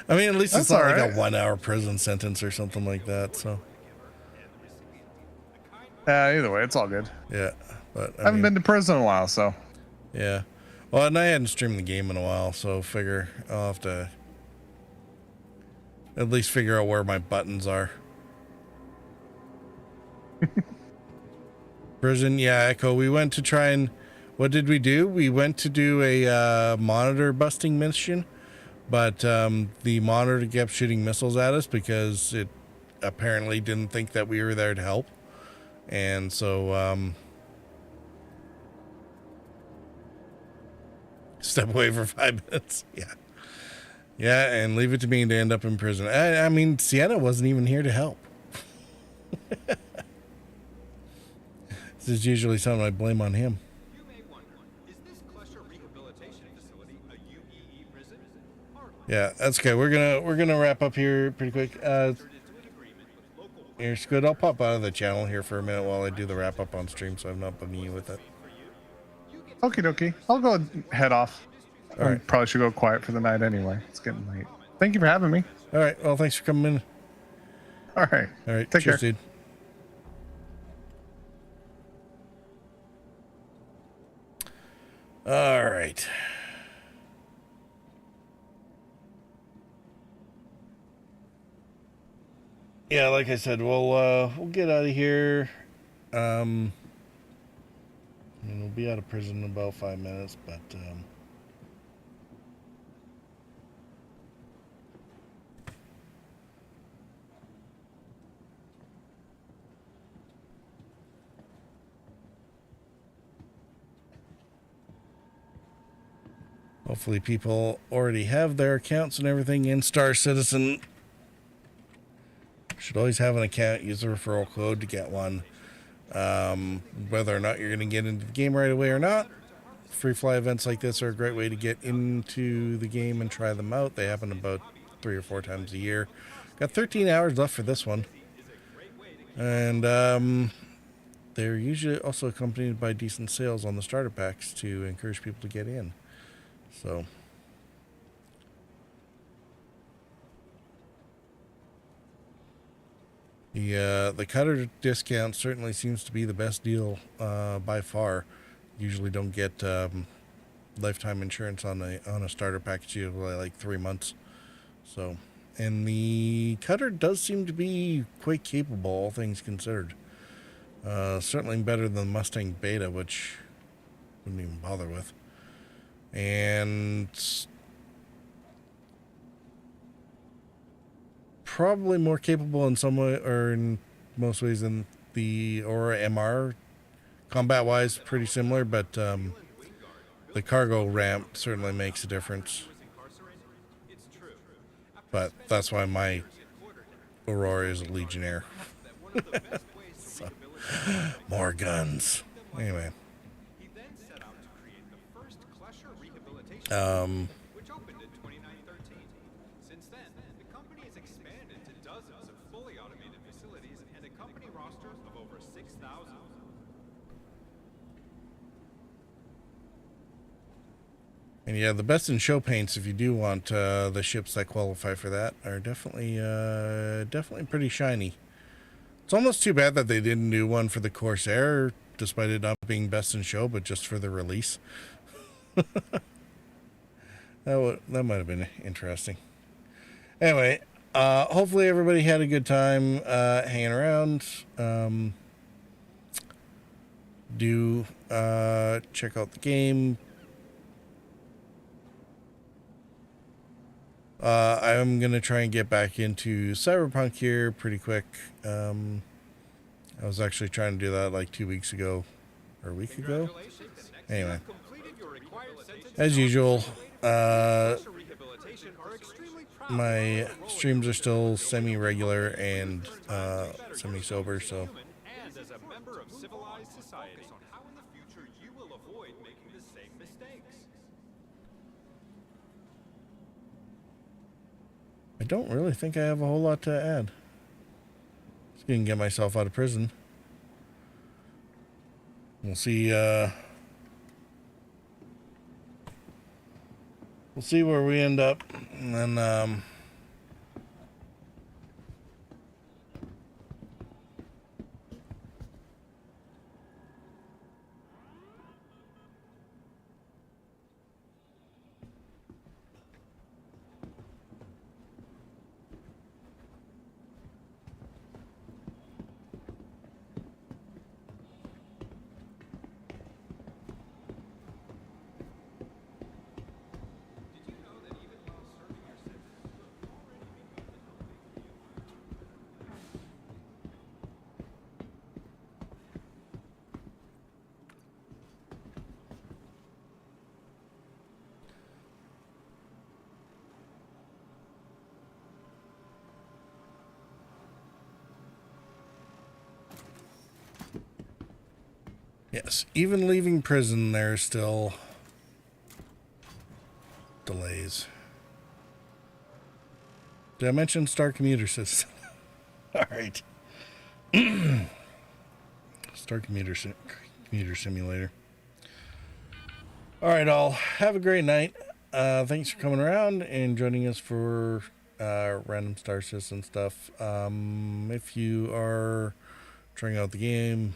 I mean, at least it's That's not all like right. a 1 hour prison sentence or something like that. So, Either way, it's all good. yeah. But I haven't been to prison in a while, so. Yeah. Well, and I hadn't streamed the game in a while, so figure I'll have to at least figure out where my buttons are. Prison, yeah, Echo. We went to try and what did we do? We went to do a monitor busting mission, but the monitor kept shooting missiles at us because it apparently didn't think that we were there to help, and so step away for 5 minutes. Yeah, and leave it to me to end up in prison. I mean, Sienna wasn't even here to help. This is usually something I blame on him. You may wonder, is this Klesher Rehabilitation Facility a UEE prison? Hardly. Yeah, that's okay. We're gonna wrap up here pretty quick. Here's Squid. I'll pop out of the channel here for a minute while I do the wrap up on stream, so I'm not bugging you with it. Okie dokie. I'll go head off. All right. I probably should go quiet for the night anyway. It's getting late. Thank you for having me. All right. Well, thanks for coming in. All right. All right. Take Cheers, care. dude. All right. Yeah, like I said, we'll get out of here. And we'll be out of prison in about 5 minutes, but hopefully people already have their accounts and everything in Star Citizen. Should always have an account, use the referral code to get one. Whether or not you're going to get into the game right away or not, Freefly events like this are a great way to get into the game and try them out. They happen about 3 or 4 times a year. Got 13 hours left for this one. And they're usually also accompanied by decent sales on the starter packs to encourage people to get in. So the cutter discount certainly seems to be the best deal by far. Usually don't get lifetime insurance on a starter package, usually like 3 months. So, and the cutter does seem to be quite capable, all things considered. Certainly better than the Mustang Beta, which I wouldn't even bother with. And probably more capable in some way, or in most ways, than the Aura MR. Combat wise, pretty similar, but the cargo ramp certainly makes a difference. But that's why my Aurora is a Legionnaire. So, more guns. Anyway. Which opened in 2013. Since then, the company has expanded to dozens of fully automated facilities and a company roster of over 6,000. And yeah, the best in show paints, if you do want the ships that qualify for that, are definitely pretty shiny. It's almost too bad that they didn't do one for the Corsair, despite it not being best in show, but just for the release. That might have been interesting. Anyway, hopefully everybody had a good time hanging around. Do check out the game. I'm going to try and get back into Cyberpunk here pretty quick. I was actually trying to do that like 2 weeks ago, or a week ago. Anyway, as usual, my streams are still semi-regular and semi-sober, so... And as a member of civilized society, on how in the future you will avoid making the same mistakes. I don't really think I have a whole lot to add. Just gonna get myself out of prison. We'll see, we'll see where we end up, and then, yes, even leaving prison, there's still delays. Did I mention Star Commuter System? All right. Star Commuter Simulator. All right, all. Have a great night. Thanks for coming around and joining us for random Star System stuff. If you are trying out the game,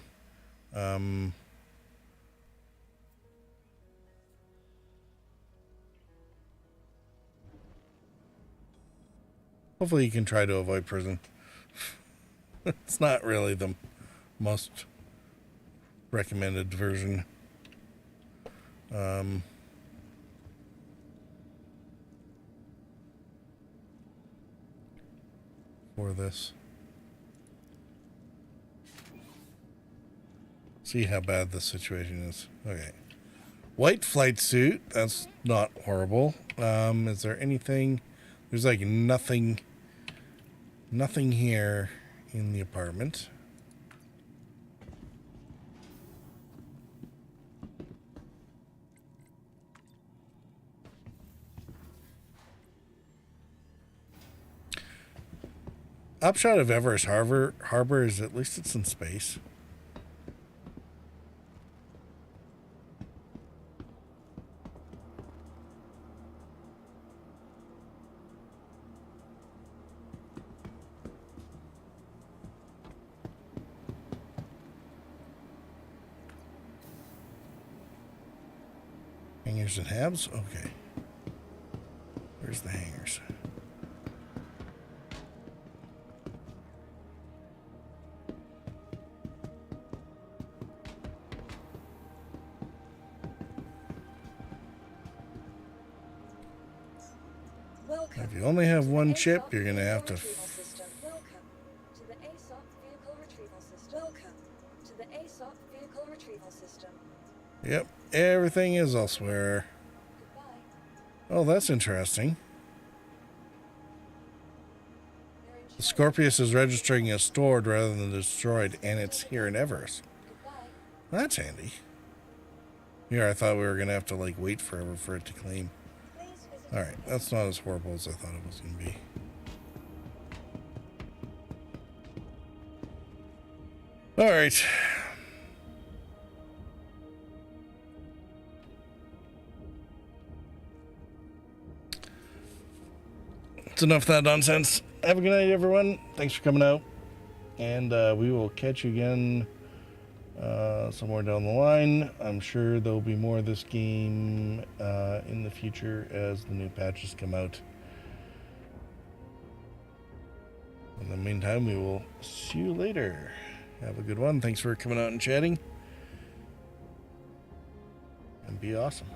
hopefully you can try to avoid prison. It's not really the most recommended version. For this. See how bad this situation is. Okay. White flight suit. That's not horrible. Is there anything... There's like nothing here in the apartment. Upshot of Everest Harbor is at least it's in space. Hangers and habs? Okay. Where's the hangers? Welcome. If you only have one chip, you're going to have to... Welcome to the ASOP vehicle retrieval system. Welcome to the ASOP vehicle retrieval system. Yep, everything is elsewhere. Goodbye. Oh, that's interesting. The Scorpius is registering as stored rather than destroyed, and it's here in Everest. Goodbye. That's handy. Here, I thought we were going to have to, like, wait forever for it to claim. Please visit. Alright, that's not as horrible as I thought it was going to be. Alright. it's enough of that nonsense. Have a good night, everyone. Thanks for coming out. And we will catch you again somewhere down the line. I'm sure there'll be more of this game in the future as the new patches come out. In the meantime, we will see you later. Have a good one. Thanks for coming out and chatting. And be awesome.